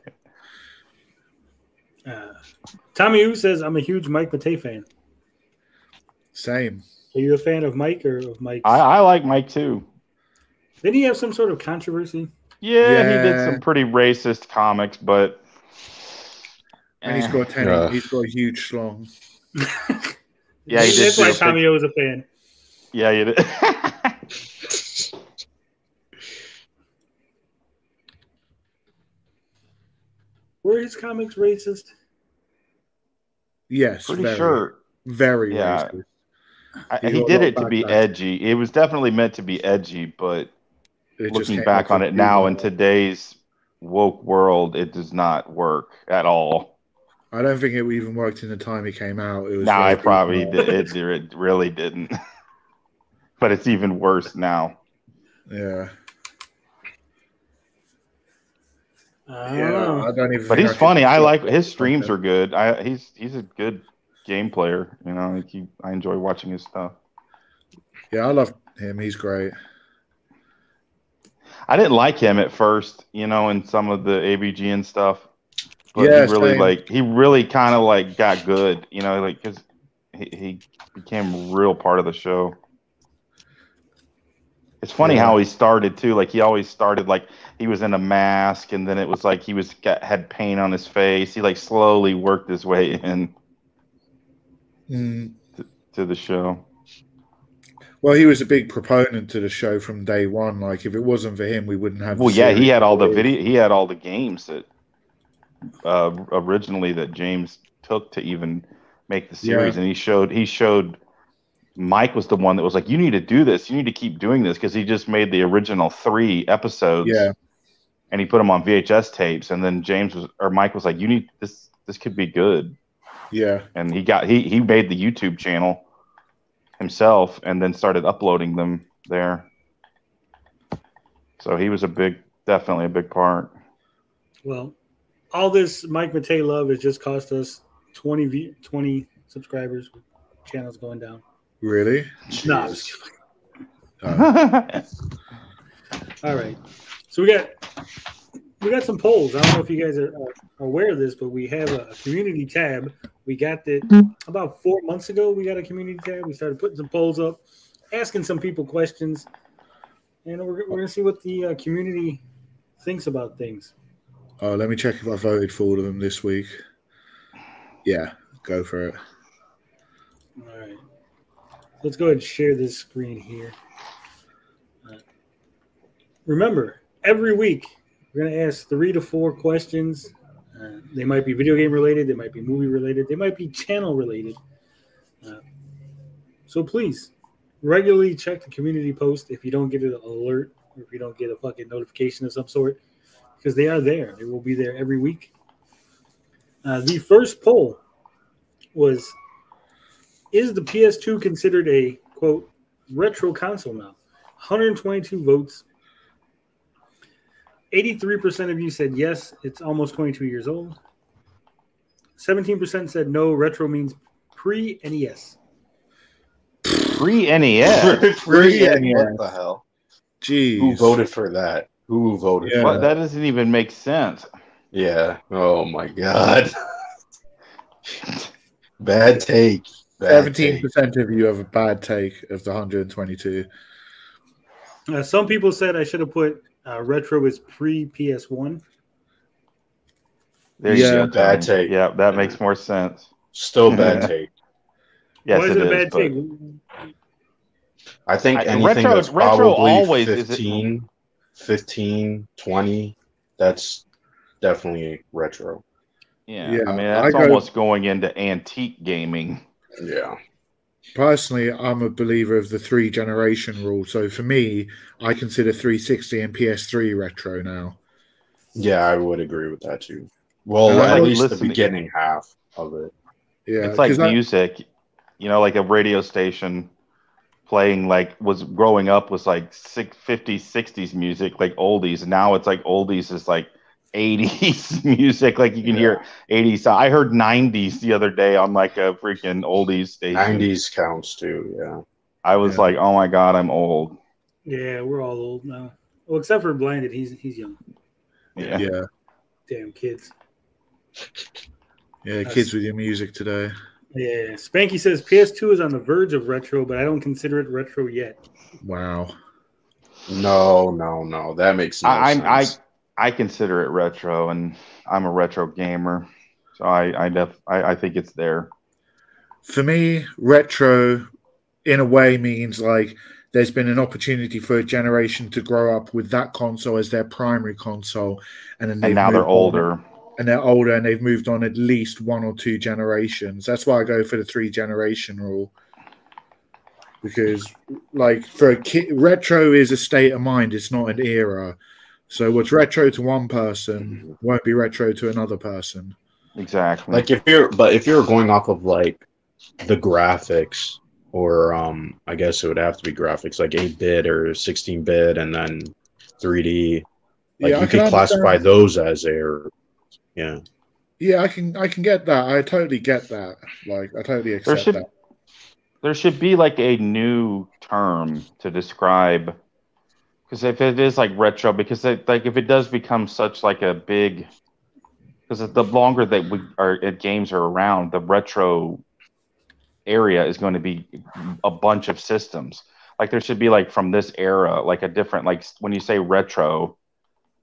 Tommy Who says, I'm a huge Mike Matei fan. Same. Are you a fan of Mike or of Mike? I like Mike too. Didn't he have some sort of controversy? Yeah, he did some pretty racist comics, but and he's got he's got a huge schlong. Yeah, he did. That's why Tommy O was a fan. Yeah, you did. Were his comics racist? Yes, pretty sure. Very racist. He did it to be edgy. It was definitely meant to be edgy, but looking back on it now in today's woke world, it does not work at all. I don't think it even worked in the time it came out. It was I probably did. It really didn't. But it's even worse now. Yeah. I don't know. I don't even. But think he's I could funny. I stop like his that. streams are good. He's a good game player. You know, like I enjoy watching his stuff. Yeah, I love him. He's great. I didn't like him at first, you know, in some of the AVG and stuff. But Yeah, he really kind of like got good, you know, like because he became a real part of the show. It's funny how he started too. Like he always started like he was in a mask, and then it was like he had paint on his face. He like slowly worked his way in to the show. Well, he was a big proponent to the show from day one. Like, if it wasn't for him, we wouldn't have. Well, yeah, he had all the video. He had all the games that originally that James took to even make the series, and he showed. Mike was the one that was like, "You need to do this. You need to keep doing this," because he just made the original 3 episodes. Yeah, and he put them on VHS tapes, and then Mike was like, "You need this. This could be good." Yeah, and he made the YouTube channel himself, and then started uploading them there. So he was definitely a big part. Well, all this Mike Matei love has just cost us 20 subscribers. Channel's going down. Really? Nah, all right. So we got some polls. I don't know if you guys are aware of this, but we have a community tab. We got that about 4 months ago. We got a community tab. We started putting some polls up, asking some people questions, and we're going to see what the community thinks about things. Oh, let me check if I voted for all of them this week. Yeah, go for it. All right. Let's go ahead and share this screen here. Remember, every week we're going to ask 3 to 4 questions. They might be video game related. They might be movie related. They might be channel related. So please, regularly check the community post if you don't get an alert or if you don't get a fucking notification of some sort, because they are there. They will be there every week. The first poll was, is the PS2 considered a, quote, retro console now? 122 votes. 83% of you said yes, it's almost 22 years old. 17% said no, retro means pre-NES. Pre-NES? Pre-NES. What the hell? Jeez. Who voted for that? Who voted for that? That doesn't even make sense. Yeah. Oh, my God. Bad take. 17% of you have a bad take of the 122. Some people said I should have put retro is pre-PS1. There you go. Bad take. Yeah, that makes more sense. Still bad take. Yes, why is it a bad take? I think anything retro, that's retro probably always 15, 20, that's definitely retro. Yeah, I mean, that's almost going into antique gaming. Yeah. Personally, I'm a believer of the 3-generation rule. So for me, I consider 360 and PS3 retro now. Yeah, I would agree with that too. Well, at least the beginning half of it. Yeah, it's like music, you know, like a radio station playing was growing up was like 50s, 60s music, like oldies. Now it's like oldies is like 80s music, like you can hear 80s. I heard 90s the other day on like a freaking oldies station. 90s counts too, yeah. I was like, oh my God, I'm old. Yeah, we're all old now. Well, except for Blinded, he's young. Yeah. Damn kids. Yeah, kids with your music today. Yeah. Spanky says PS2 is on the verge of retro, but I don't consider it retro yet. Wow. No. That makes no sense. I consider it retro, and I'm a retro gamer, so I think it's there. For me, retro, in a way, means like there's been an opportunity for a generation to grow up with that console as their primary console, and now they're older. And they're older, and they've moved on at least 1 or 2 generations. That's why I go for the 3-generation rule. Because, like, for a kid, retro is a state of mind. It's not an era. So what's retro to one person won't be retro to another person. Exactly. Like if you're going off of like the graphics, or I guess it would have to be graphics like 8-bit or 16-bit and then 3D. Like Yeah, I you can could classify understand. those as air. Yeah. Yeah, I can get that. I totally get that. Like, I totally There accept should that. there should be like a new term to describe, because if it is like retro, because like if it does become such like a big, because the longer that games are around, the retro area is going to be a bunch of systems. Like there should be like from this era, like a different, like when you say retro,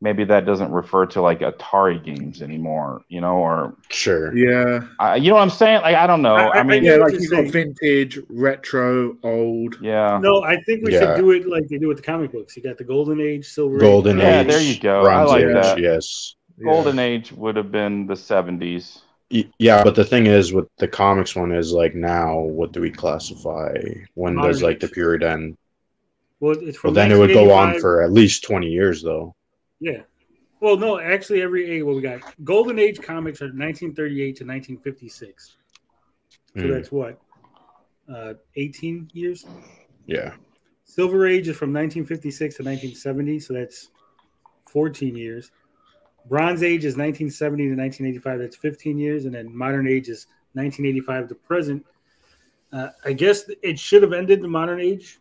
maybe that doesn't refer to like Atari games anymore, you know, or Sure. Yeah. you know what I'm saying? Like I don't know. I I mean, get Yeah, what like you're you got saying. vintage, retro, old. yeah, No, I think we should Yeah. do it like they do with the comic books. You got the Golden Age, Silver Age, Golden Bronze yeah. Age, There you go. I Bronze like Age, that. yes. Golden Age would have been the 70s. Yeah, but the thing is with the comics one is like now, what do we classify? When Modern does like Age. the period end? Well, it's Well, from then it would go on 1985. for at least 20 years, though. Yeah. Well, no, actually, every age. Well, we got Golden Age comics are 1938 to 1956. So that's what, 18 years. Yeah. Silver Age is from 1956 to 1970, so that's 14 years. Bronze Age is 1970 to 1985, that's 15 years, and then Modern Age is 1985 to present. I guess it should have ended the Modern Age,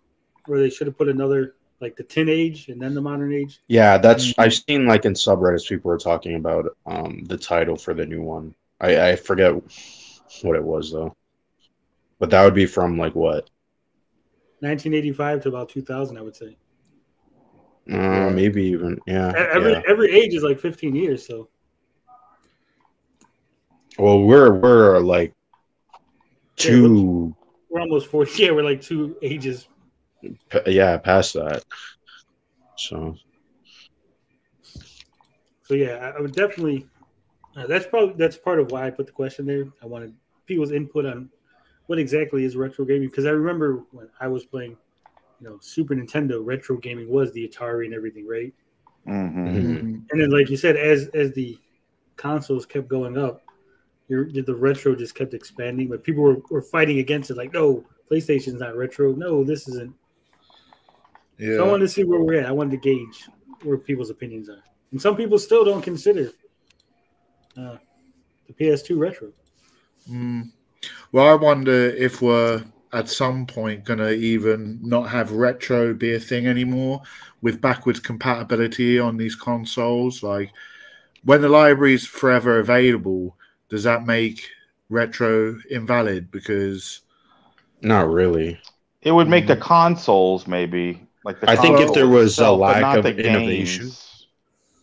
or they should have put another, like the Tin Age and then the Modern Age. Yeah, that's I've seen like in subreddits people were talking about the title for the new one. I forget what it was though. But that would be from like what? 1985 to about 2000, I would say. Maybe even Every age is like 15 years, so. Well, we're like two. We're almost 40. Yeah, we're like 2 ages. Past that. So yeah, I would definitely. That's part of why I put the question there. I wanted people's input on what exactly is retro gaming, because I remember when I was playing, Super Nintendo, retro gaming was the Atari and everything, right? And then, like you said, as the consoles kept going up, the retro just kept expanding, but people were fighting against it, like, no, PlayStation's not retro. No, this isn't. Yeah. So I wanted to see where we're at. I wanted to gauge where people's opinions are. And some people still don't consider the PS2 retro. Well, I wonder if we're at some point going to even not have retro be a thing anymore with backwards compatibility on these consoles. Like, when the library's forever available, does that make retro invalid? Because not really. It would make the consoles maybe like the. I think if there was a lack of innovation. Games.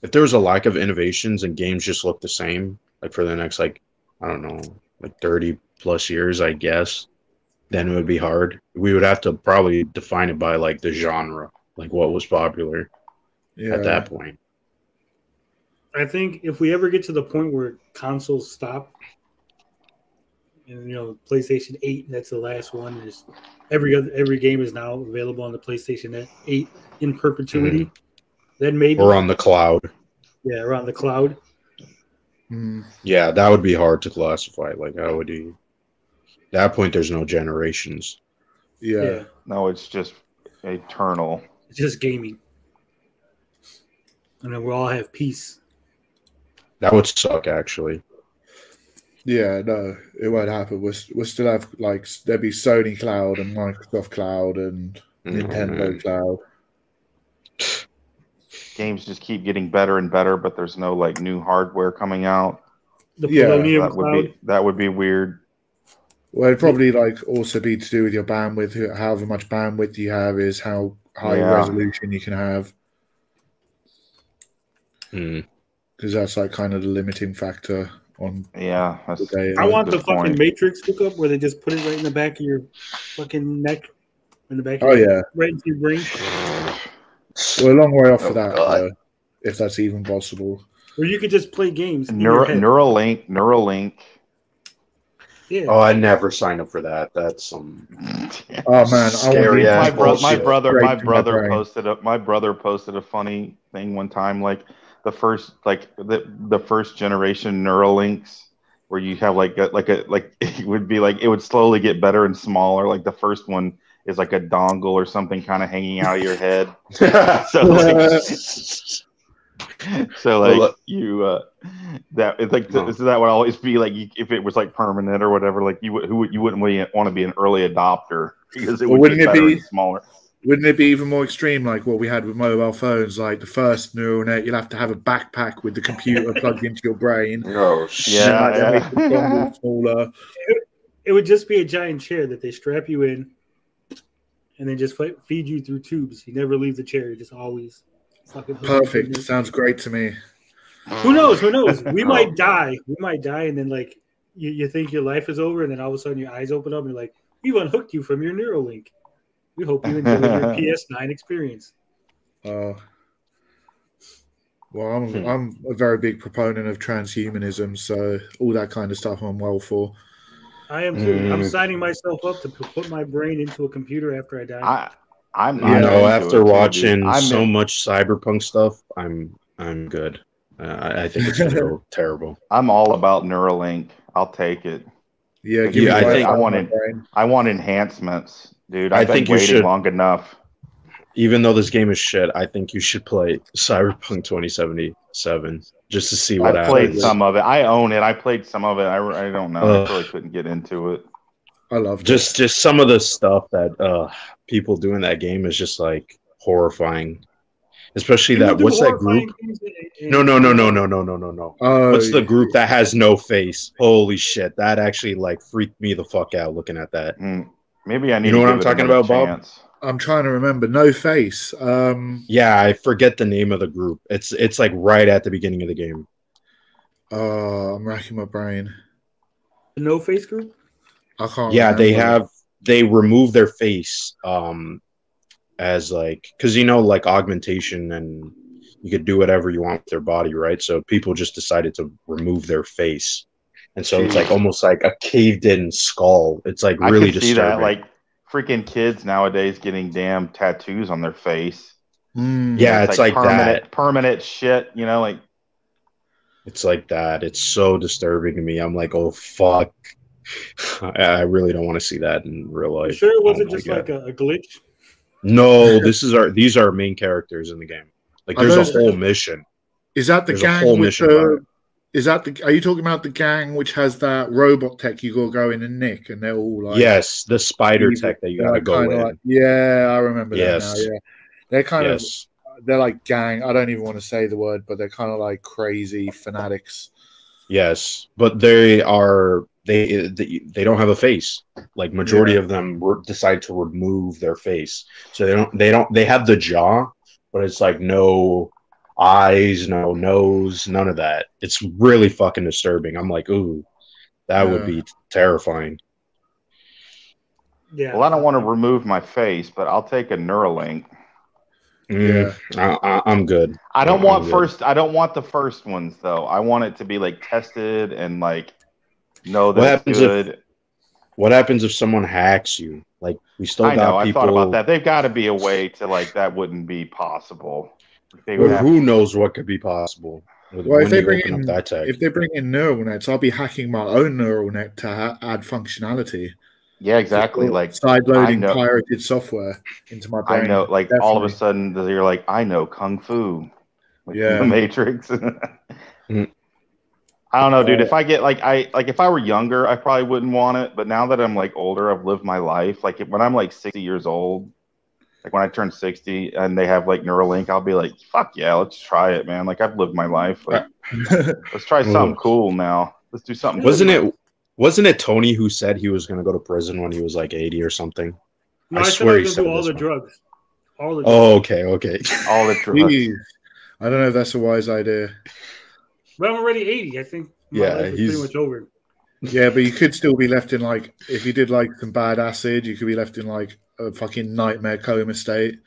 If there was a lack of innovations and games just look the same, like for the next, like, I don't know, like 30 plus years, I guess, then it would be hard. We would have to probably define it by like the genre, like what was popular at that point. I think if we ever get to the point where consoles stop, and PlayStation 8, that's the last one. Is every game is now available on the PlayStation 8 in perpetuity. Then maybe, or on the cloud. Yeah, or on the cloud. Yeah, that would be hard to classify. Like, how would you? At that point, there's no generations. Yeah. No, it's just eternal. It's just gaming, and then we'll all have peace. That would suck, actually. Yeah, no, it won't happen. We'll still have, like, there'll be Sony Cloud and Microsoft Cloud and Nintendo Cloud. Games just keep getting better and better, but there's no like new hardware coming out. The Polonium Cloud. That would be weird. Well, it'd probably like also be to do with your bandwidth. However much bandwidth you have is how high resolution you can have. Because that's like kind of the limiting factor on. Yeah, I want the fucking Matrix hookup where they just put it right in the back of your fucking neck, in the back. Of right into your brain. We're a long way off of that, if that's even possible. Or you could just play games. Neuralink. Yeah. Oh, I never signed up for that. That's some. Oh man, scary. My brother posted a funny thing one time, like the first generation Neuralinks, where you have like it would be like it would slowly get better and smaller. Like the first one is like a dongle or something kind of hanging out of your head. So like, So like that it's like so that would always be like if it was like permanent or whatever. Like you wouldn't want to be an early adopter because it would get better and smaller. Wouldn't it be even more extreme, like what we had with mobile phones? Like the first neural net, you'll have to have a backpack with the computer plugged into your brain. Oh shit! Yeah, yeah. Smaller. It would just be a giant chair that they strap you in, and then just feed you through tubes. You never leave the chair. You just always fucking perfect. Sounds great to me. Who knows? Who knows? We might die. We might die, and then like you think your life is over, and then all of a sudden your eyes open up, and you're like, we've unhooked you from your Neuralink. We hope you enjoyed your PS9 experience. Well, I'm a very big proponent of transhumanism, so all that kind of stuff I'm well for. I am too. I'm signing myself up to put my brain into a computer after I die. After watching so much cyberpunk stuff, I'm good. I think it's gonna go terrible. I'm all about Neuralink. I'll take it. Yeah, I want enhancements. Dude, I think you should long enough. Even though this game is shit, I think you should play Cyberpunk 2077 just to see what happens. I played some of it. I own it. I played some of it. I don't know. I really couldn't get into it. I love just some of the stuff that people do in that game is just like horrifying. Especially what's that group? No. What's the group that has no face? Holy shit, that actually like freaked me the fuck out looking at that. Maybe I need. You know what I'm talking about, Bob? I'm trying to remember. No face. Yeah, I forget the name of the group. It's like right at the beginning of the game. I'm racking my brain. The No Face group. I can't. Yeah, they remove their face. As like, because like augmentation and you could do whatever you want with their body, right? So people just decided to remove their face. And so it's like almost like a caved-in skull. It's like really disturbing. I can see that, like freaking kids nowadays getting damn tattoos on their face. Yeah, it's like permanent shit. Like it's like that. It's so disturbing to me. I'm like, oh fuck, I really don't want to see that in real life. You sure it wasn't just like a glitch? No, these are main characters in the game. Like there's a whole mission. Is that the gang with the? Are you talking about the gang which has that robot tech you gotta go in and nick, and they're all like yes, the spider tech that you gotta go in. Like, yeah, I remember that now. Yeah, they're kind of they're like gang. I don't even want to say the word, but they're kind of like crazy fanatics. Yes, but they don't have a face. Like majority of them decide to remove their face, so they have the jaw, but it's like no eyes, no nose, none of that. It's really fucking disturbing. I'm like, ooh, that would be terrifying. Yeah. Well, I don't want to remove my face, but I'll take a Neuralink. I'm good. I don't want the first ones though. I want it to be like tested and like know that it's good. What happens if someone hacks you? Like we still got people. I thought about that. They've got to be a way to like that wouldn't be possible. Who knows what could be possible? Well, if they bring in neural nets, I'll be hacking my own neural net to add functionality. Yeah, exactly. Like side-loading pirated software into my brain. I know, like all of a sudden you're like, I know Kung Fu. Like the Matrix. I don't know, dude. If I get if I were younger, I probably wouldn't want it. But now that I'm like older, I've lived my life. Like when I'm like 60 years old, like when I turn 60 and they have like Neuralink, I'll be like, fuck yeah, let's try it, man. Like I've lived my life. Like let's try something cool now. Let's do something. Wasn't it Tony who said he was going to go to prison when he was like 80 or something? No, I swear he said all the drugs. All the drugs. Oh, okay. All the drugs. I don't know if that's a wise idea. But I'm already 80. I think my life is pretty much over. Yeah, but you could still be left in like, if you did like some bad acid, you could be left in like a fucking nightmare coma state.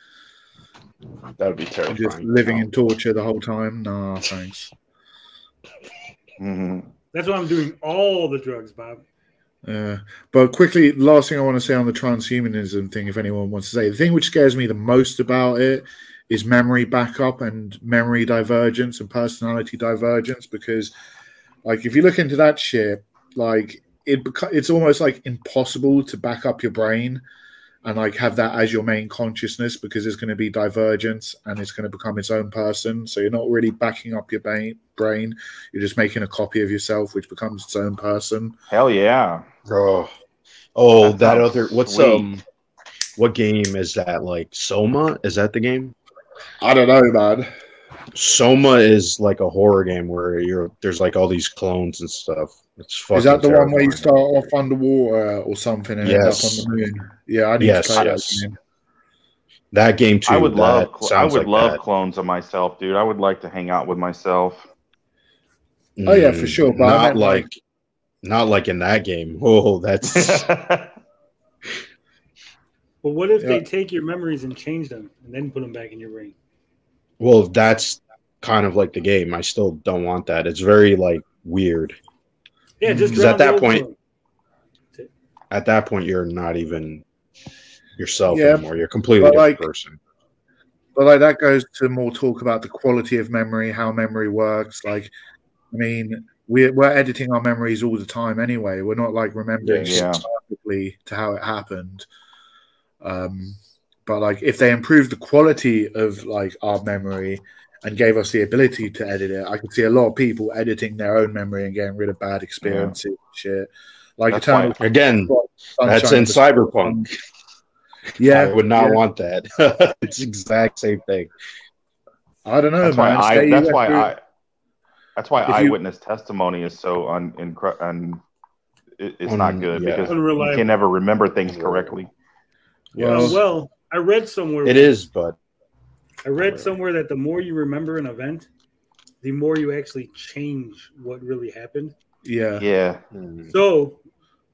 That would be terrifying. Just living in torture the whole time. Nah, thanks. Mm-hmm. That's why I'm doing all the drugs, Bob. But quickly, last thing I want to say on the transhumanism thing, if anyone wants to say, the thing which scares me the most about it is memory backup and memory divergence and personality divergence, because like if you look into that shit, like it's almost like impossible to back up your brain and like have that as your main consciousness, because there's going to be divergence and it's going to become its own person. So you're not really backing up your brain. You're just making a copy of yourself, which becomes its own person. Hell yeah. That other, what's sweet. what game is that? Like Soma? Is that the game? I don't know, man. Soma is like a horror game where there's like all these clones and stuff. It's fucking Is that the one where you terrifying. start off underwater or something and end up on the moon? Yeah, I need to play that game. That game too. I would love that. clones of myself, dude. I would like to hang out with myself. Oh yeah, for sure. But not like in that game. Oh, that's. But what if they take your memories and change them and then put them back in your brain? Well, that's kind of like the game. I still don't want that. It's very like weird. Yeah, just at that point. At that point, you're not even yourself anymore. You're a completely different person. But like that goes to more talk about the quality of memory, how memory works. Like, I mean, we're editing our memories all the time anyway. We're not like remembering perfectly to how it happened. But like, if they improved the quality of like our memory and gave us the ability to edit it, I could see a lot of people editing their own memory and getting rid of bad experiences and shit. Like that's Eternal. Again, that's in Cyberpunk. Yeah, I would not want that. It's the exact same thing. I don't know, that's why eyewitness testimony is so it's not good because you can never remember things correctly. Well, I read somewhere. It is, but I read somewhere that the more you remember an event, the more you actually change what really happened. Yeah. Yeah. So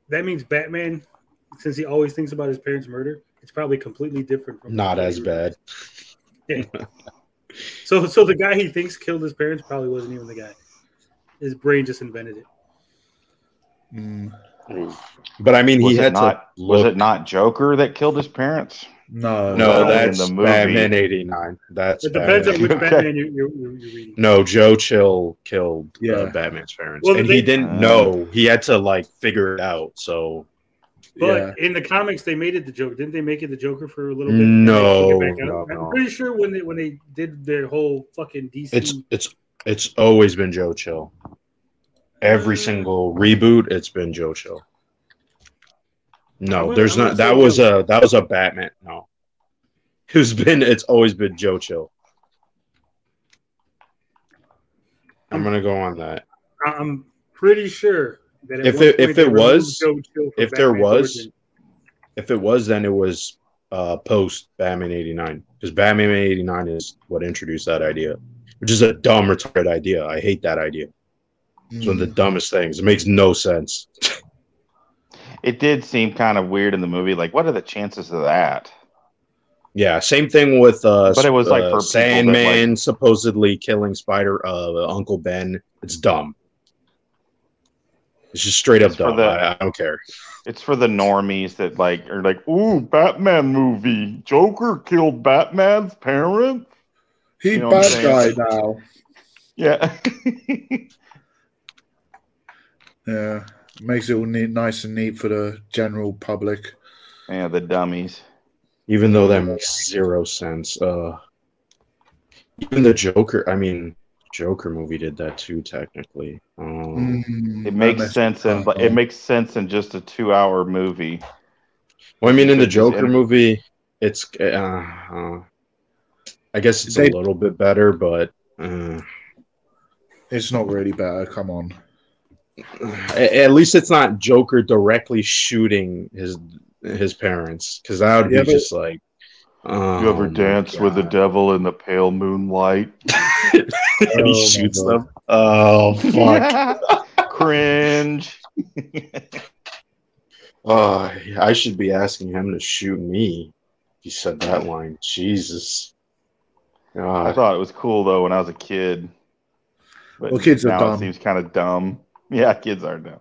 that means Batman, since he always thinks about his parents' murder, it's probably completely different from not as bad. Yeah. So the guy he thinks killed his parents probably wasn't even the guy. His brain just invented it. But I mean, was it not Joker that killed his parents? No, that's in the movie. Batman '89. It depends on which Batman you're reading. No, Joe Chill killed Batman's parents, and he didn't know. He had to like figure it out. So, but in the comics, they made it the Joker. Didn't they make it the Joker for a little bit? No. I'm pretty sure when they did their whole fucking DC. It's always been Joe Chill. Every single reboot, it's been Joe Chill. No, there's not. That was a Batman. No, it's always been Joe Chill. I'm gonna go on that. I'm pretty sure that if it was, then it was post Batman '89, because Batman '89 is what introduced that idea, which is a dumb, retarded idea. I hate that idea. It's one of the dumbest things. It makes no sense. It did seem kind of weird in the movie. Like, what are the chances of that? Yeah, same thing with but it was like for Sandman supposedly killing Uncle Ben. It's dumb. It's just straight up dumb. I don't care. It's for the normies that like are like, ooh, Batman movie. Joker killed Batman's parents. He's bad guy now. Yeah. Yeah. Makes it all nice and neat for the general public. Yeah, the dummies. Even though that makes zero sense. Even the Joker movie did that too, technically. It makes sense in just a 2-hour movie. Well, I mean, in the Joker movie, it's I guess it's a little bit better, but it's not really better. Come on. At least it's not Joker directly shooting his parents, because that would be just like. You ever dance with the devil in the pale moonlight? And he shoots them. Oh fuck! Cringe. Oh, I should be asking him to shoot me. He said that line. Jesus. I thought it was cool though when I was a kid. But well, kids now are dumb. It seems kind of dumb. Yeah, kids are dumb.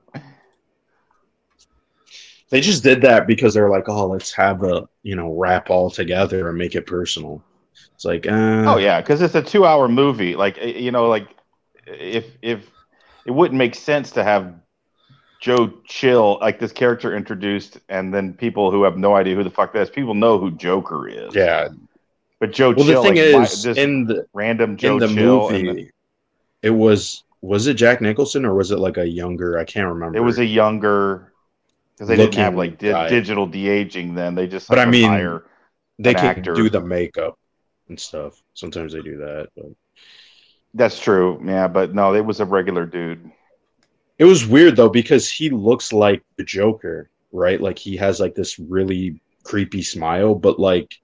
They just did that because they're like, oh, let's have a rap all together and make it personal. It's like, oh yeah, because it's a 2-hour movie. Like, like if it wouldn't make sense to have Joe Chill, like this character introduced, and then people who have no idea who the fuck that is, people know who Joker is. Yeah. But Joe Well, Chill, the thing like, is, this in the random Joe Chill movie, it was it Jack Nicholson or was it like a younger? I can't remember. It was a younger, because they didn't have like digital de-aging then. They just, like, but I mean, hire they can actor. do the makeup and stuff. Sometimes they do that. But. That's true. Yeah, but no, it was a regular dude. It was weird though because he looks like the Joker, right? Like he has like this really creepy smile, but like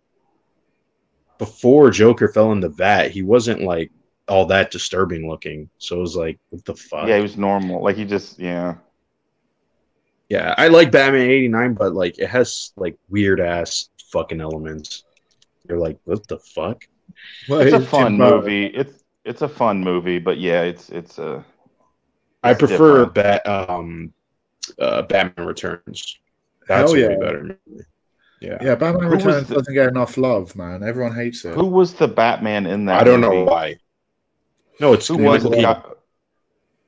before Joker fell in the vat, he wasn't like all that disturbing looking. So it was like, what the fuck? Yeah, he was normal. Like he just, yeah. Yeah, I like Batman 89, but like it has like weird ass fucking elements. You're like, what the fuck? Well, it's a fun movie. It's a fun movie, but yeah, it's I prefer Batman Returns. That's way better. Yeah, Batman Returns doesn't get enough love, man. Everyone hates it. Who was the Batman in that? I don't know why. No, it's who was it?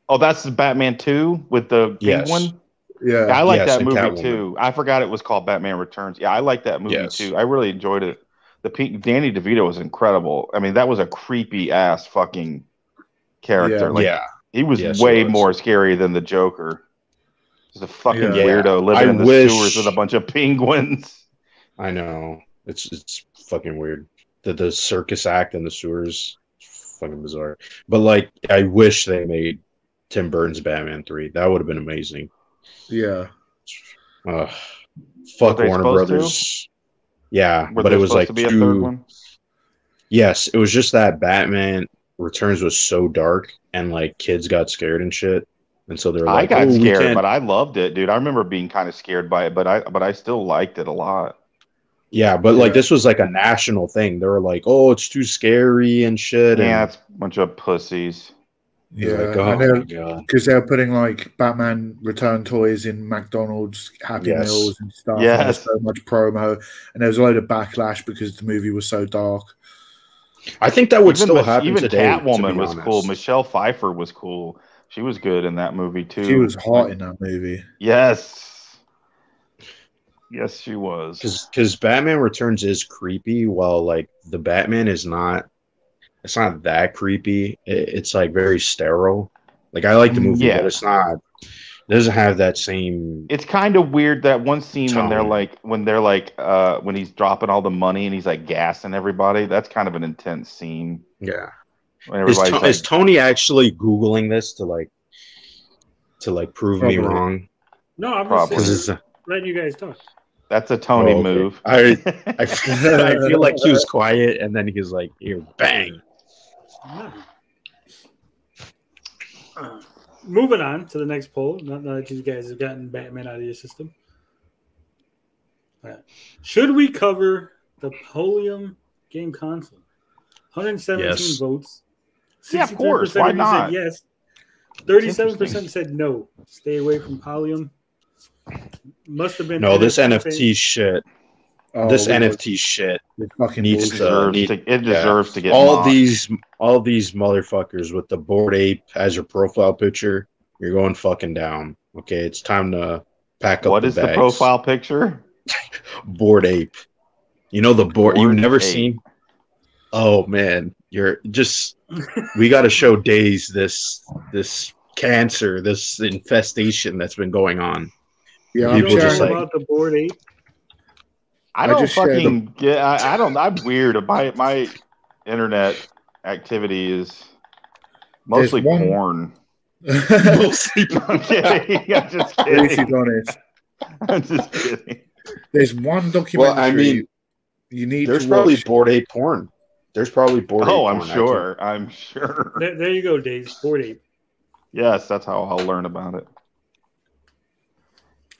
Oh, that's the Batman 2 with the penguin. Yeah, I like that movie too. I forgot it was called Batman Returns. Yeah, I like that movie too. I really enjoyed it. Danny DeVito was incredible. I mean, that was a creepy ass fucking character. He was way more scary than the Joker. He's a fucking weirdo living in the sewers with a bunch of penguins. I know. It's fucking weird. The circus act in the sewers, fucking bizarre. But like, I wish they made Tim Burton's Batman 3. That would have been amazing. Yeah. Fuck Warner Brothers. Yeah, but it was like a third one? Yes, it was just that Batman Returns was so dark and like kids got scared and shit. And so they're like, I got scared, but I loved it, dude. I remember being kind of scared by it, but I still liked it a lot. Yeah, but like this was like a national thing. They were like, "Oh, it's too scary and shit." Yeah, it's a bunch of pussies. Yeah, because they were putting like Batman Return toys in McDonald's Happy Meals and stuff. Yes, and so much promo, and there was a load of backlash because the movie was so dark. I think that would still happen even today. Catwoman was cool. Michelle Pfeiffer was cool. She was good in that movie too. She was hot in that movie. Yes, she was. Because Batman Returns is creepy, while like the Batman is not. It's not that creepy. It's like very sterile. Like I like the movie, but it's not. It doesn't have that same. It's kind of weird that one scene when when he's dropping all the money and he's like gassing everybody. That's kind of an intense scene. Yeah. Is Tony actually Googling this to prove me wrong? No, I'm just letting you guys talk. That's a Tony move. I feel like he was quiet and then he was like, "Here, bang." Moving on to the next poll. Not that you guys have gotten Batman out of your system. Should we cover the Polium game console? 117 votes. 63% of course. Why not? Said yes. 37% said no. Stay away from Polium. Must have been this NFT shit. This NFT shit needs it deserves to get all these motherfuckers with the Bored Ape as your profile picture. You're going fucking down. Okay, it's time to pack up. What is the profile picture? Bored Ape. You know the board. You've never seen. Oh man, you're just. We got to show Days this cancer, this infestation that's been going on. Yeah, people just like about the Bored Ape. I don't fucking get. I don't. I'm weird. My internet activity is mostly porn. Mostly porn. I'm kidding. I'm just kidding. I'm just kidding. There's one documentary. Well, I mean, you need. There's probably Bored Ape porn. There's probably Bored Ape. Oh, I'm sure. I'm sure. There you go, Days. Bored Ape. Yes, that's how I'll learn about it.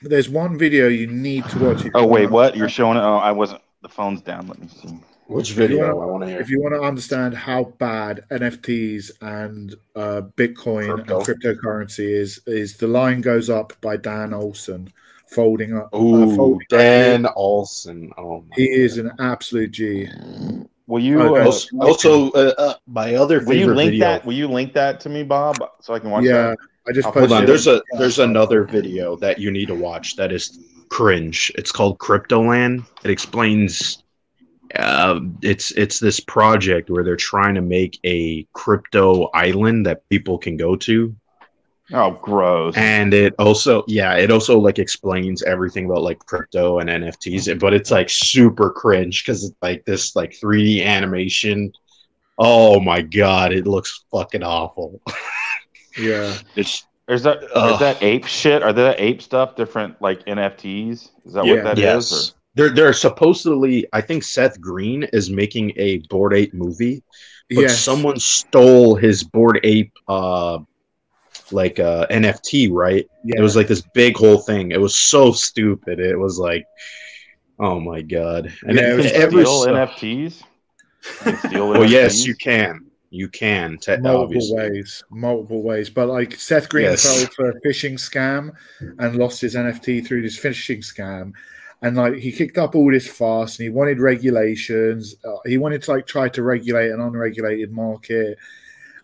There's one video you need to watch. Oh wait, what? You're showing it? Oh, I wasn't. The phone's down. Let me see. Which video? I want to hear. If you want to understand how bad NFTs and Bitcoin and cryptocurrency is the line goes up by Dan Olson, folding up. Oh, Dan Olson. Oh, he is an absolute G. Will you also my other favorite will you link video. that? Will you link that to me, Bob, so I can watch that? I just Hold on. posted it. There's another video that you need to watch that is cringe. It's called Cryptoland. It explains it's this project where they're trying to make a crypto island that people can go to. Oh, gross. And it also like explains everything about like crypto and NFTs, but it's like super cringe because it's like this like 3D animation. Oh my god, it looks fucking awful. Yeah. Is that ape shit? Are there ape stuff different like NFTs? Is that what that is? They're supposedly, I think Seth Green is making a Bored Ape movie, but someone stole his Bored Ape NFT, right? Yeah. It was like this big whole thing. It was so stupid. It was like, oh my god. And it was steal NFTs? Well, yes, you can. You can multiple ways. But like Seth Green fell for a phishing scam and lost his NFT through this phishing scam, and like he kicked up all this fuss and he wanted regulations. He wanted to like try to regulate an unregulated market,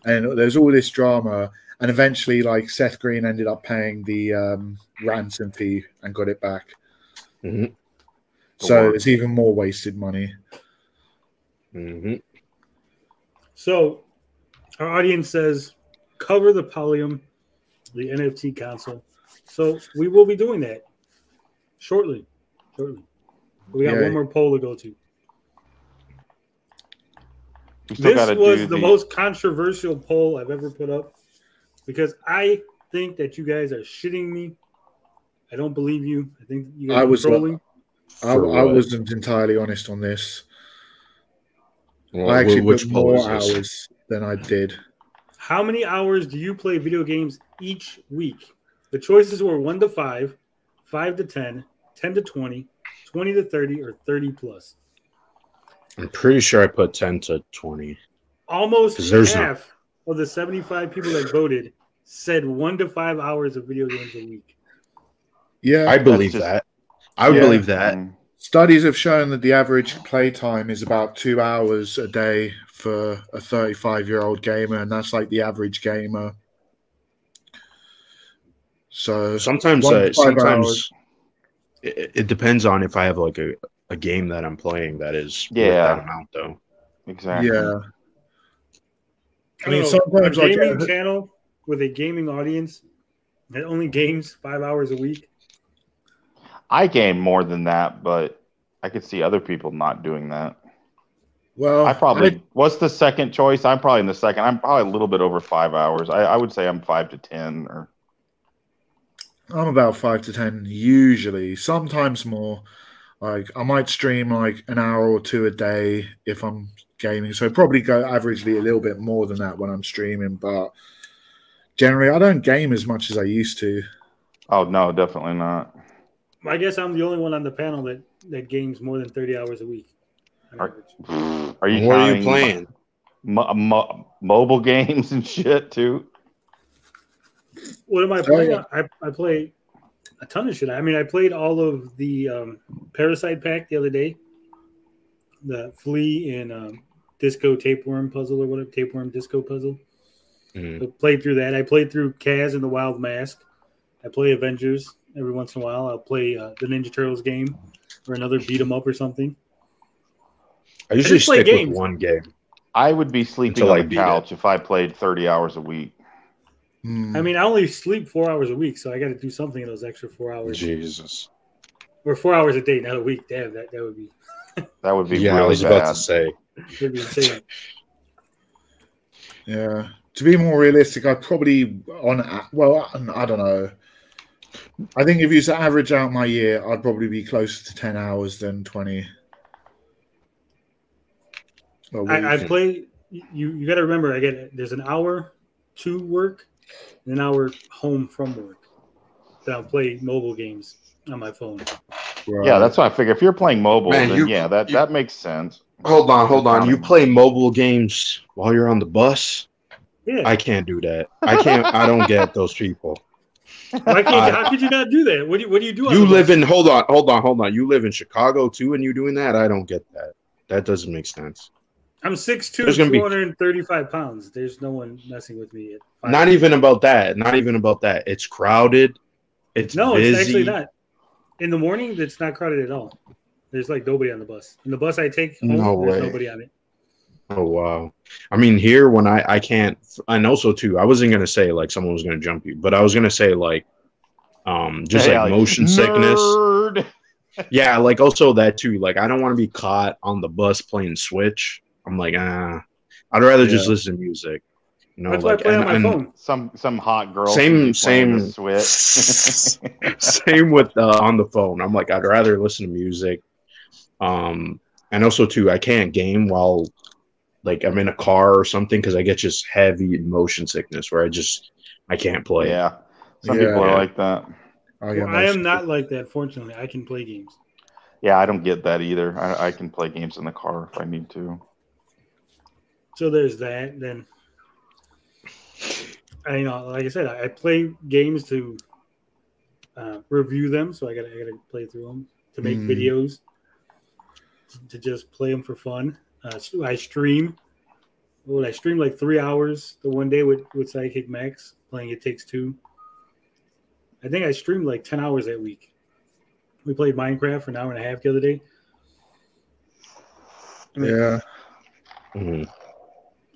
and there's all this drama. And eventually, like Seth Green ended up paying the ransom fee and got it back. Mm-hmm. So it's even more wasted money. Mm-hmm. So, our audience says, cover the Polium, the NFT console. So, we will be doing that shortly. We got one more poll to go to. This was the most controversial poll I've ever put up because I think that you guys are shitting me. I don't believe you. I think you guys are trolling. I wasn't entirely honest on this. Well, I actually put more hours than I did. How many hours do you play video games each week? The choices were 1 to 5, 5 to 10, 10 to 20, 20 to 30, or 30 plus. I'm pretty sure I put 10 to 20. Almost half of the 75 people that voted said 1 to 5 hours of video games a week. Yeah, I believe that. I would believe that. Studies have shown that the average play time is about 2 hours a day for a 35-year-old gamer, and that's like the average gamer. So sometimes it depends on if I have like a game that I'm playing that is that amount though. Exactly. Yeah. I mean, sometimes a gaming channel with a gaming audience that only games 5 hours a week. I game more than that, but I could see other people not doing that. Well, what's the second choice? I'm probably in the second. I'm probably a little bit over 5 hours. I would say I'm 5 to 10 or. I'm about 5 to 10 usually, sometimes more. Like I might stream like an hour or two a day if I'm gaming. So probably go averagely a little bit more than that when I'm streaming, but generally I don't game as much as I used to. Oh no, definitely not. I guess I'm the only one on the panel that games more than 30 hours a week. Are you what are you playing? Mobile games and shit too? What am I playing? I play a ton of shit. I mean, I played all of the Parasite Pack the other day. The Flea and Disco Tapeworm puzzle or whatever. Tapeworm Disco puzzle. Mm-hmm. I played through that. I played through Kaz and the Wild Mask. I play Avengers every once in a while. I'll play the Ninja Turtles game or another beat 'em up or something. I usually stick with one game. I would be sleeping on the couch if I played 30 hours a week. I mean, I only sleep 4 hours a week, so I got to do something in those extra 4 hours. Jesus. Or 4 hours a day, not a week. Damn, that would be. That would be really bad. I was about to say. That'd be insane. Yeah. To be more realistic, I'd probably I don't know. I think if you to average out my year, I'd probably be closer to 10 hours than 20. I play. You got to remember, there's an hour to work, and an hour home from work. Then I'll play mobile games on my phone. Right. Yeah, that's what I figure. If you're playing mobile, then that makes sense. Hold on. You play mobile games while you're on the bus? Yeah. I can't do that. I can't. I don't get those people. Why can't how could you not do that? What do you do? You live in hold on. You live in Chicago too, and you doing that? I don't get that. That doesn't make sense. I'm 6'2", There's gonna be 235 pounds. There's no one messing with me at 5. not even about that. Not even about that. It's crowded. It's busy. It's actually not. In the morning, it's not crowded at all. There's like nobody on the bus. And the bus I take home, there's nobody on it. Oh wow! I mean, here when I can't, and also too, I wasn't gonna say like someone was gonna jump you, but I was gonna say like, just like motion sickness. Yeah, like also that too. Like I don't want to be caught on the bus playing Switch. I'm like, I'd rather just listen to music. You know, that's like, why I play on my phone. Some hot girl. Same. Switch. Same with on the phone. I'm like, I'd rather listen to music. And also too, I can't game while like I'm in a car or something because I get just heavy motion sickness where I can't play. Yeah, some people are like that. I am not like that. Fortunately, I can play games. Yeah, I don't get that either. I can play games in the car if I need to. So there's that. Then, like I said, I play games to review them. So I gotta play through them to make videos to just play them for fun. I stream. I streamed like 3 hours the one day with Sidekick Max playing It Takes Two. I think I streamed like 10 hours that week. We played Minecraft for an hour and a half the other day.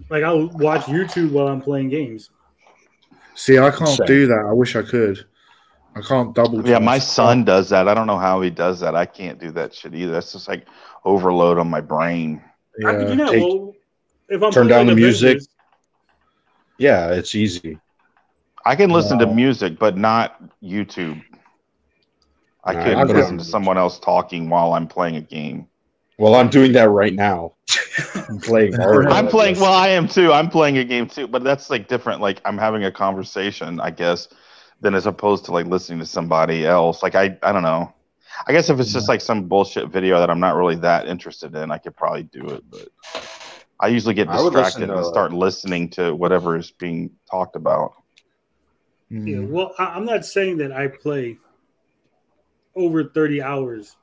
Like I'll watch YouTube while I'm playing games. See, I can't do that. I wish I could. I can't double. Yeah, my son does that. I don't know how he does that. I can't do that shit either. That's just like overload on my brain. Yeah. How could you not? If I'm turn down the Avengers, music. Yeah, it's easy. I can listen to music, but not YouTube. I couldn't listen to someone else talking while I'm playing a game. Well, I'm doing that right now. I'm playing. Well, I am too. I'm playing a game too, but that's like different. Like I'm having a conversation, I guess, than as opposed to like listening to somebody else. Like I don't know. I guess if it's just like some bullshit video that I'm not really that interested in, I could probably do it. But I usually get distracted and start listening to whatever is being talked about. Yeah, well, I'm not saying that I play over 30 hours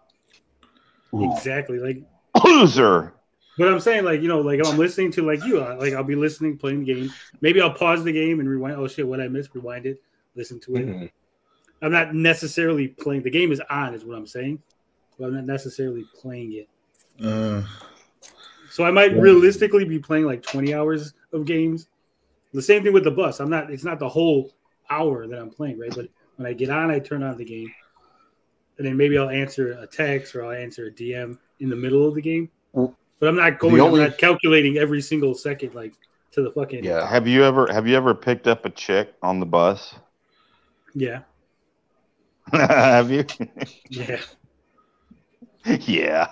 exactly, like loser. But I'm saying, like, like if I'm listening to like you, like I'll be listening, playing the game. Maybe I'll pause the game and rewind. Oh shit, what I missed? Rewind it, listen to it. I'm not necessarily playing. The game is on, is what I'm saying, but I'm not necessarily playing it. So I might realistically be playing like 20 hours of games. The same thing with the bus. It's not the whole hour that I'm playing, right? But when I get on, I turn on the game, and then maybe I'll answer a text or I'll answer a DM in the middle of the game. But I'm not I'm not calculating every single second, like to the fucking. Yeah. Have you ever picked up a chick on the bus? Yeah. Have you? Yeah. Yeah.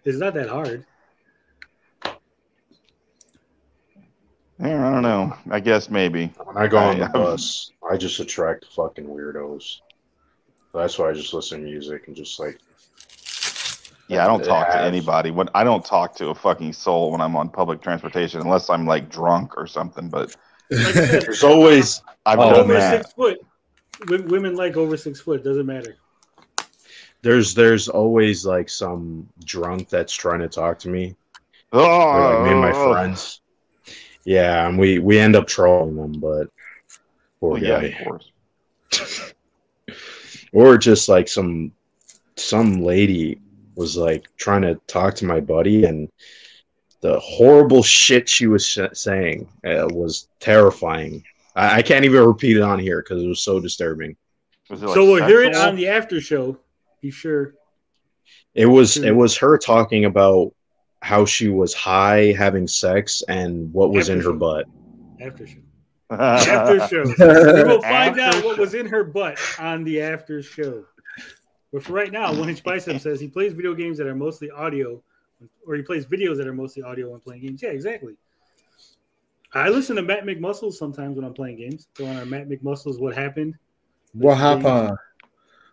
It's not that hard. Yeah, I don't know. I guess maybe. When I go on the bus, I just attract fucking weirdos. That's why I just listen to music and just like. Yeah, I don't talk to anybody. I don't talk to a fucking soul when I'm on public transportation, unless I'm like drunk or something. But like I said, there's always I've done over that. 6 foot. Women like over 6 foot. Doesn't matter. There's always like some drunk that's trying to talk to me. Oh, or, like me and my friends. Yeah, and we end up trolling them, but poor guy. Yeah, of course. Or just like some lady was like trying to talk to my buddy, and the horrible shit she was saying was terrifying. I can't even repeat it on here because it was so disturbing. Was it like so we'll hear it on the after show. Be sure. It was her talking about how she was high having sex and what was in her butt. After show. After show. We will find out what was in her butt on the after show. But for right now, 1 Inch Bicep says he plays video games that are mostly audio, or he plays videos that are mostly audio when playing games. Yeah, exactly. I listen to Matt McMuscles sometimes when I'm playing games. Go on our Matt McMuscles What Happened. What happened?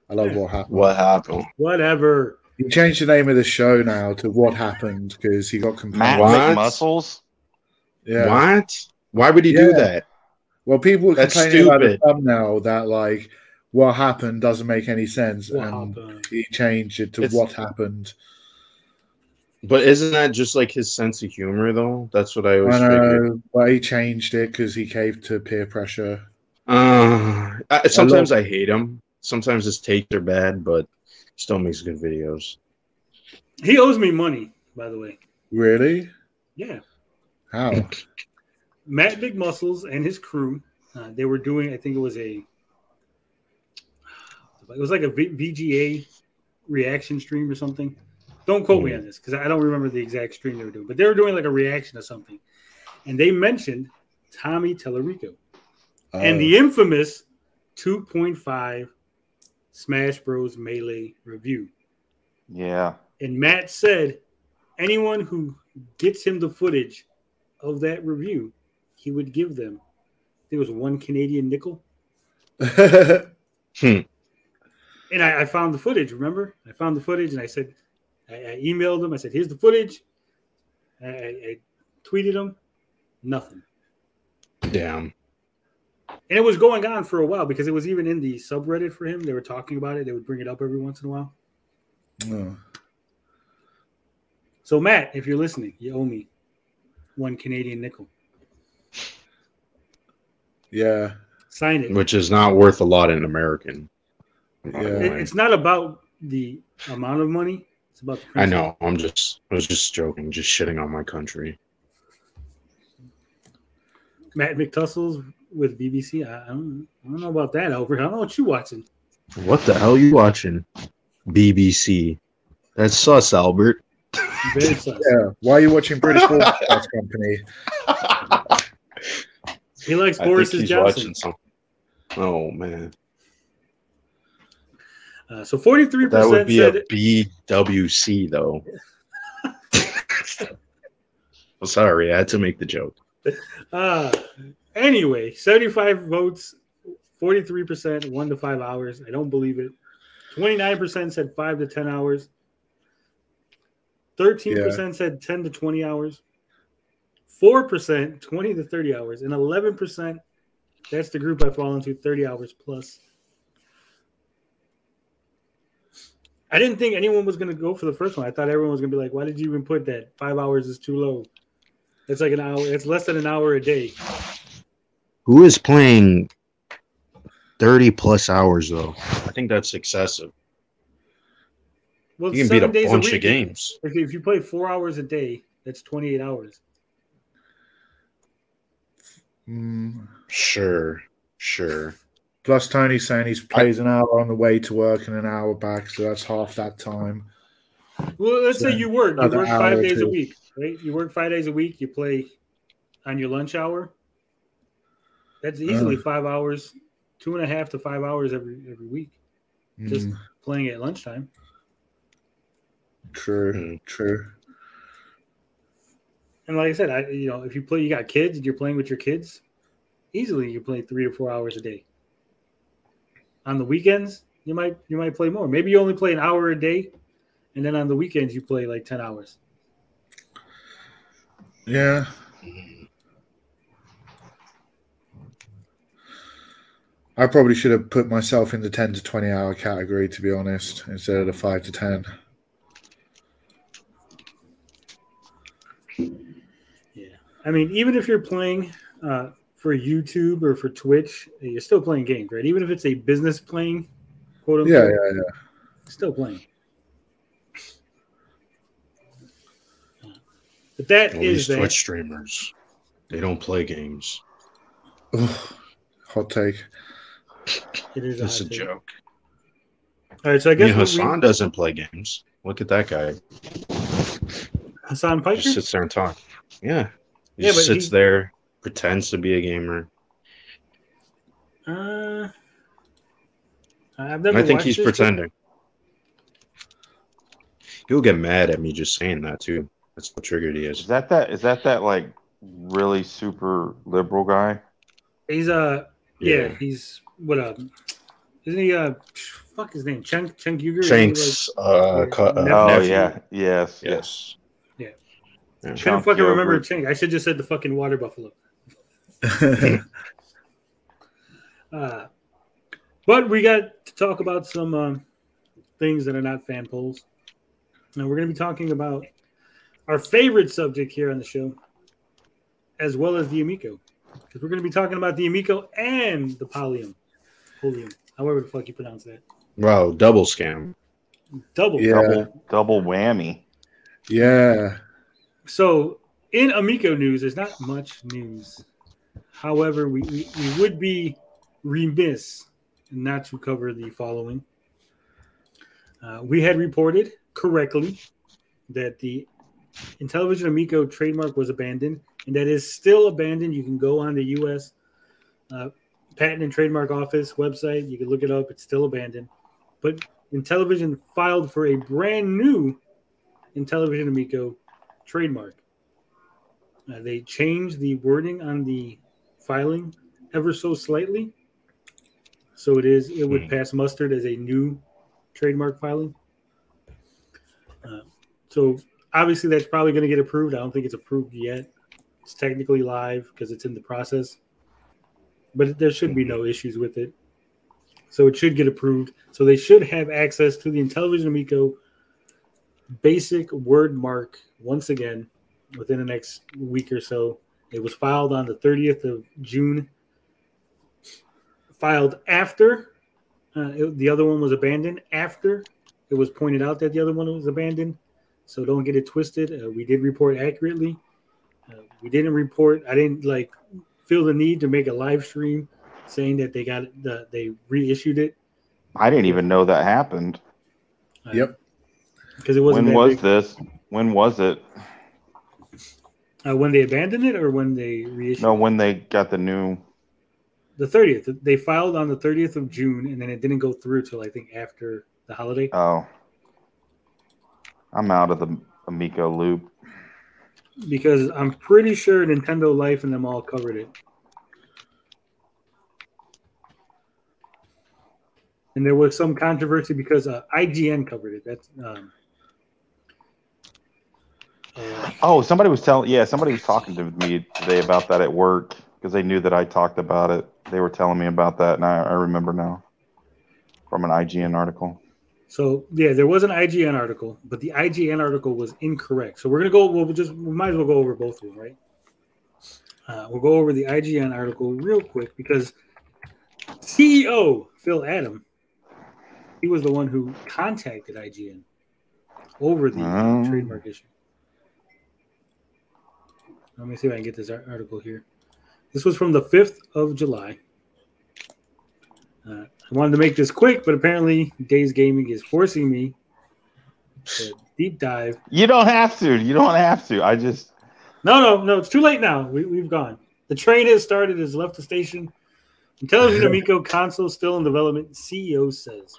I love What Happened. What happened? Whatever. He changed the name of the show now to What Happened because he got complaints. Matt McMuscles? Yeah. What? Why would he do that? Well, people were complaining about the thumbnail that like What Happened doesn't make any sense, and he changed it to What Happened. But isn't that just like his sense of humor, though? That's what I always I figured. know, but he changed it because he caved to peer pressure. Sometimes I hate him. Sometimes his takes are bad, but he still makes good videos. He owes me money, by the way. Really? Yeah. How? Matt Big Muscles and his crew, they were doing, I think it was like a VGA reaction stream or something. Don't quote me on this because I don't remember the exact stream they were doing, but they were doing like a reaction to something. And they mentioned Tommy Tellerico and the infamous 2.5 Smash Bros. Melee review. Yeah. And Matt said anyone who gets him the footage of that review, he would give them, I think it was 1 Canadian nickel. And I found the footage, remember? I found the footage and I said, I emailed him. I said, here's the footage. I tweeted him. Nothing. Damn. And it was going on for a while because it was even in the subreddit for him. They were talking about it. They would bring it up every once in a while. Oh. So, Matt, if you're listening, you owe me 1 Canadian nickel. Yeah. Sign it. Which is not worth a lot in American. Yeah. It's not about the amount of money. It's about the principle. I know. I was just joking, just shitting on my country. Matt McTussles with BBC. I don't know about that, Albert. I don't know what you watching. What the hell are you watching? BBC. That's sus, Albert. Very sus. Yeah. Why are you watching British Broadcast Company? He likes I Boris think he's Johnson. watching something. Oh man, So 43% that would be said a BWC though. I'm sorry, I had to make the joke. Anyway, 75 votes, 43%, 1 to 5 hours. I don't believe it. 29% said 5 to 10 hours. 13% said 10 to 20 hours. 4%, 20 to 30 hours. And 11%, that's the group I fall into, 30 hours plus. I didn't think anyone was going to go for the first one. I thought everyone was going to be like, why did you even put that? 5 hours is too low. It's like an hour. It's less than an hour a day. Who is playing 30 plus hours though? I think that's excessive. Well, You can beat a 7 days bunch week. of games. If you play 4 hours a day, that's 28 hours. Sure. Plus, Tony's saying he plays an hour on the way to work and an hour back, so that's half that time. Well, let's say you work. You another work hour 5 or days a two. week, right? You work 5 days a week. You play on your lunch hour. That's easily 5 hours, 2.5 to 5 hours every week, just playing at lunchtime. True. And like I said, if you play, you got kids, and you're playing with your kids, easily you play 3 to 4 hours a day. On the weekends, you might play more. Maybe you only play an hour a day, and then on the weekends you play like 10 hours. Yeah. I probably should have put myself in the 10 to 20 hour category, to be honest, instead of the 5 to 10. Yeah. I mean, even if you're playing for YouTube or for Twitch, you're still playing games, right? Even if it's a business playing, quote unquote. Yeah. Still playing. But that All is these that. Twitch streamers, they don't play games. Hot take. It is It's a hot take. joke. All right, so I guess Hassan doesn't play games. Look at that guy. Hassan Piker? Just sits there and talks. Yeah. He Yeah, just but sits there, pretends to be a gamer. I've never I think watched he's this pretending. He'll get mad at me just saying that too. That's how triggered he is. Is that like really super liberal guy? He's he's what isn't he fuck his name? Chunk Uger? Shanks Oh nephew. yeah. Yes. Yeah. Yeah. Couldn't fucking remember Chang. I should just said the fucking water buffalo. But we got to talk about some things that are not fan polls. Now we're going to be talking about our favorite subject here on the show, as well as the Amico, because we're going to be talking about the Amico and the Polium, however the fuck you pronounce that. Bro, double scam. Double whammy. Yeah. So in Amico news, there's not much news. However, we would be remiss not to cover the following. We had reported correctly that the Intellivision Amico trademark was abandoned, and that is still abandoned. You can go on the U.S. Patent and Trademark Office website. You can look it up. It's still abandoned. But Intellivision filed for a brand new Intellivision Amico trademark. They changed the wording on the filing ever so slightly. So it would pass muster as a new trademark filing. So obviously that's probably going to get approved. I don't think it's approved yet. It's technically live because it's in the process. But there should be no issues with it. So it should get approved. So they should have access to the Intellivision Amico basic word mark once again within the next week or so. It was filed on the 30th of June. Filed after the other one was abandoned. After it was pointed out that the other one was abandoned. So don't get it twisted. We did report accurately. We didn't report. I didn't feel the need to make a live stream saying that they reissued it. I didn't even know that happened. Yep. Because it wasn't. When was this? When was it? When they abandoned it or when they reissued? No, when they got the new. The 30th. They filed on the 30th of June, and then it didn't go through till I think after the holiday. Oh. I'm out of the Amico loop. Because I'm pretty sure Nintendo Life and them all covered it. And there was some controversy because IGN covered it. That's somebody was talking to me today about that at work because they knew that I talked about it. They were telling me about that, and I remember now from an IGN article. So yeah, there was an IGN article, but the IGN article was incorrect. So we're gonna go. We might as well go over both of them, right? We'll go over the IGN article real quick because CEO Phil Adam, he was the one who contacted IGN over the trademark issue. Let me see if I can get this article here. This was from the 5th of July. I wanted to make this quick, but apparently Days Gaming is forcing me to deep dive. You don't have to. I just... No. It's too late now. We've gone. The train has started. Has left the station. Intellivision Amico console still in development, CEO says.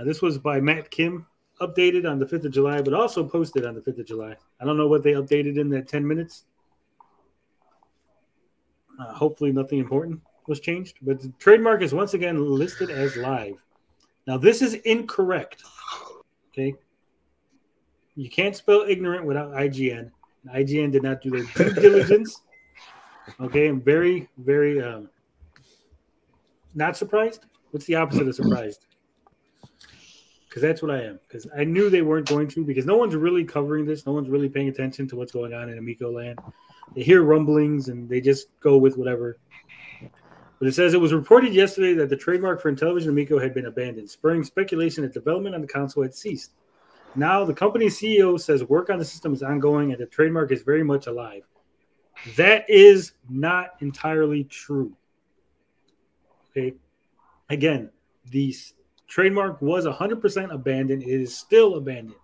This was by Matt Kim, updated on the 5th of July, but also posted on the 5th of July. I don't know what they updated in that 10 minutes. Hopefully nothing important was changed, but the trademark is once again listed as live. Now, this is incorrect. Okay. You can't spell ignorant without IGN. IGN did not do their due diligence. Okay. I'm very, very not surprised. What's the opposite of surprised? Because that's what I am. Because I knew they weren't going to, because no one's really covering this. No one's really paying attention to what's going on in Amico land. They hear rumblings and they just go with whatever. But it says it was reported yesterday that the trademark for Intellivision Amico had been abandoned, spurring speculation that development on the console had ceased. Now, the company's CEO says work on the system is ongoing and the trademark is very much alive. That is not entirely true. Okay. Again, the trademark was 100% abandoned. It is still abandoned.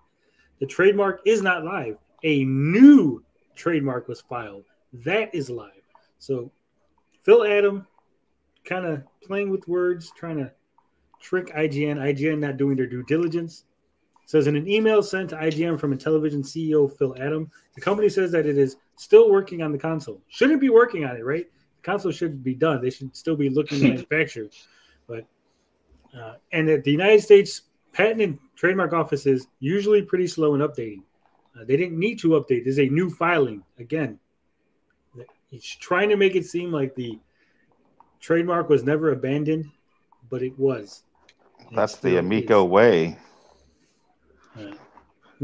The trademark is not live. A new trademark was filed. That is live. So, Phil Adam kind of playing with words, trying to trick IGN. IGN not doing their due diligence. Says in an email sent to IGN from Intellivision CEO Phil Adam, the company says that it is still working on the console. Shouldn't be working on it, right? The console should be done. They should still be looking to manufacture. But and that the United States Patent and Trademark Office is usually pretty slow in updating. They didn't need to update. This is a new filing. Again, he's trying to make it seem like the trademark was never abandoned, but it was. That's the Amico way.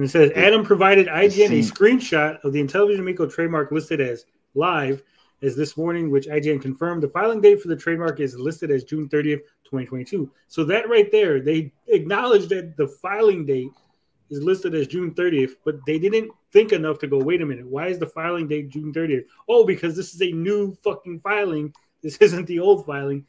And it says Adam provided IGN a screenshot of the Intellivision Amico trademark listed as live as this morning, which IGN confirmed. The filing date for the trademark is listed as June 30th, 2022. So that right there, they acknowledged that the filing date is listed as June 30th, but they didn't think enough to go, wait a minute, why is the filing date June 30th? Oh, because this is a new fucking filing. This isn't the old filing.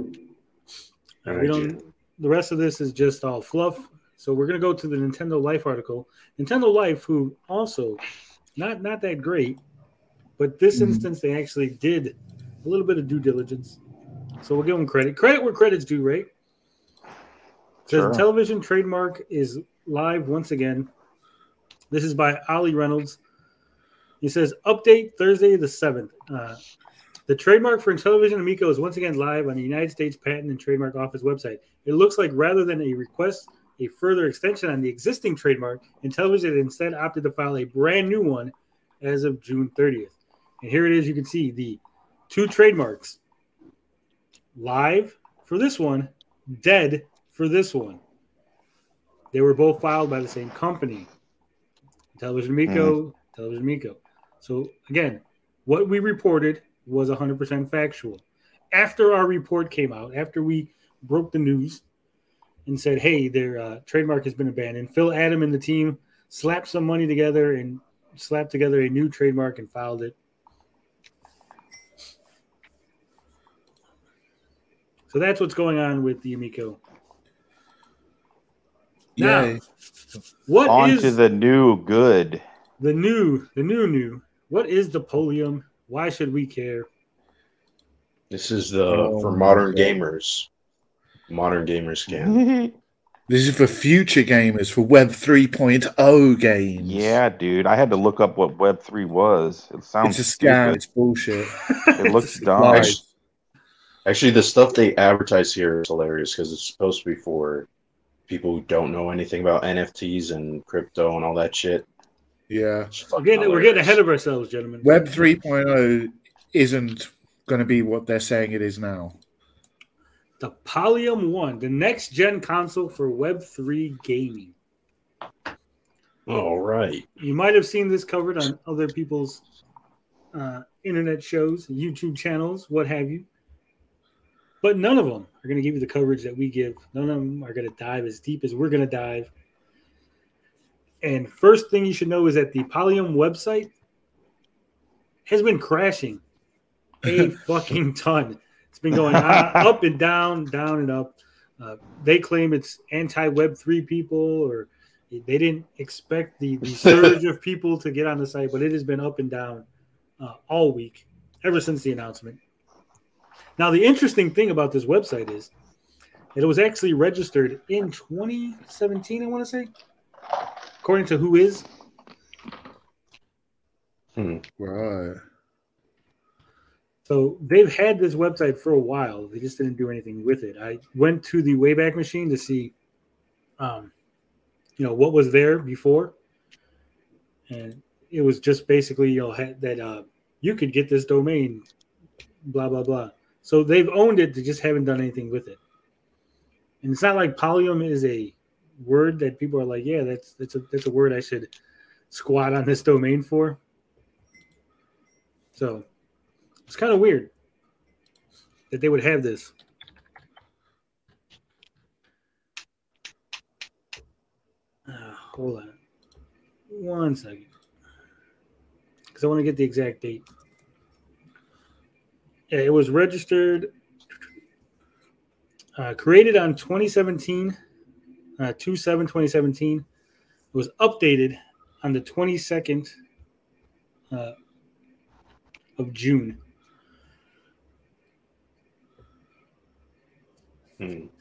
The rest of this is just all fluff. So we're going to go to the Nintendo Life article. Nintendo Life, who also not that great, but this instance they actually did a little bit of due diligence. So we'll give them credit. Credit where credit's due, right? Says the television trademark is live once again. This is by Ollie Reynolds. He says, update Thursday the 7th. The trademark for Intellivision Amico is once again live on the United States Patent and Trademark Office website. It looks like rather than a request a further extension on the existing trademark, Intellivision instead opted to file a brand new one as of June 30th. And here it is. You can see the two trademarks. Live for this one, dead for this one. They were both filed by the same company. Intellivision Amico, Intellivision Amico. So again, what we reported was 100% factual. After our report came out, after we broke the news and said, hey, their trademark has been abandoned, Phil Adam and the team slapped some money together and slapped together a new trademark and filed it. So that's what's going on with the Amico. Now, what on is to the new good? The new. What is the Polium? Why should we care? This is for modern gamers. Modern gamers can. This is for future gamers, for Web 3.0 games. Yeah, dude. I had to look up what Web 3 was. It sounds It's a scam. stupid. It's bullshit. It looks dumb. Actually, the stuff they advertise here is hilarious because it's supposed to be for people who don't know anything about NFTs and crypto and all that shit. Yeah. We're getting ahead of ourselves, gentlemen. Web 3.0 isn't going to be what they're saying it is now. The Polium 1, the next-gen console for Web 3 gaming. All right. You might have seen this covered on other people's internet shows, YouTube channels, what have you. But none of them are going to give you the coverage that we give. None of them are going to dive as deep as we're going to dive. And first thing you should know is that the Polium website has been crashing a fucking ton. It's been going up and down and up. They claim it's anti-Web 3 people, or they didn't expect the surge of people to get on the site, but it has been up and down all week, ever since the announcement. Now, the interesting thing about this website is that it was actually registered in 2017, I want to say, according to Whois. Right. So they've had this website for a while. They just didn't do anything with it. I went to the Wayback Machine to see, what was there before, and it was just basically, that you could get this domain, blah blah blah. So they've owned it. They just haven't done anything with it. And it's not like Polium is a word that people are like, yeah, that's a word I should squat on this domain for. So it's kind of weird that they would have this. Hold on 1 second, because I want to get the exact date. Yeah, it was registered, created on 2017, 2/7/2017. It was updated on the 22nd of June.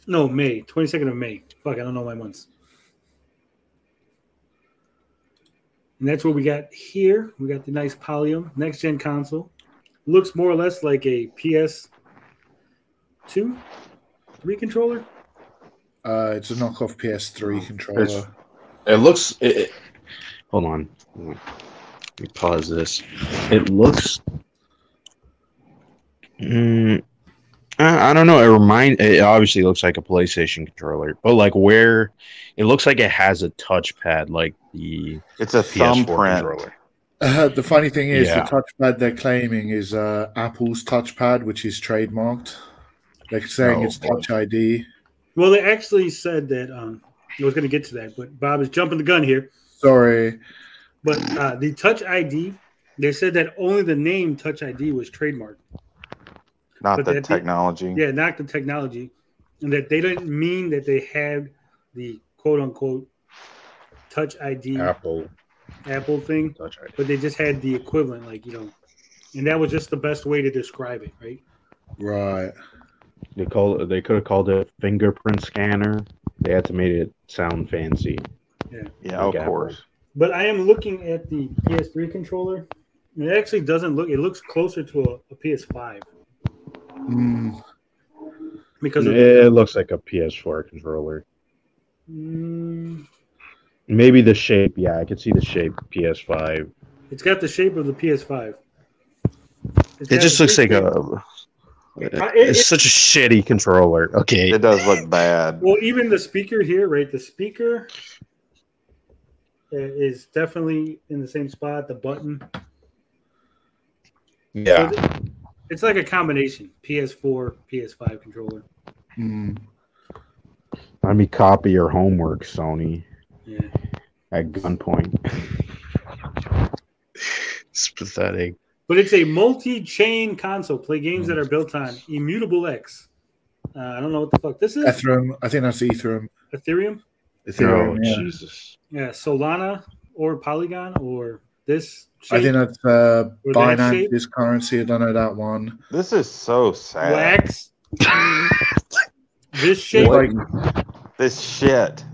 No, May. 22nd of May. Fuck, I don't know my months. And that's what we got here. We got the nice Polium next-gen console. Looks more or less like a PS2 3 controller. It's a knockoff PS3 controller. It looks. Hold on. Let me pause this. It looks. I I don't know. It obviously looks like a PlayStation controller, but like where it looks like it has a touchpad, like the It's a PS4 thumbprint. controller. The funny thing is, Yeah. the touchpad they're claiming is Apple's touchpad, which is trademarked. They're saying it's Touch ID. Well, they actually said that I was going to get to that, but Bob is jumping the gun here. Sorry. But the Touch ID, they said that only the name Touch ID was trademarked. Not But the that technology. Yeah, not the technology. And that they didn't mean that they had the quote-unquote Touch ID Apple thing, Touch ID. but they just had the equivalent, like, you know, and that was just the best way to describe it, right? Right. They could have called it fingerprint scanner. They had to make it sound fancy. Yeah, of Apple. course. But I am looking at the PS3 controller. And it actually doesn't look. It looks closer to a PS5 because of It looks like a PS4 controller. Maybe the shape. Yeah, I could see the shape. PS5. It's got the shape of the PS5. It just looks like it's such a shitty controller. Okay. It does look bad. Well, even the speaker here, right? The speaker is definitely in the same spot. The button. Yeah. So it's like a combination PS4, PS5 controller. Let me copy your homework, Sony. Yeah. At gunpoint. It's pathetic. But it's a multi-chain console. Play games that are built on Immutable X. I don't know what the fuck this is. Ethereum. I think that's Ethereum. Ethereum? Ethereum, yeah. Jesus. Yeah, Solana or Polygon or this shape. I think that's Binance's currency. I don't know that one. This is so sad. Wax. This shape. This shit.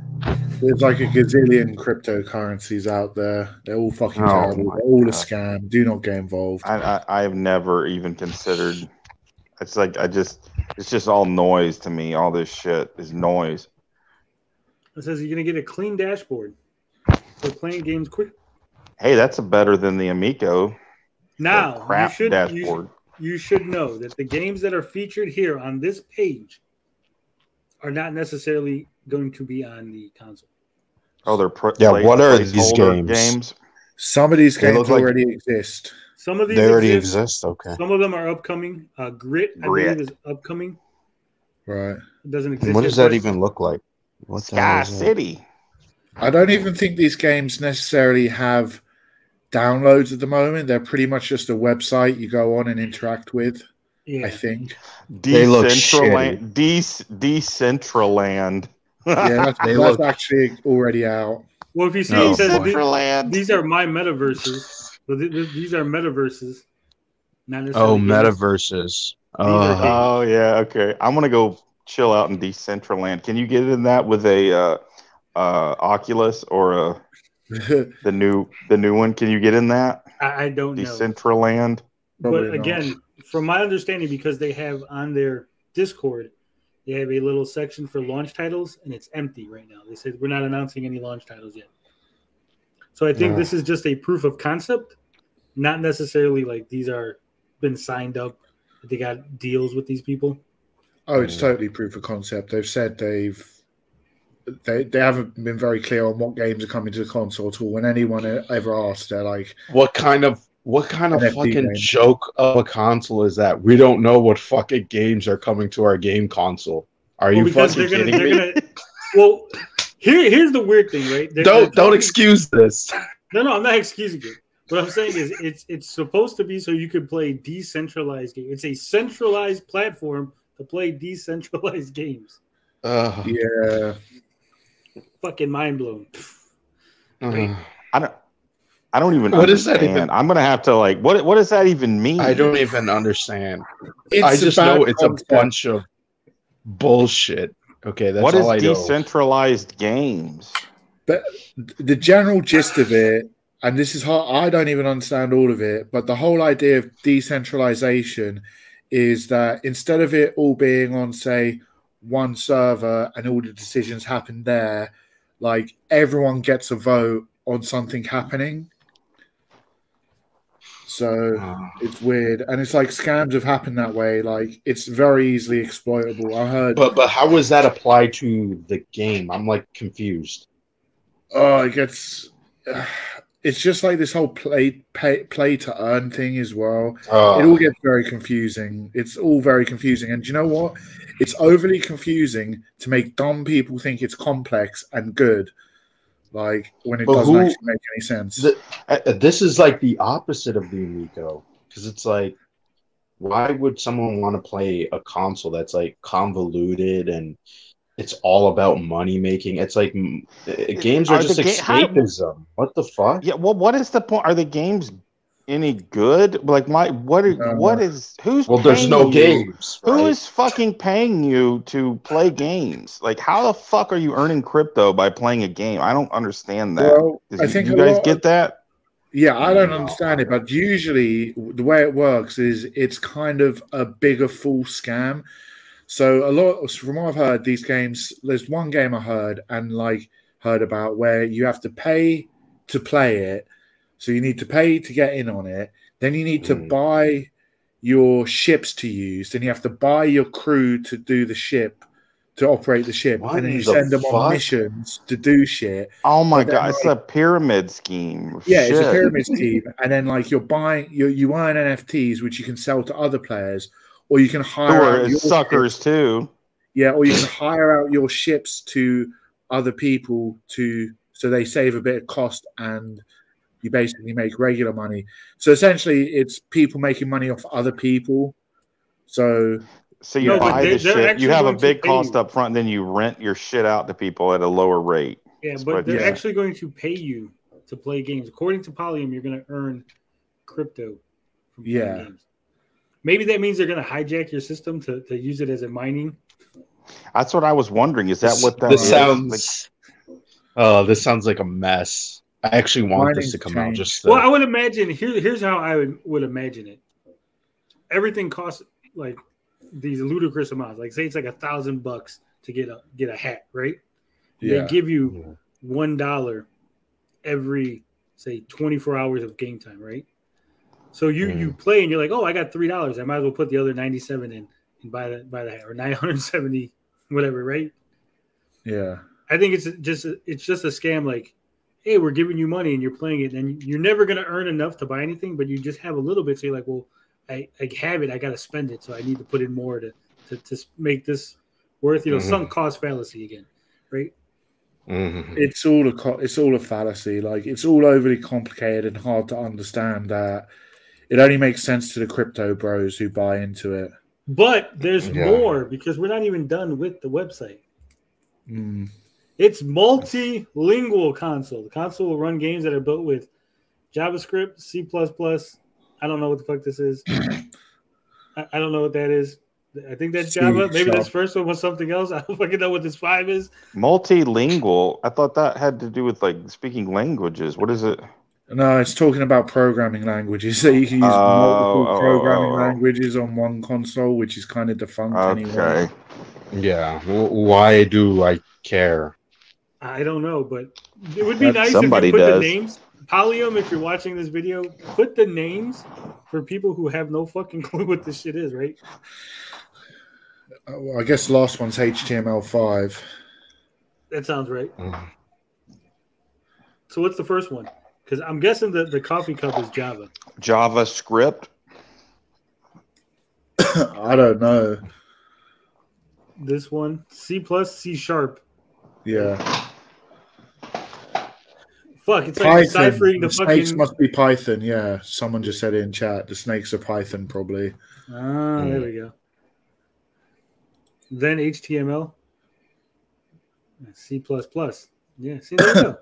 There's like a gazillion cryptocurrencies out there. They're all fucking terrible. They're all a scam. Do not get involved. I have never even considered. It's like it's just all noise to me. All this shit is noise. It says you're gonna get a clean dashboard for playing games quick. Hey, that's better than the Amico. Now crap dashboard. You should know that the games that are featured here on this page are not necessarily going to be on the console. Oh, they're what are these games? Some of these games already exist. Some of these already exist. Okay. Some of them are upcoming. Grit, I believe, is upcoming. Right. It doesn't exist. What does that even look like? What Sky City? I don't even think these games necessarily have downloads at the moment. They're pretty much just a website you go on and interact with. Yeah. I think. Decentraland. Yeah, that's actually already out. Well, if you see, it says these are my metaverses. So these are metaverses. Not necessarily metaverses. Oh, yeah. Okay. I'm going to go chill out in Decentraland. Can you get in that with a Oculus or the new one? Can you get in that? I don't know. Decentraland. But again, from my understanding, because they have on their Discord, they have a little section for launch titles, and it's empty right now. They said we're not announcing any launch titles yet. So I think this is just a proof of concept, not necessarily like these are been signed up. They got deals with these people. Oh, it's totally proof of concept. They've said they haven't been very clear on what games are coming to the console at all. When anyone ever asked, they're like, What kind of fucking joke of a console is that? We don't know what fucking games are coming to our game console. Are you fucking kidding me? Well, here's the weird thing, right? Don't excuse this. No, I'm not excusing it. What I'm saying is it's supposed to be so you can play decentralized games. It's a centralized platform to play decentralized games. Yeah. Fucking mind blown. Right? I don't even understand. Is that even? I'm gonna have to what does that even mean? I don't even understand. I just know it's a bunch of bullshit. Okay, that's all I know. What is decentralized games? But the general gist of it, and this is hard, I don't even understand all of it, but the whole idea of decentralization is that instead of it all being on, say, one server and all the decisions happen there, like everyone gets a vote on something happening. So it's weird, and it's like scams have happened that way. Like it's very easily exploitable. I heard, but how was that applied to the game? I'm like confused. oh, it gets. It's just like this whole play to earn thing as well. It all gets very confusing. It's all very confusing, and do you know what? It's overly confusing to make dumb people think it's complex and good. Like when it doesn't actually make any sense. This is like the opposite of the Amico, because it's like, why would someone want to play a console that's like convoluted and it's all about money making? It's like games are just escapism. What the fuck? Yeah. Well, what is the point? Are the games any good? Like, who's? Well, there's no games. Who is fucking paying you to play games? Like, how the fuck are you earning crypto by playing a game? I don't understand that. Well, I think you guys get that. Yeah, I don't understand it, but usually the way it works is it's kind of a bigger full scam. So a lot, from what I've heard, these games, there's one game I heard about where you have to pay to play it. So you need to pay to get in on it. Then you need to buy your ships to use. Then you have to buy your crew to do the ship, to operate the ship. And then you send them on missions to do shit. Oh my God, it's a pyramid scheme. Yeah, it's a pyramid scheme. And then like you earn NFTs, which you can sell to other players. Or you can hire out your suckers ships. Too. Yeah, or you can hire out your ships to other people so they save a bit of cost and you basically make regular money. So essentially it's people making money off other people. So you buy the shit, you have a big cost up front, then you rent your shit out to people at a lower rate. Yeah, but they're actually going to pay you to play games. According to Polium, you're going to earn crypto from playing games. Maybe that means they're going to hijack your system to use it as a mining. That's what I was wondering. Is that what that sounds? This sounds like a mess. I actually want this to come out. Well, I would imagine. Here's how I would imagine it. Everything costs like these ludicrous amounts. Like say it's like $1,000 to get a hat, right? Yeah. They give you $1 every say 24 hours of game time, right? So you play and you're like, oh, I got $3. I might as well put the other 97 in and buy the hat, or 970, whatever, right? Yeah. I think it's just a scam. Like, hey, we're giving you money and you're playing it, and you're never gonna earn enough to buy anything, but you just have a little bit. So you're like, well, I have it, I gotta spend it, so I need to put in more to make this worth. Sunk cost fallacy again, right? Mm-hmm. It's all a fallacy. Like it's all overly complicated and hard to understand. It only makes sense to the crypto bros who buy into it. But there's more, because we're not even done with the website. It's multilingual console. The console will run games that are built with JavaScript, C++. I don't know what the fuck this is. I don't know what that is. I think that's Java. Maybe this first one was something else. I don't fucking know what this 5 is. Multilingual. I thought that had to do with like speaking languages. What is it? No, it's talking about programming languages. So you can use multiple programming languages on one console, which is kind of defunct anyway. Yeah. Why do I care? I don't know, but it would be nice if you put the names. Polium, if you're watching this video, put the names for people who have no fucking clue what this shit is, right? I guess the last one's HTML5. That sounds right. So what's the first one? Because I'm guessing that the coffee cup is Java. JavaScript? I don't know. This one, C++, C#. Yeah. Fuck, it's like deciphering the fucking... Snakes must be Python, yeah. Someone just said it in chat. The snakes are Python, probably. There we go. Then HTML. C++. Yeah, see, there you go.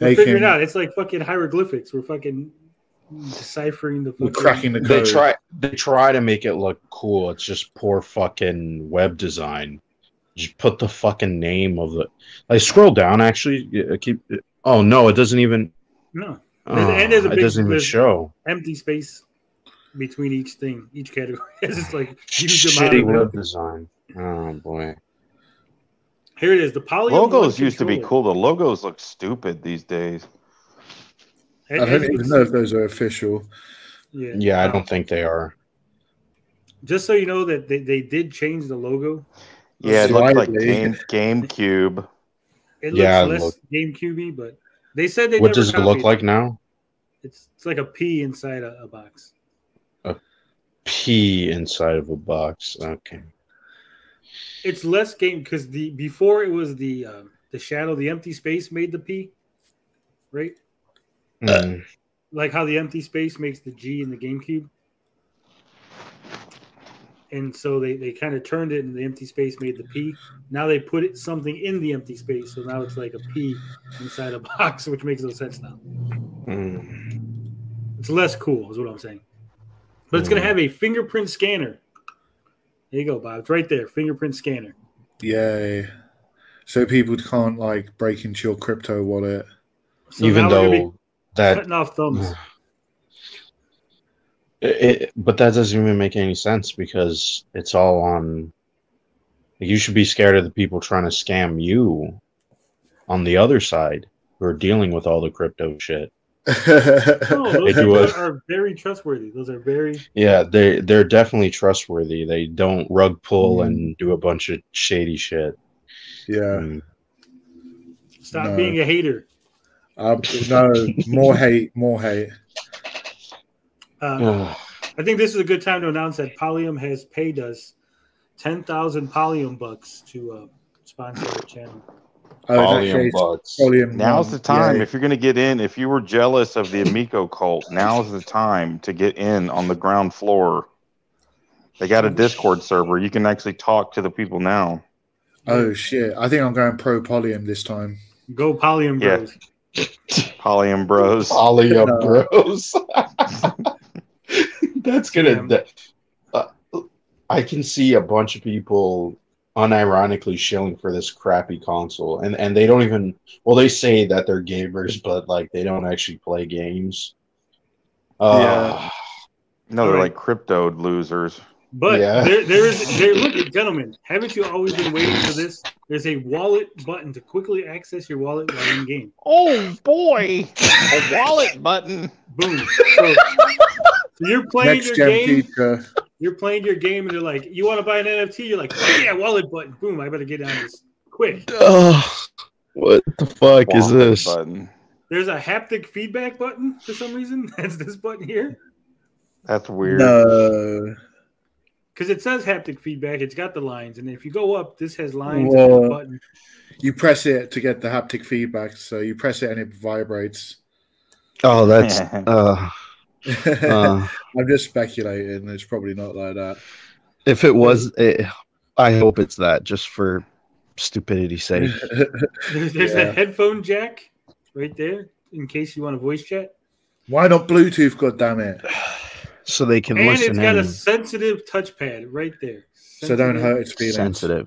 We're figuring it out. It's like fucking hieroglyphics. We're fucking deciphering the fucking... We're cracking the code. They try to make it look cool. It's just poor fucking web design. Just put the fucking name of the... Like, scroll down, actually. Oh, no, it doesn't even... No. And there's a big, it doesn't even show. Empty space between each thing, each category. It's just like... Shitty web design. Oh, boy. Here it is. The Polium logos used to be cool. The logos look stupid these days. I don't even know if those are official. Yeah, I don't think they are. Just so you know that they did change the logo. Yeah, it looks like Slightly. GameCube. It Yeah, looks less GameCube-y, but they said they What never does it look copied like now? It's like a P inside a box. P inside of a box. Okay. It's less game because before it was the shadow, the empty space made the P, right? Mm. Like how the empty space makes the G in the GameCube. And so they kind of turned it, and the empty space made the P. Now they put something in the empty space, so now it's like a P inside a box, which makes no sense now. Mm. It's less cool, is what I'm saying. But it's going to have a fingerprint scanner. There you go, Bob. It's right there, fingerprint scanner. Yay. So people can't like break into your crypto wallet. So Even now we're gonna though that cutting off thumbs. But that doesn't even make any sense because it's all on. You should be scared of the people trying to scam you on the other side who are dealing with all the crypto shit. No, those people are very trustworthy. Those are very they're definitely trustworthy. They don't rug pull and do a bunch of shady shit. Yeah. Stop being a hater. No, more hate. I think this is a good time to announce that Polium has paid us 10,000 Polium bucks to sponsor the channel. Polium bucks. Now's the time. If you're going to get in, if you were jealous of the Amico cult, now's the time to get in on the ground floor. They got a Discord server. You can actually talk to the people now. Oh, shit. I think I'm going pro Polium this time. Go Polium Bros. Yeah. Polium Bros. Polium Bros. That's going to... I can see a bunch of people unironically shilling for this crappy console, and they don't even, well, they say that they're gamers, but like they don't actually play games. No, they're like crypto losers. But look, gentlemen, haven't you always been waiting for this? There's a wallet button to quickly access your wallet while in game. Oh boy, a wallet button. Boom. So you're playing Next your game. Feature. You're playing your game, and they're like, "You want to buy an NFT?" You're like, "Yeah, wallet button." Boom! I better get on this quick. What the fuck is this? Button. There's a haptic feedback button for some reason. That's this button here. That's weird. No. Because it says haptic feedback. It's got the lines, and if you go up, this has lines and a button. You press it to get the haptic feedback. So you press it and it vibrates. Oh, that's. I'm just speculating. It's probably not like that. If it was, I hope it's that, just for stupidity's sake. There's a headphone jack right there in case you want to voice chat. Why not Bluetooth? God damn it! So they can and listen. And it's got a sensitive touchpad right there. So don't hurt its feelings. Sensitive.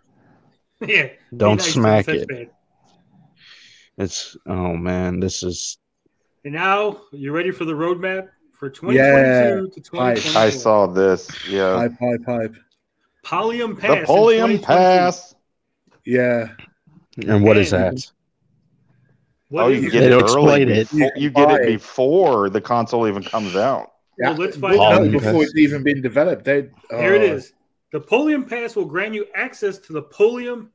Yeah. Don't smack it. It's man, this is. And now you ready for the roadmap? For 2022 to 2024. I saw this. Yeah. Pipe. Polium Pass. The Polium Pass. Yeah. And what is that? You get it early. You get it before the console even comes out. Well, let's find out. Before it's even been developed. Here it is. The Polium Pass will grant you access to the Polium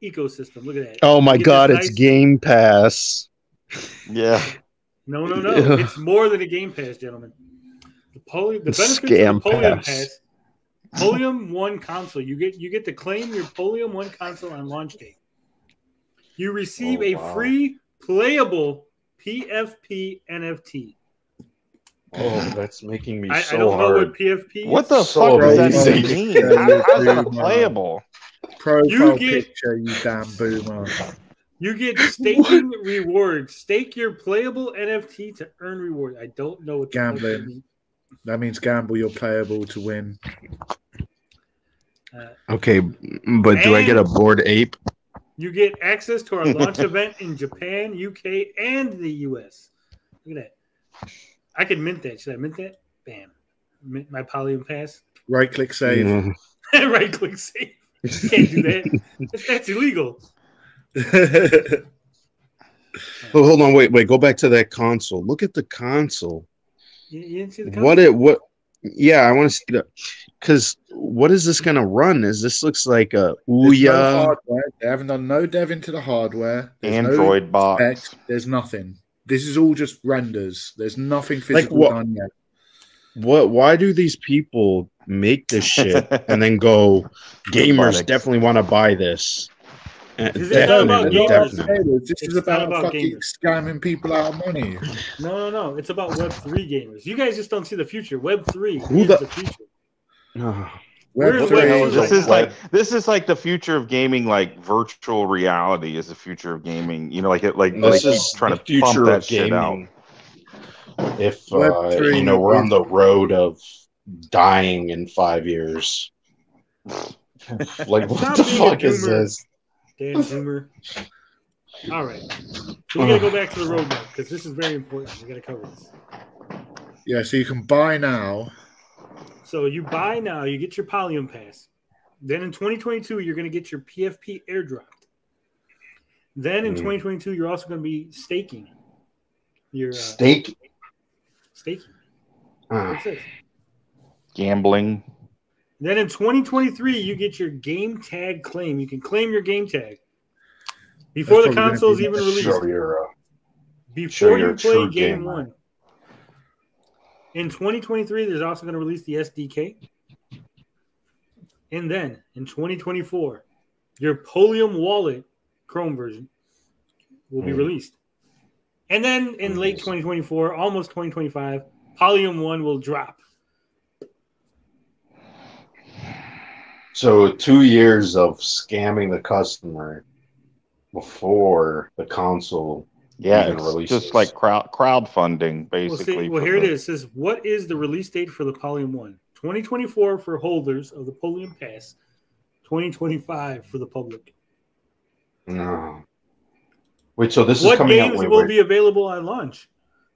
ecosystem. Look at that. Oh my God, it's Game Pass. Yeah. No. It's more than a Game Pass, gentlemen. The benefits of the Polium Pass. Polium 1 console. You get to claim your Polium 1 console on launch day. You receive a free playable PFP NFT. Oh, that's making me so hard. I don't know what PFP is. What the fuck does that even mean? How's that playable? Profile picture, you damn boomer. You get staking rewards. Stake your playable NFT to earn reward. I don't know what gambling. That means gamble your playable to win. Okay, but do I get a Bored Ape? You get access to our launch event in Japan, UK, and the US. Look at that. I can mint that. Should I mint that? Bam. Mint my Polium Pass. Right-click save. Right-click save. Can't do that. That's illegal. Oh, hold on, wait. Go back to that console. Look at the console. You didn't see the console? What? Yeah, I want to see that. Because what is this going to run? This looks like a There's no Ouya. hardware. They haven't done no dev into the hardware. There's Android no box. specs. There's nothing. This is all just renders. There's nothing physical done yet. Why do these people make this shit and then go, gamers definitely want to buy this? This is not about gamers. This is about fucking scamming people out of money. No. It's about Web3 gamers. You guys just don't see the future. Web3 is the future. This is like the future of gaming. Like virtual reality is the future of gaming. You know, like this is trying to pump that shit out. If we're on the road of dying in 5 years, like what the fuck is this? Dan Zoomer. All right, so we gotta go back to the roadmap because this is very important. We gotta cover this. Yeah, so you can buy now. So you buy now, you get your Polium Pass. Then in 2022, you're going to get your PFP airdropped. Then in 2022, you're also going to be staking. Your staking. What's this? Gambling. Then in 2023, you get your game tag claim. You can claim your game tag before the console's even released. Before you play game one. In 2023, there's also going to release the SDK. And then in 2024, your Polium wallet Chrome version will be released. And then in late 2024, almost 2025, Polium 1 will drop. So 2 years of scamming the customer before the console. Yeah, it's just like crowdfunding, basically. Well, here it is. It says, what is the release date for the Polium 1? 2024 for holders of the Polium Pass. 2025 for the public. No. Wait, so this is coming out. What games will be available on launch?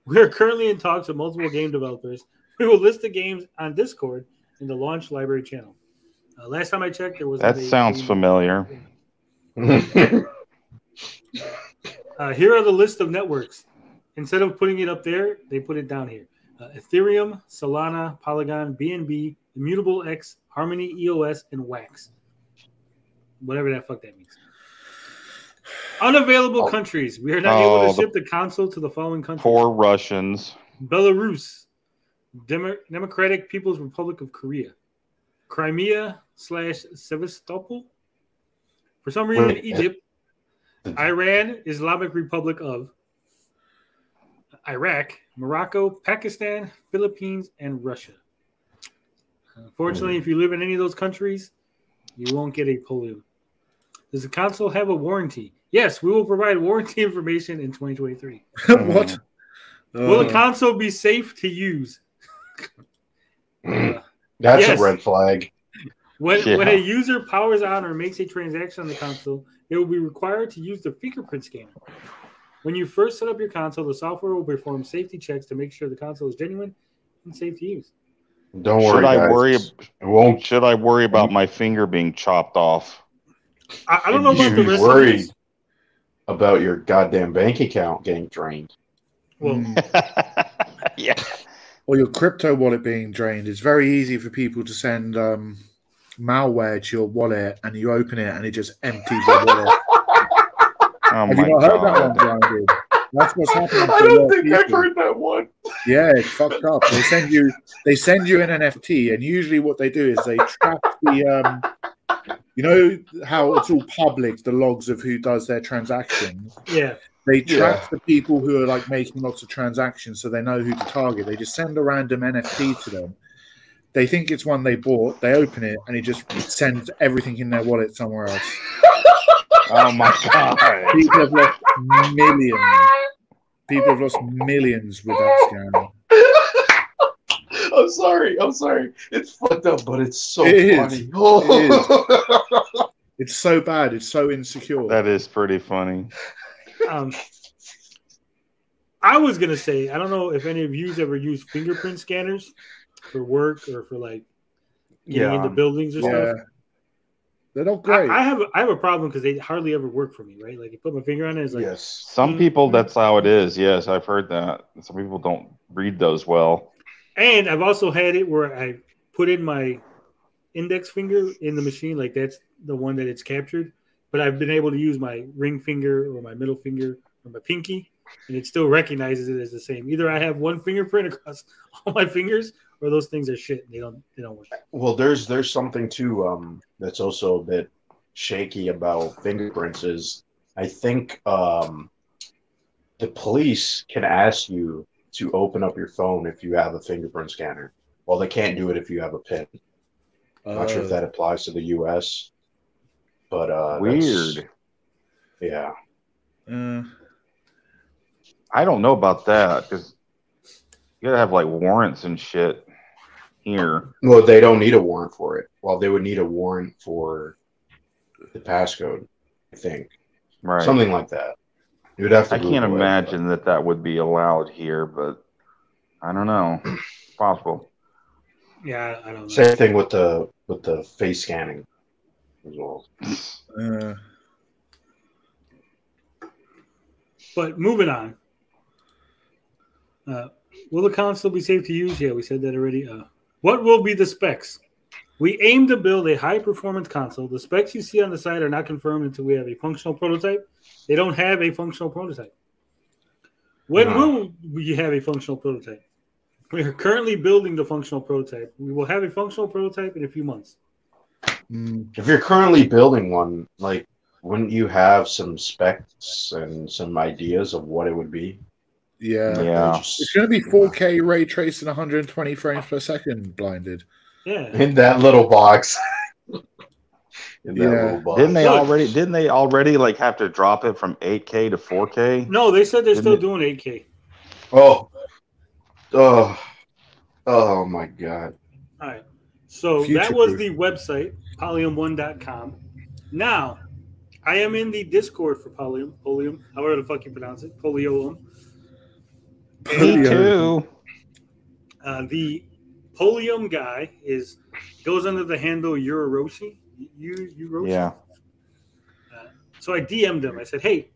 We are currently in talks with multiple game developers. We will list the games on Discord in the launch library channel. Last time I checked, there was. That sounds familiar. Here are the list of networks. Instead of putting it up there, they put it down here. Ethereum, Solana, Polygon, BNB, Immutable X, Harmony, EOS, and Wax. Whatever that fuck that means. Unavailable countries. We are not able to ship the console to the following countries. 4 Russians. Belarus. Democratic People's Republic of Korea. Crimea / Sevastopol. For some reason, Egypt. Iran, Islamic Republic of Iraq, Morocco, Pakistan, Philippines, and Russia. Unfortunately, if you live in any of those countries, you won't get a Polium. Does the console have a warranty? Yes, we will provide warranty information in 2023. What? Will the console be safe to use? That's a red flag. When a user powers on or makes a transaction on the console, it will be required to use the fingerprint scanner. When you first set up your console, the software will perform safety checks to make sure the console is genuine and safe to use. Don't worry, guys. Should I worry about my finger being chopped off? I don't know about the rest worried of this. About your goddamn bank account getting drained. Well, yeah. Or your crypto wallet being drained. It's very easy for people to send malware to your wallet, and you open it, and it just empties your wallet. Oh Have you not heard that one, Brian? That's what's happening. I don't think I've heard that one. Yeah, it's fucked up. They send you an NFT, and usually what they do is they track the you know how it's all public, the logs of who does their transactions. Yeah. They track the people who are like making lots of transactions, so they know who to target. They just send a random NFT to them. They think it's one they bought. They open it, and it just sends everything in their wallet somewhere else. Oh my god! People have lost millions. People have lost millions with that scam. I'm sorry. It's fucked up, but it's so funny. It's so bad. It's so insecure. That is pretty funny. I was gonna say, I don't know if any of you ever use fingerprint scanners for work or for like getting into buildings or stuff. They're not great. I have a problem because they hardly ever work for me, right? Like you put my finger on it, it's like yes. Some people, that's how it is. Yes, I've heard that. Some people don't read those well. And I've also had it where I put in my index finger in the machine, like that's the one that it's captured. But I've been able to use my ring finger or my middle finger or my pinky, and it still recognizes it as the same. Either I have one fingerprint across all my fingers, or those things are shit. They don't work. Well, there's something too that's also a bit shaky about fingerprints. Is I think the police can ask you to open up your phone if you have a fingerprint scanner. Well, they can't do it if you have a PIN. I'm not sure if that applies to the U.S., but weird. Yeah. I don't know about that because you gotta have like warrants and shit here. Well, they don't need a warrant for it. Well, they would need a warrant for the passcode, I think. Right. Something like that. You would have to. I can't imagine that would be allowed here, but I don't know. It's possible. Yeah, I don't know. Same thing with the face scanning as well. But moving on. Will the console be safe to use? Yeah, we said that already. What will be the specs? We aim to build a high-performance console. The specs you see on the site are not confirmed until we have a functional prototype. They don't have a functional prototype. When will we have a functional prototype? We are currently building the functional prototype. We will have a functional prototype in a few months. If you're currently building one, like, wouldn't you have some specs and some ideas of what it would be? Yeah. It's going to be 4K ray tracing 120 frames per second blinded. Yeah. In that little box. Little box. Didn't they already like have to drop it from 8K to 4K? No, they said they're still doing 8K. Oh my god. All right. So that was the website, Polium1.com. Now, I am in the Discord for Polium, however the fuck you pronounce it, Polium. Me too. The Polium guy goes under the handle Yuroshi. Yuroshi? Yeah. So I DM'd him. I said, hey,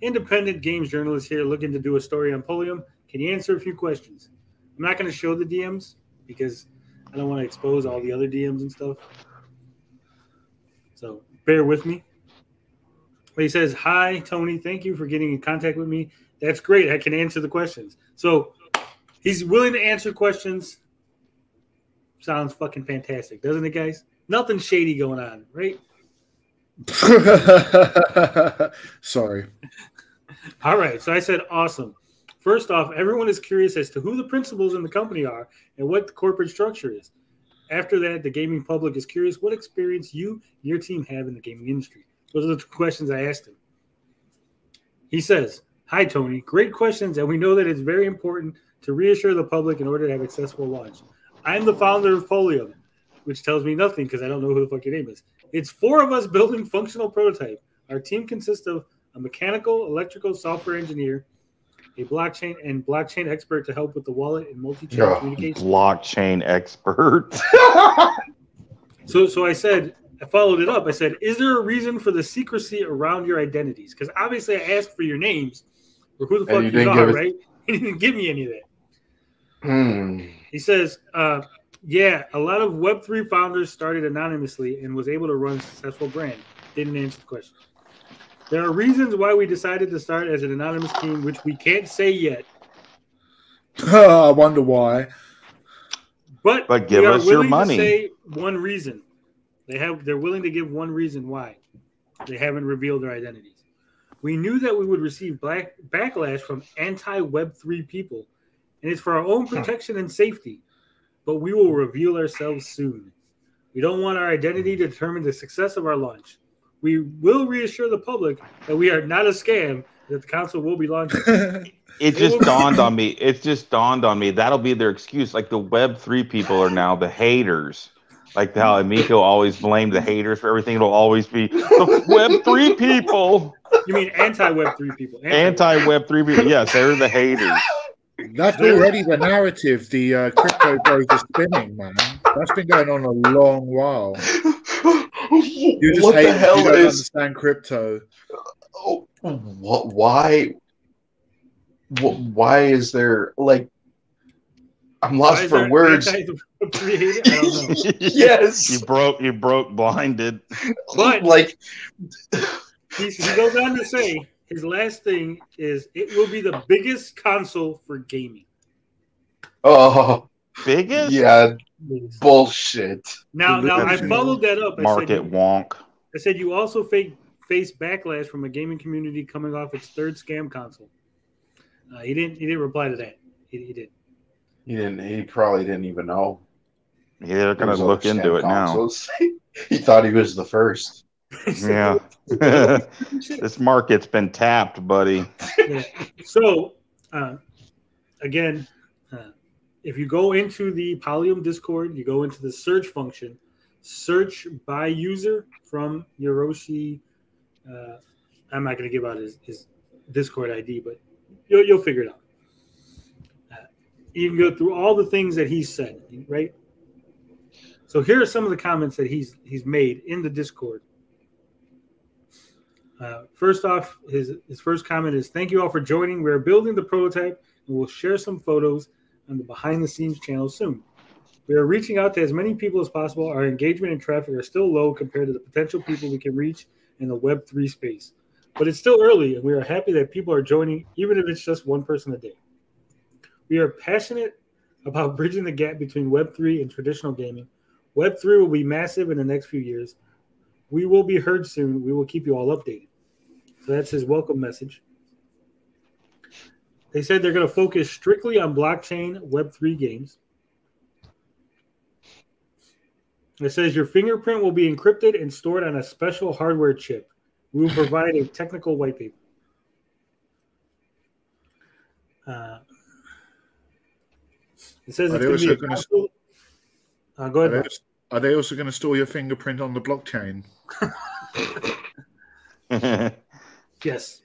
independent games journalist here looking to do a story on Polium. Can you answer a few questions? I'm not going to show the DMs because I don't want to expose all the other DMs and stuff. So bear with me. But he says, hi, Tony. Thank you for getting in contact with me. That's great. I can answer the questions. So he's willing to answer questions. Sounds fucking fantastic, doesn't it, guys? Nothing shady going on, right? Sorry. All right. So I said, awesome. First off, everyone is curious as to who the principals in the company are and what the corporate structure is. After that, the gaming public is curious what experience you and your team have in the gaming industry. Those are the two questions I asked him. He says, hi, Tony. Great questions, and we know that it's very important to reassure the public in order to have a successful launch. I'm the founder of Polium, which tells me nothing because I don't know who the fuck your name is. It's 4 of us building functional prototype. Our team consists of a mechanical, electrical, software engineer, a blockchain expert to help with the wallet and multi-chain communication. Blockchain expert. So I said, I followed it up. I said, is there a reason for the secrecy around your identities? Because obviously I asked for your names or who the fuck you are, right? He didn't give me any of that. He says, yeah, a lot of Web3 founders started anonymously and was able to run a successful brand. Didn't answer the question. There are reasons why we decided to start as an anonymous team, which we can't say yet. I wonder why. But give us your money. To say one reason. They're willing to give one reason why. They haven't revealed their identities. We knew that we would receive backlash from anti-Web3 people, and it's for our own protection and safety. But we will reveal ourselves soon. We don't want our identity to determine the success of our launch. We will reassure the public that we are not a scam, that the console will be launching. It just dawned on me. That'll be their excuse. Like the Web3 people are now the haters. Like how Amico always blamed the haters for everything. It'll always be the Web3 people. You mean anti-Web3 people? Anti-Web3 people. Yes, they're the haters. That's already the narrative the crypto bros are spinning, man. That's been going on a long while. You just hate that you don't understand crypto. Why is there like I'm lost for words. I don't know. Yes. You broke blinded. But like he goes on to say his last thing is it will be the biggest console for gaming. oh Biggest? yeah, bullshit. Now I followed that up. Market wonk. I said you also face backlash from a gaming community coming off its third scam console. He didn't reply to that. He did. He probably didn't even know. Yeah, they're gonna look into it consoles. Now. He thought he was the first. Yeah. This market's been tapped, buddy. Yeah. So again, if you go into the Polium Discord, you go into the search function, search by user from Hiroshi. I'm not going to give out his Discord ID, but you'll figure it out. You can go through all the things that he said, right? So here are some of the comments that he's made in the Discord. First off, his first comment is, "Thank you all for joining. We're building the prototype, and we'll share some photos on the behind-the-scenes channel soon. We are reaching out to as many people as possible. Our engagement and traffic are still low compared to the potential people we can reach in the Web3 space. But it's still early, and we are happy that people are joining, even if it's just one person a day. We are passionate about bridging the gap between Web3 and traditional gaming. Web3 will be massive in the next few years. We will be heard soon. We will keep you all updated." So that's his welcome message. They said they're going to focus strictly on blockchain Web3 games. It says your fingerprint will be encrypted and stored on a special hardware chip. We will provide a technical white paper. It says it's going to be go ahead. Are they also going to store your fingerprint on the blockchain? Yes.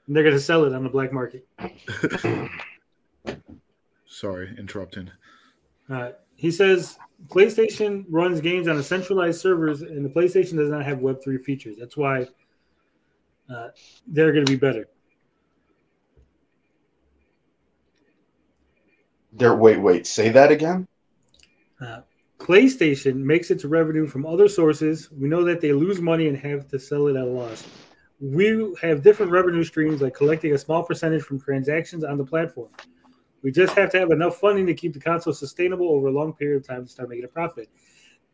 And they're going to sell it on the black market. Sorry, interrupting. He says PlayStation runs games on a centralized servers, and the PlayStation does not have Web3 features. That's why they're going to be better. Wait. Say that again? PlayStation makes its revenue from other sources. We know that they lose money and have to sell it at a loss. We have different revenue streams, like collecting a small percentage from transactions on the platform. We just have to have enough funding to keep the console sustainable over a long period of time to start making a profit.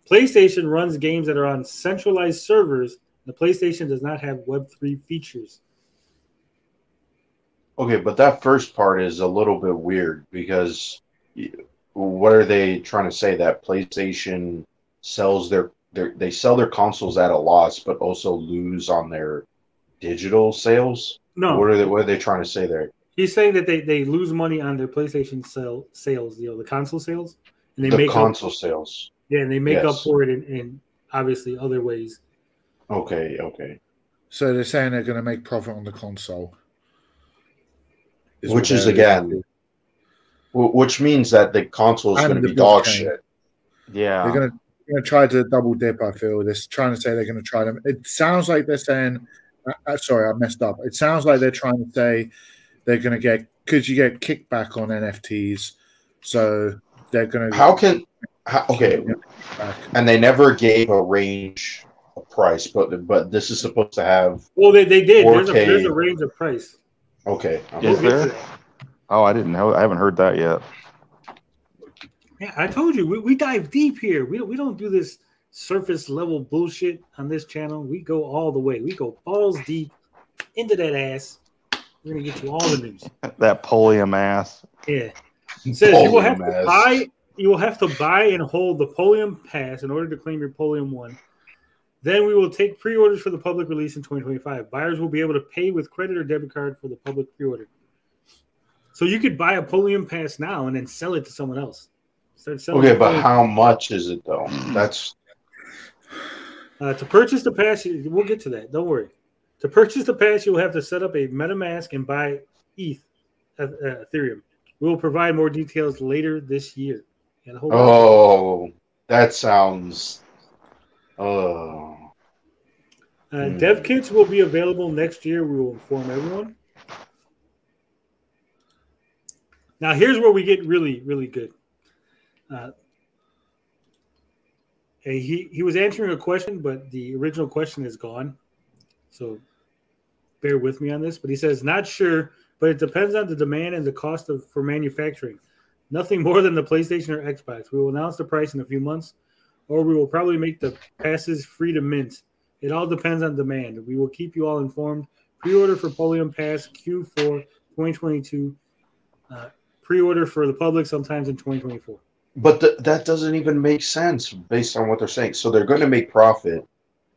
PlayStation runs games that are on centralized servers. The PlayStation does not have Web3 features. Okay, but that first part is a little bit weird because what are they trying to say? That PlayStation sells they sell their consoles at a loss, but also lose on their digital sales? No. What are they trying to say there? He's saying that they lose money on their PlayStation sales, the console sales, and they make console sales. Yeah, and they make up for it in obviously other ways. Okay. So they're saying they're going to make profit on the console, which means that the console is going to be dog shit. Yeah, they're going to try to double dip. I feel they're trying to say they're going to try them. It sounds like they're saying. Sorry, I messed up. It sounds like they're trying to say they're going to get, because you get kickback on NFTs, so they're going to. Okay, and they never gave a range of price, but this is supposed to have. Well, they did. There's a range of price. Okay, is there? Oh, I didn't know. I haven't heard that yet. Yeah, I told you we dive deep here. We don't do this surface level bullshit on this channel. We go all the way. We go balls deep into that ass. We're gonna get you all the news. That Polium ass. Yeah. It says you will have to buy and hold the Polium Pass in order to claim your Polium 1. Then we will take pre-orders for the public release in 2025. Buyers will be able to pay with credit or debit card for the public pre-order. So you could buy a Polium Pass now and then sell it to someone else. Start selling. Okay, but how much is it though? That's to purchase the pass. We'll get to that. Don't worry. To purchase the pass, you'll have to set up a MetaMask and buy Ethereum. We will provide more details later this year. That sounds. Dev kits will be available next year. We will inform everyone. Now here's where we get really, really good. He was answering a question, but the original question is gone. So bear with me on this. But he says, not sure, but it depends on the demand and the cost for manufacturing. Nothing more than the PlayStation or Xbox. We will announce the price in a few months, or we will probably make the passes free to mint. It all depends on demand. We will keep you all informed. Pre-order for Polium Pass Q4 2022. Pre-order for the public sometimes in 2024. But that doesn't even make sense based on what they're saying. So they're going to make profit.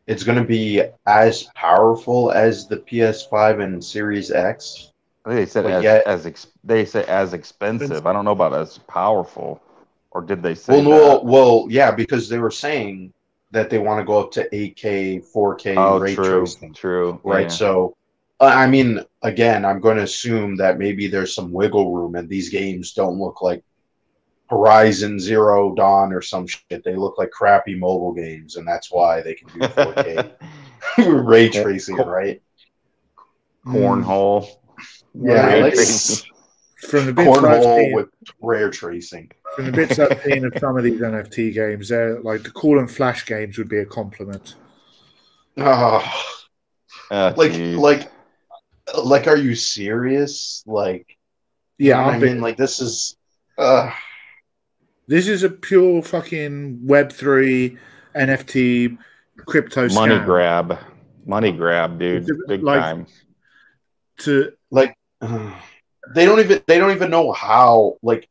It's going to be as powerful as the PS5 and Series X. They said as expensive. I don't know about as powerful, or did they say? Well, yeah, because they were saying that they want to go up to 8K, 4K ray tracing. True, right? Yeah. So, I mean, again, I'm going to assume that maybe there's some wiggle room, and these games don't look like Horizon Zero Dawn or some shit. They look like crappy mobile games, and that's why they can do 4K ray tracing, right? Cornhole. Yeah, like from the bits I've seen, with ray tracing. From the bits I've seen of some of these NFT games, they're like the Call and Flash games would be a compliment. Like, are you serious? Like, yeah, I mean, like, this is a pure fucking Web3 NFT crypto money scam. Money grab, dude, big time. To like, they don't even know how. Like,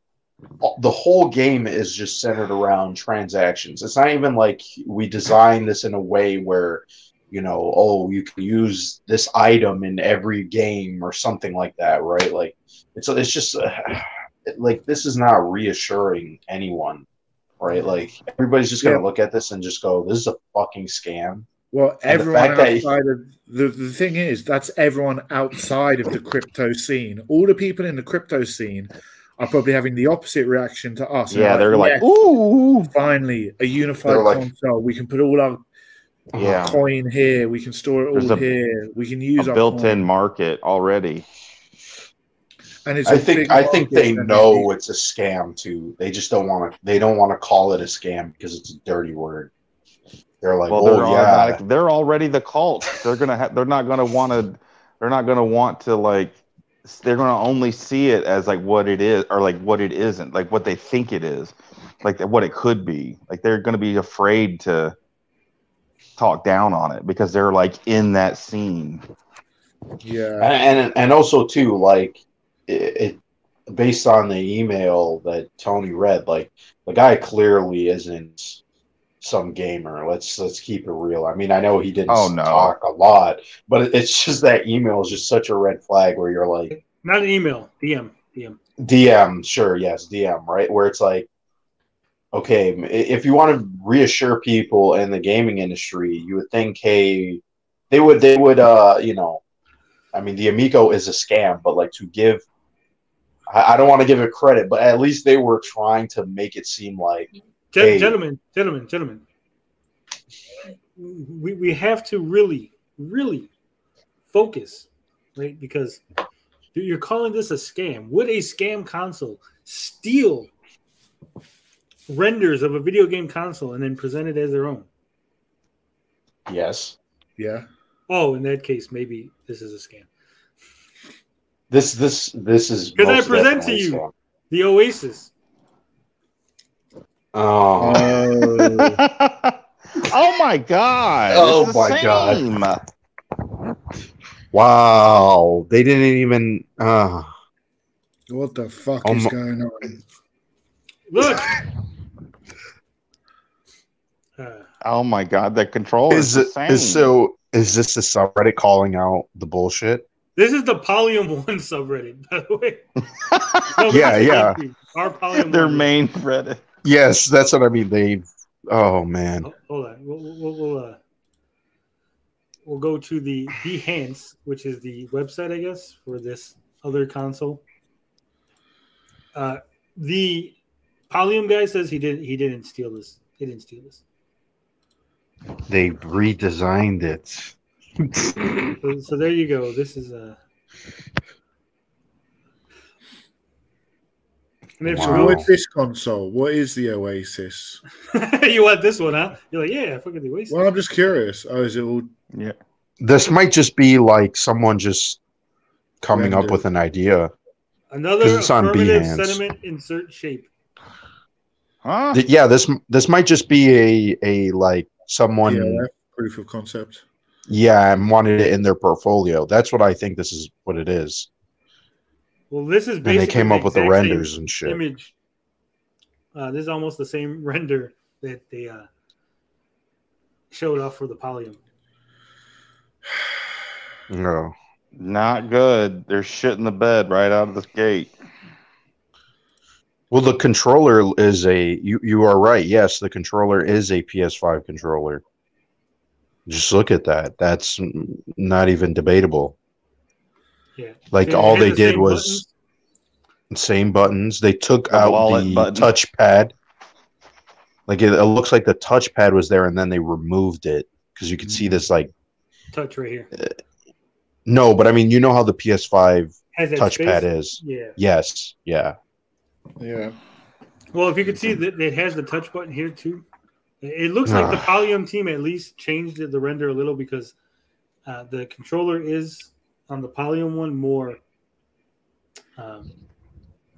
the whole game is just centered around transactions. It's not even like we designed this in a way where, you know, oh, you can use this item in every game or something like that, right? Like, it's just like, this is not reassuring anyone, right? Like, everybody's just gonna look at this and just go, "This is a fucking scam." Well, everyone outside of the thing is, that's everyone outside of the crypto scene. All the people in the crypto scene are probably having the opposite reaction to us. Yeah, they're like, "Ooh, finally, a unified console. We can put all our coin here. We can store it all here. We can use our built-in market already." And it's I think they know it's a scam too. They just don't want to. They don't want to call it a scam because it's a dirty word. They're like, they're already the cult. They're not gonna want to like. They're gonna only see it as like what it is, or like what it isn't, like what they think it is, like what it could be. Like, they're gonna be afraid to talk down on it because they're like in that scene. Yeah, and also too, like, it based on the email that Tony read, like, the guy clearly isn't some gamer. Let's keep it real. I mean, I know he didn't talk a lot, but it's just that email is just such a red flag where you're like, not an email, DM, sure, yes, DM, right? Where it's like, okay, if you want to reassure people in the gaming industry, you would think, hey, they would, you know, I mean, the Amico is a scam, but like, to give, I don't want to give it credit, but at least they were trying to make it seem like, gentlemen, we have to really, really focus, right? Because you're calling this a scam. Would a scam console steal renders of a video game console and then present it as their own? Yes. Yeah. Oh, in that case, maybe this is a scam. This is because I present to you scam. The Oasis. Oh. Oh my God! Oh my God! Wow, they didn't even. What the fuck is going on? Look. Oh my God! The controller is the same. Is this the subreddit calling out the bullshit? This is the Polium 1 subreddit, by the way. No, yeah. Our Polium their 1 main Reddit. Yes, that's what I mean. Oh man. Hold on. We'll go to the Behance, which is the website, I guess, for this other console. The Polium guy says he didn't steal this. He didn't steal this. They redesigned it. So there you go. This is And if So what's this console? What is the Oasis? you want this one, huh? You're like, yeah, fucking the Oasis. Well, I'm just curious. Oh, is it all? Yeah. This might just be like someone just coming up Rendered. with an idea. Another it's on affirmative Behance. sentiment insert shape. Huh? Yeah, this might just be a like someone Yeah, proof of concept. and wanted it in their portfolio. That's what I think this is what it is. Well, this is basically And they came up with the exact renders same and shit. image. This is almost the same render that they showed off for the Polium. No. Not good. They're shit in the bed right out of the gate. Well, the controller is you are right. Yes, the controller is a PS5 controller. Just look at that. That's not even debatable. Yeah. Like So all it has they the did same was buttons. same buttons. They took The out wallet the button. touchpad. Like it looks like the touchpad was there, and then they removed it because you could see this like touch right here. no, but I mean you know how the PS5 Has that touchpad space? is. Yeah. Yes. Yeah. Yeah. Well, if you could see that it has the touch button here too. It looks like the Polium team at least changed the render a little because the controller is on the Polium one more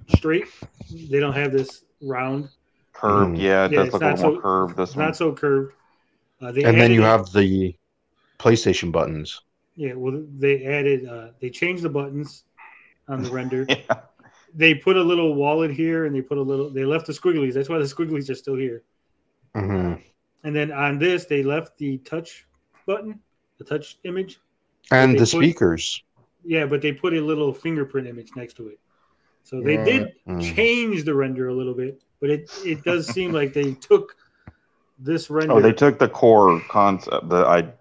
straight. They don't have this round. Curved, yeah, it does it's look a not little more so curved. This one. not so curved. And then you have the PlayStation buttons. Yeah, well, they added. They changed the buttons on the render. Yeah. They put a little wallet here, and they put a little. They left the squigglies. That's why the squigglies are still here. Mm-hmm. And then on this, they left the touch button, the touch image, And they the put- speakers. Yeah, but they put a little fingerprint image next to it. So they did change the render a little bit, but it does seem like they took this render. Oh, they took the core concept, the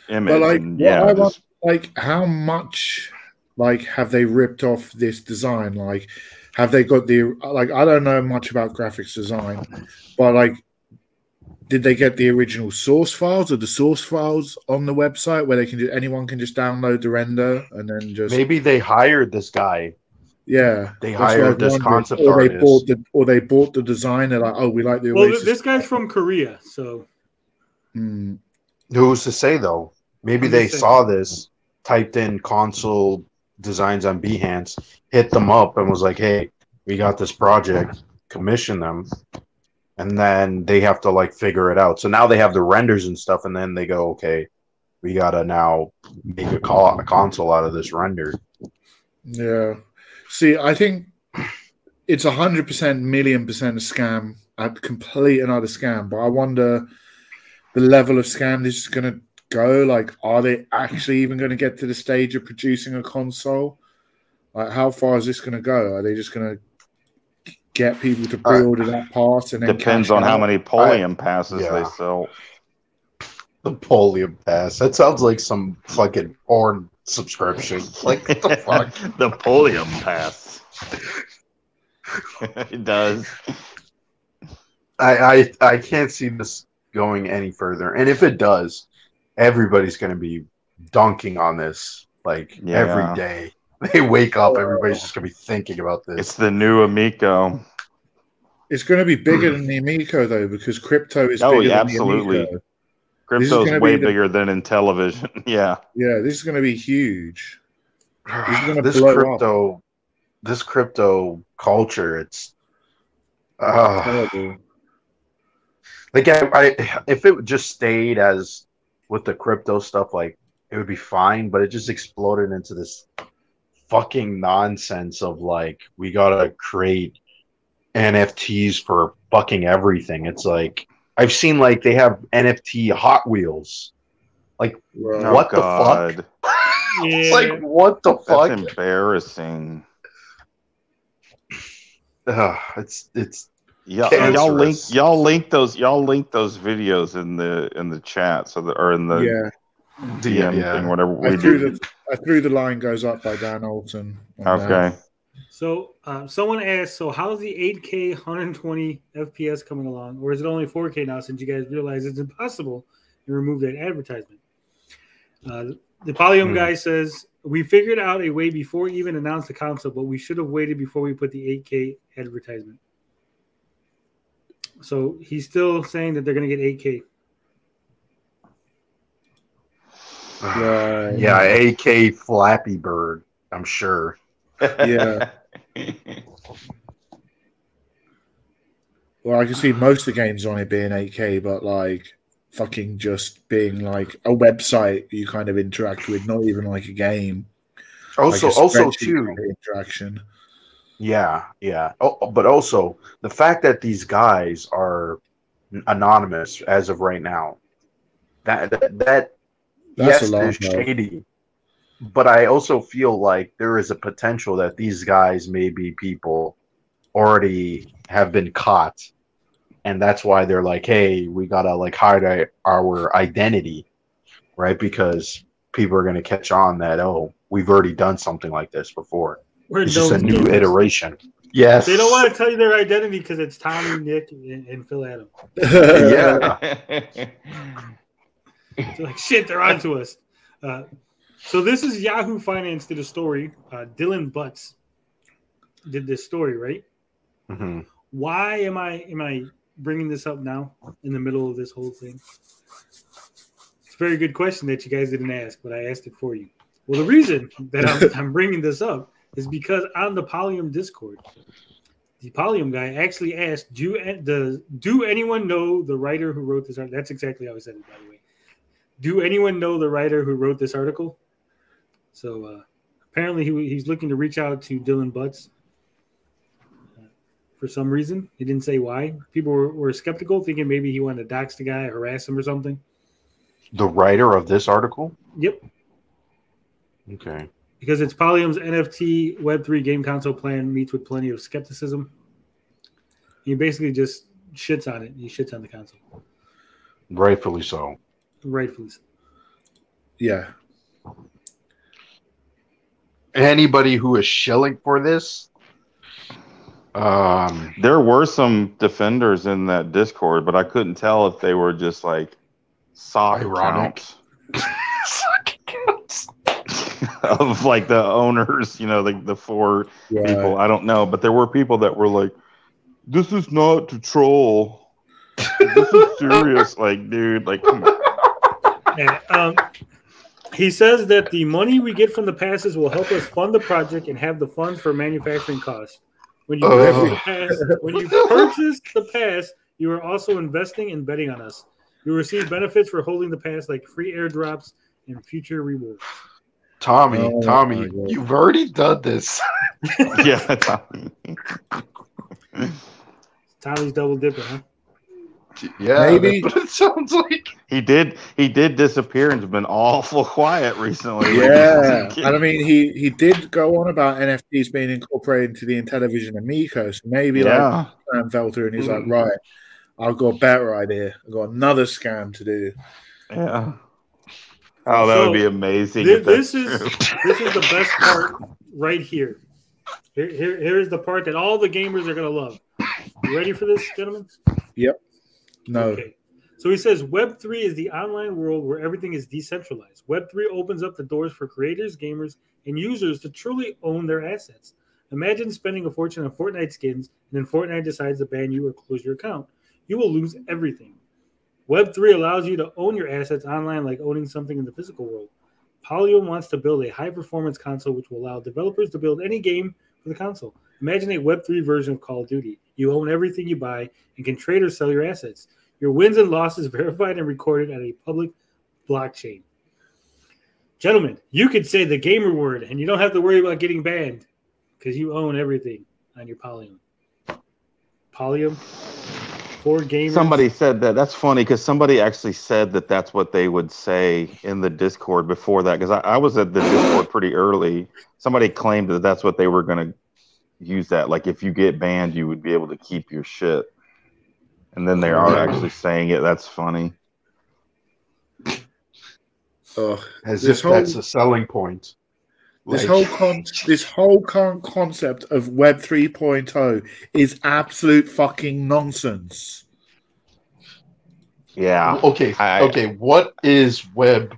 image. But like, and, what I want, just- like, how much, like, have they ripped off this design? Like, have they got the like? I don't know much about graphics design, but like, did they get the original source files or the source files on the website where they can anyone can just download the render and then just Maybe they hired this guy. yeah They that's what I hired was this wondering. concept or they artist. bought the design. They're like, oh, we like the well, Oasis. this guy's from Korea, so Who's to say though? Maybe I'm they just saying. saw this, typed in console designs on Behance, hit them up, and was like, "Hey, we got this project. Commission them." And then they have to like figure it out. So now they have the renders and stuff, and then they go, "Okay, we gotta now make a console out of this render." Yeah. See, I think it's 100%, 1,000,000% a scam, a complete and utter scam. But I wonder the level of scam this is going to go. Like, are they actually even going to get to the stage of producing a console? Like, how far is this going to go? Are they just going to get people to pre-order that pass and then depends cash on how out? many Polium passes they sell. The Polium pass. That sounds like some fucking porn subscription. Like what the fuck? The Polium pass. It does. I can't see this going any further. And if it does, everybody's going to be dunking on this like every day. They wake up, everybody's just going to be thinking about this. It's the new Amico. It's going to be bigger than the Amico, though, because crypto is bigger than the Amico. Crypto's way bigger than Intellivision. Yeah. Yeah, this is going to be huge. This is going to This blow up. This crypto culture, it's Terrible. like I if it just stayed as with the crypto stuff, like it would be fine, but it just exploded into this fucking nonsense of like we gotta create NFTs for fucking everything. It's like I've seen like they have NFT Hot Wheels. Like Right. what the fuck? It's like what the fuck? That's embarrassing. It's Yeah, cancerous. y'all link those videos in the chat or in the DM thing, whatever we do. I threw the line goes up by Dan Olsen. Okay. So someone asked, so how's the 8K 120 FPS coming along? Or is it only 4K now since you guys realize it's impossible to remove that advertisement? The Polium guy says, We figured out a way before we even announced the console, but we should have waited before we put the 8K advertisement. So he's still saying that they're going to get 8K. Yeah, AK Flappy Bird, I'm sure. Yeah. Well, I can see most of the games on it being 8K, but like fucking just being like a website you kind of interact with, not even like a game. Also, like a also spreadsheet too. kind of interaction. Yeah. Oh, but also the fact that these guys are anonymous as of right now, that That's yes, a lot, is though. shady. But I also feel like there is a potential that these guys may be people already have been caught, and that's why they're like, hey, we gotta like hide our identity, right? Because people are gonna catch on that, oh, we've already done something like this before. It's just a new iteration. Yes. They don't want to tell you their identity because it's Tommy, Nick, and Phil Adam. Yeah. So like, shit, they're onto us. So this is Yahoo Finance did a story. Dylan Butts did this story, right? Mm-hmm. Why am I bringing this up now in the middle of this whole thing? It's a very good question that you guys didn't ask, but I asked it for you. Well, the reason that I'm bringing this up is because on the Polium Discord, the Polium guy actually asked, do anyone know the writer who wrote this article? That's exactly how I said it, by the way. Do anyone know the writer who wrote this article? So apparently he's looking to reach out to Dylan Butts for some reason. He didn't say why. People were skeptical, thinking maybe he wanted to dox the guy, harass him or something. The writer of this article? Yep. Okay. Because it's Polium's NFT Web3 game console plan meets with plenty of skepticism. He basically just shits on it. He shits on the console. Rightfully so. Rightfully so. Yeah. Anybody who is shilling for this? There were some defenders in that Discord, but I couldn't tell if they were just like sock ironic counts of like the owners, you know, the four people. I don't know, but there were people that were like, "This is not to troll. This is serious." Like, dude, like, come on. Yeah, he says that the money we get from the passes will help us fund the project and have the funds for manufacturing costs. When you purchase the pass, you are also investing and betting on us. You will receive benefits for holding the pass, like free airdrops and future rewards. Tommy, you've already done this. Yeah, Tommy. Tommy's double dipping, huh? Yeah, maybe. But it sounds like he did disappear and has been awful quiet recently. Yeah, and I mean he did go on about NFTs being incorporated into the Intellivision Amico, so maybe like Sam fell through and he's like, right, I've got a better idea. I've got another scam to do. Yeah. Oh, that would be amazing. This is the best part right here. Here's the part that all the gamers are gonna love. You ready for this, gentlemen? Yep. No. Okay. So he says Web3 is the online world where everything is decentralized. Web3 opens up the doors for creators, gamers, and users to truly own their assets. Imagine spending a fortune on Fortnite skins, and then Fortnite decides to ban you or close your account. You will lose everything. Web3 allows you to own your assets online like owning something in the physical world. Polium wants to build a high-performance console which will allow developers to build any game for the console. Imagine a Web3 version of Call of Duty. You own everything you buy and can trade or sell your assets. Your wins and losses verified and recorded on a public blockchain. Gentlemen, you could say the gamer word and you don't have to worry about getting banned because you own everything on your Polium. Polium for gamers. Somebody said that. That's funny because somebody actually said that that's what they would say in the Discord before that, because I was at the Discord pretty early. Somebody claimed that that's what they were going to use, that like if you get banned you would be able to keep your shit, and then they are actually saying it. That's funny. As if that's a selling point. This whole current concept of Web 3.0 is absolute fucking nonsense. Yeah. Okay. Okay. What is Web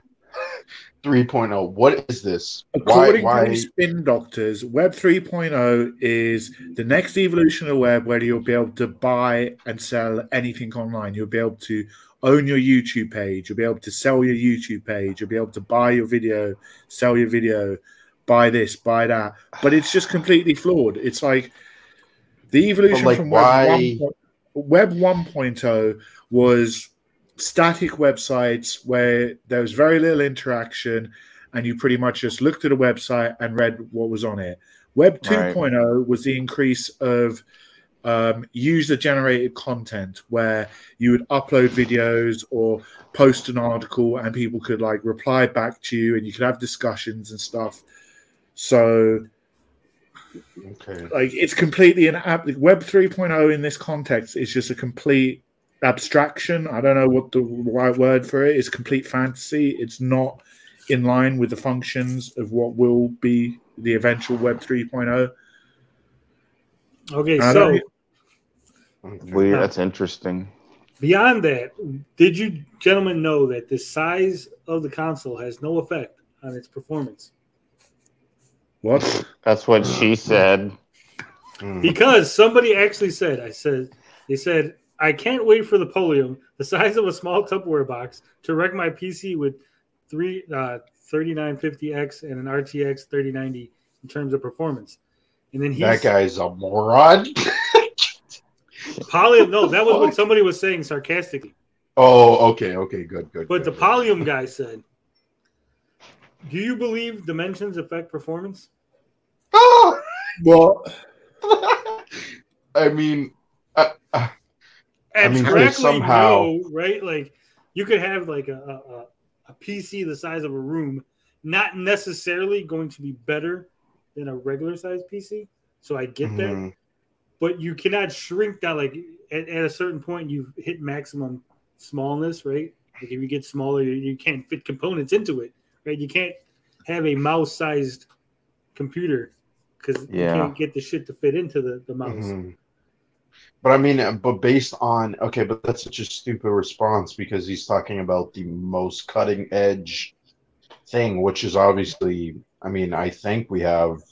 3.0. What is this? According Why? to Spin Doctors, Web 3.0 is the next evolution of web where you'll be able to buy and sell anything online. You'll be able to own your YouTube page. You'll be able to sell your YouTube page. You'll be able to buy your video, sell your video, buy this, buy that. But it's just completely flawed. It's like the evolution from Web 1.0 was static websites where there was very little interaction and you pretty much just looked at a website and read what was on it. Web 2.0 was the increase of user-generated content where you would upload videos or post an article and people could like reply back to you and you could have discussions and stuff. So like it's completely Web 3.0 in this context is just a complete abstraction. I don't know what the right word for it is. Complete fantasy. It's not in line with the functions of what will be the eventual Web 3.0. Okay, so weird. That's interesting. Beyond that, did you gentlemen know that the size of the console has no effect on its performance? What? That's what she said. Because somebody actually said, they said, I can't wait for the Polium, the size of a small Tupperware box, to wreck my PC with 3950X and an RTX 3090 in terms of performance. And then that guy's a moron. Polium, no, that was what somebody was saying sarcastically. Oh, okay, good. But the Polium guy said, do you believe dimensions affect performance? Oh, well, I mean, somehow, no, right? Like you could have like a PC the size of a room, not necessarily going to be better than a regular size PC. So I get that, but you cannot shrink down. Like at a certain point, you've hit maximum smallness, right? Like if you get smaller, you can't fit components into it, right? You can't have a mouse-sized computer because you can't get the shit to fit into the mouse. But I mean, but based on but that's such a stupid response because he's talking about the most cutting edge thing, which is obviously. I mean, I think we have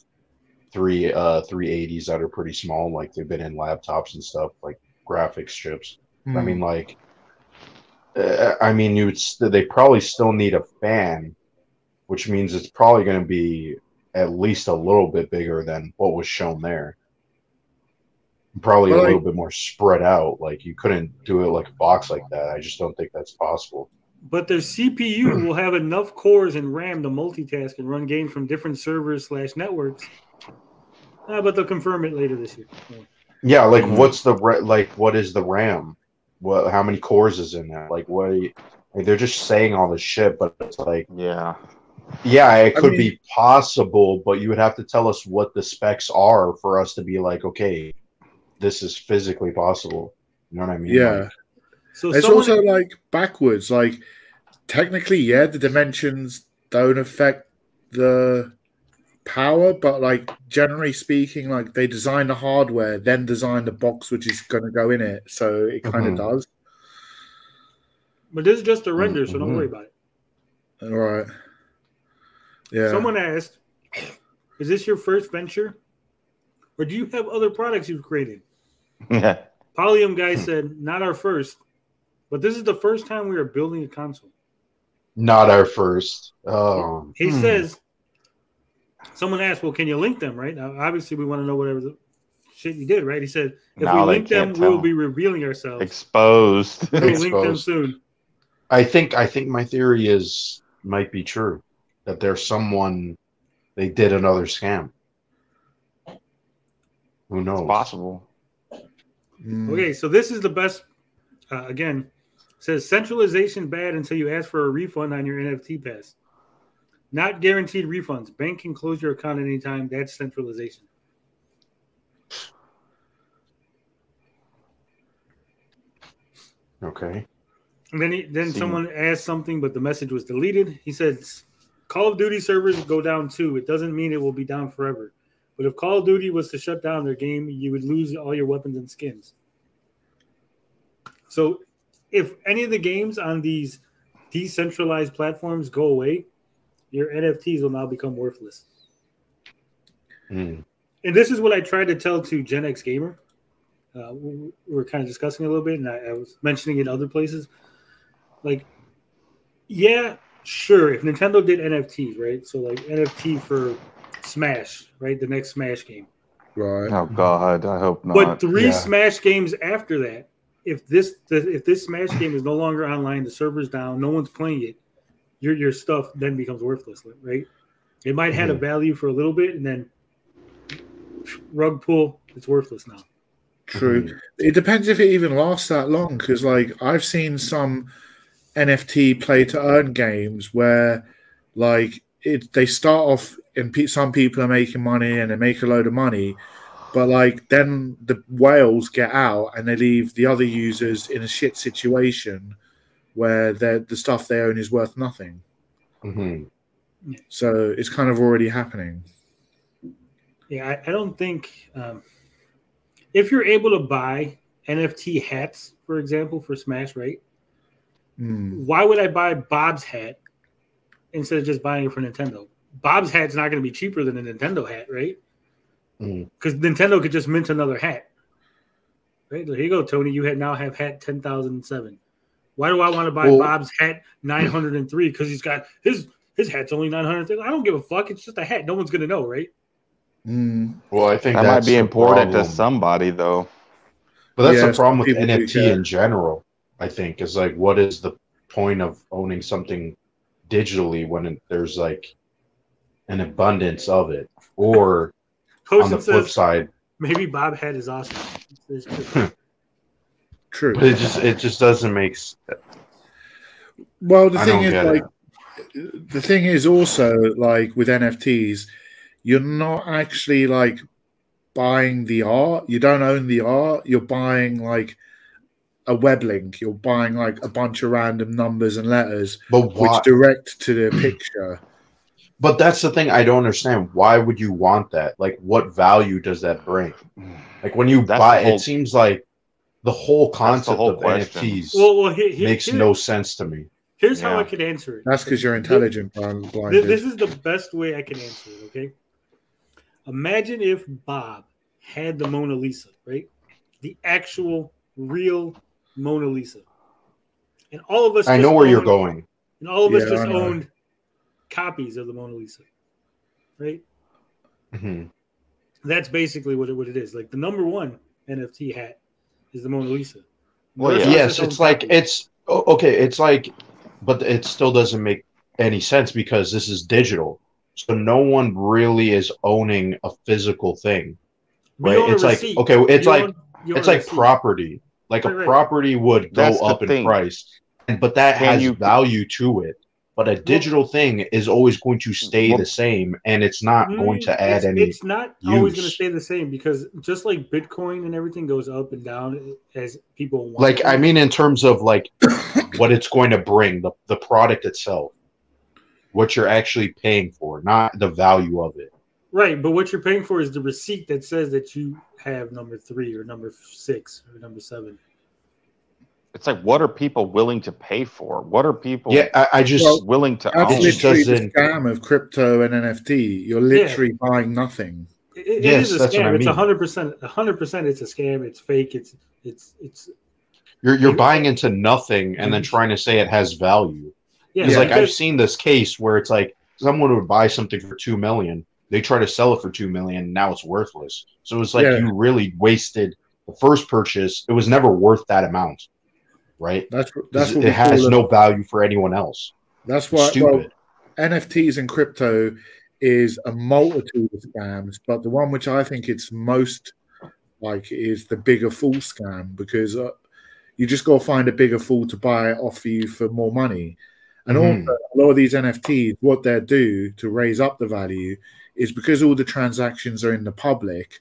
380s that are pretty small, like they've been in laptops and stuff, like graphics chips. I mean, like, they probably still need a fan, which means it's probably going to be at least a little bit bigger than what was shown there. Probably a little bit more spread out. Like you couldn't do it like a box like that. I just don't think that's possible. But their CPU will have enough cores and RAM to multitask and run games from different servers / networks. But they'll confirm it later this year. Yeah, like what's the what is the RAM? How many cores is in that? Like what? Like, they're just saying all this shit, but it's like it could be possible, but you would have to tell us what the specs are for us to be like, okay, this is physically possible. You know what I mean? Yeah. Like, so it's also like backwards. Like technically, the dimensions don't affect the power, but like generally speaking, like they design the hardware, then design the box which is going to go in it. So it kind of does. But this is just a render, so don't worry about it. All right. Yeah. Someone asked, "Is this your first venture, or do you have other products you've created?" Yeah. Polium guy said, "Not our first, but this is the first time we are building a console." Not our first. He says. Someone asked, "Well, can you link them?" Right now, obviously, we want to know whatever the shit you did. Right? He said, "If we link them, we will be revealing ourselves. Exposed. We'll link them soon." I think my theory might be true that there's someone they did another scam. Who knows? It's possible. Okay, so this is the best. Again, it says centralization bad until you ask for a refund on your NFT pass. Not guaranteed refunds. Bank can close your account at any time. That's centralization. Okay. And then someone asked something, but the message was deleted. He said, Call of Duty servers go down too. It doesn't mean it will be down forever. But if Call of Duty was to shut down their game, you would lose all your weapons and skins. So if any of the games on these decentralized platforms go away, your NFTs will now become worthless. Mm. And this is what I tried to tell to Gen X Gamer. We were kind of discussing a little bit, and I was mentioning it other places. Like, yeah, sure, if Nintendo did NFTs, right? So, like, NFT for Smash, right? The next Smash game. Right. Oh God, I hope not. But 3 Yeah. Smash games after that, if this Smash game is no longer online, the server's down, no one's playing it, your stuff then becomes worthless, right? It might have a value for a little bit, and then rug pull, it's worthless now. True. It depends if it even lasts that long, because like I've seen some NFT play to earn games where like they start off and some people are making money and they make a load of money, but like then the whales get out and they leave the other users in a shit situation where the stuff they own is worth nothing. Mm-hmm. So it's kind of already happening. Yeah, I don't think if you're able to buy NFT hats, for example, for Smash, right? Why would I buy Bob's hat instead of just buying it for Nintendo? Bob's hat's not going to be cheaper than a Nintendo hat, right? Because Nintendo could just mint another hat. Right? Here you go, Tony. You now have hat 10,007. Why do I want to buy Bob's hat 903? Because he's got his hat's only 903. I don't give a fuck. It's just a hat. No one's going to know, right? Well, I think that might that's be the important problem. to somebody, though. But that's Yeah, the problem some with people do NFT care. in general. I think is like, what is the point of owning something digitally when there's like an abundance of it? Or on the flip side, maybe Bob hat is awesome. It's true. True. but it just doesn't make sense. Well, the I thing don't is, get like, it. the thing is also like with NFTs, you're not actually like buying the art. You don't own the art. You're buying like a web link. You're buying like a bunch of random numbers and letters, But why? which direct to the picture. But that's the thing I don't understand. Why would you want that? Like, what value does that bring? Like, when you buy, it seems like the whole concept of NFTs makes no sense to me. Here's how I could answer it. That's because you're intelligent, blind. This is the best way I can answer it, okay? Imagine if Bob had the Mona Lisa, right? The actual, real Mona Lisa. And all of us I know where you're going. And all of us just owned copies of the Mona Lisa, right? That's basically what it is. Like the number one NFT hat is the Mona Lisa. Well, yes, it's like it's okay. It's like, but it still doesn't make any sense because this is digital, so no one really is owning a physical thing, right? It's like okay, it's like property. Like a property would go up in price, but that has value to it. But a digital thing is always going to stay the same, and it's not going to add any. It's not always going to stay the same because just like Bitcoin and everything goes up and down as people want. Like I mean, in terms of like what it's going to bring, the product itself, what you're actually paying for, not the value of it. Right, but what you're paying for is the receipt that says that you have number 3 or number 6 or number 7. It's like, what are people willing to pay for? What are people I just willing to that's own? literally the scam of crypto and NFT. You're literally buying nothing. It is a scam. It's 100%. 100%. It's a scam. It's fake. It's. You're buying into nothing and then trying to say it has value. Yeah, like I've seen this case where it's like someone would buy something for $2 million. They try to sell it for $2 million. And now it's worthless. So it's like you really wasted the first purchase. It was never worth that amount. Right. That's what it has no value for anyone else. That's why NFTs and crypto is a multitude of scams, but the one which I think it's most like is the bigger fool scam because you just go find a bigger fool to buy it off you for more money. And also a lot of these NFTs, what they do to raise up the value is because all the transactions are in the public.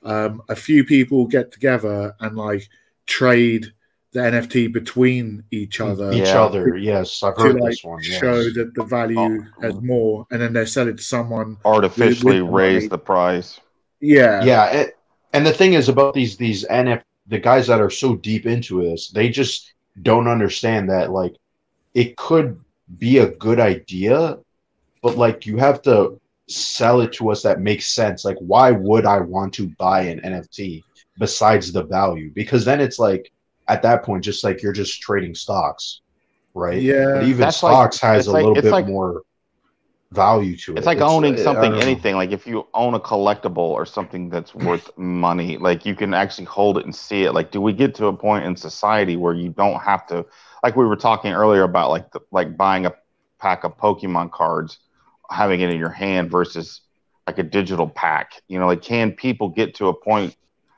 A few people get together and like trade the NFT between each other. Yes, I've heard this one. Show that the value has more, and then they sell it to someone. Artificially raise the price. Yeah. And the thing is about these the guys that are so deep into this, they just don't understand that like it could be a good idea, but like you have to sell it to us that makes sense. Like, why would I want to buy an NFT besides the value? Because then it's like at that point, just like you're just trading stocks, right? Yeah. But even That's stocks like- has it's a like- little it's bit like- more value to it. It's like owning I something, don't know. anything. Like if you own a collectible or something that's worth money, like you can actually hold it and see it. Like, do we get to a point in society where you don't have to, like we were talking earlier about, like buying a pack of Pokemon cards, having it in your hand versus like a digital pack? You know, like can people get to a point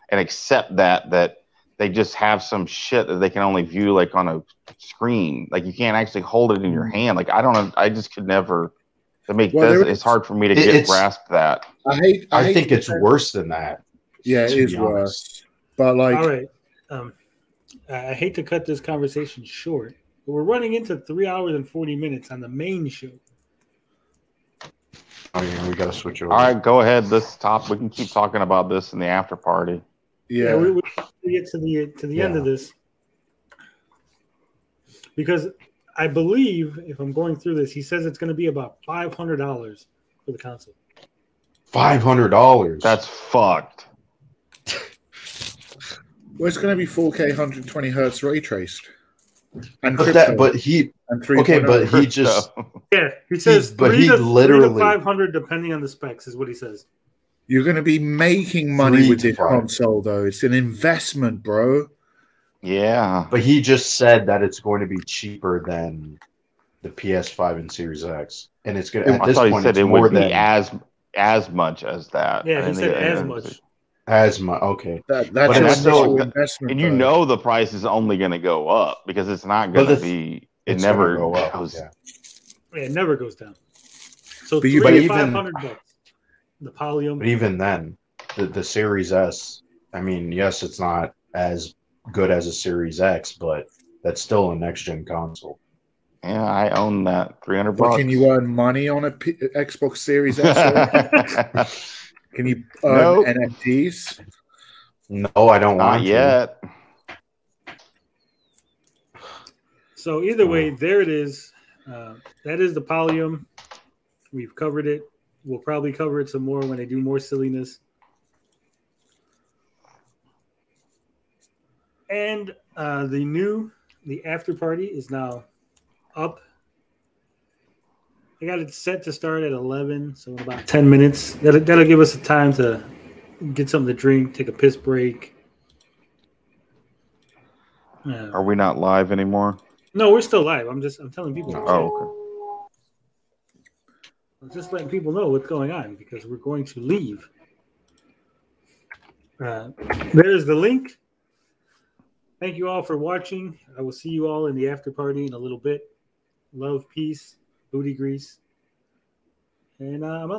and accept that they just have some shit that they can only view like on a screen? Like you can't actually hold it in your hand. Like I don't know, I just could never. It's hard for me to grasp that. I think it's worse than that. Yeah, it is worse. But like, all right, I hate to cut this conversation short, but we're running into 3 hours and 40 minutes on the main show. Oh yeah, we got to switch over. All right, go ahead. We can keep talking about this in the after party. yeah, We get to the end of this because I believe, if I'm going through this, he says it's going to be about $500 for the console. $500. That's fucked. well, it's going to be 4K 120 hertz ray traced. And But crypto but he and okay, 3.0. but he just Yeah, he says but 3 he to literally 500 depending on the specs is what he says. You're going to be making money 3 with to this 5. console, though. It's an investment, bro. Yeah. But he just said that it's going to be cheaper than the PS5 and Series X, and it's going to. At I this thought he point, said it's it more would be than as much as that. Yeah, he And said it- as and- much. as much. Okay, That's But an it's still- initial investment. And you though. know the price is only going to go up because it's not But going to the be. It it's never gonna go up. goes. Yeah. Yeah, it never goes down. So But you- 3 but to even- $500. The Polium. But even then, the Series S. I mean, yes, it's not as good as a Series X, but that's still a next gen console. Yeah, I own that. $300. But can you earn money on a Xbox Series S? Can you earn Nope. NFTs? No, I don't Not want yet. So either way, there it is. That is the Polium. We've covered it. We'll probably cover it some more when they do more silliness. And the after party is now up. I got it set to start at 11, so in about 10 minutes. That'll give us the time to get something to drink, take a piss break. Are we not live anymore? No, we're still live. I'm telling people. Oh, okay. I'm just letting people know what's going on because we're going to leave. There's the link. Thank you all for watching. I will see you all in the after party in a little bit. Love, peace, booty grease. And I'm out.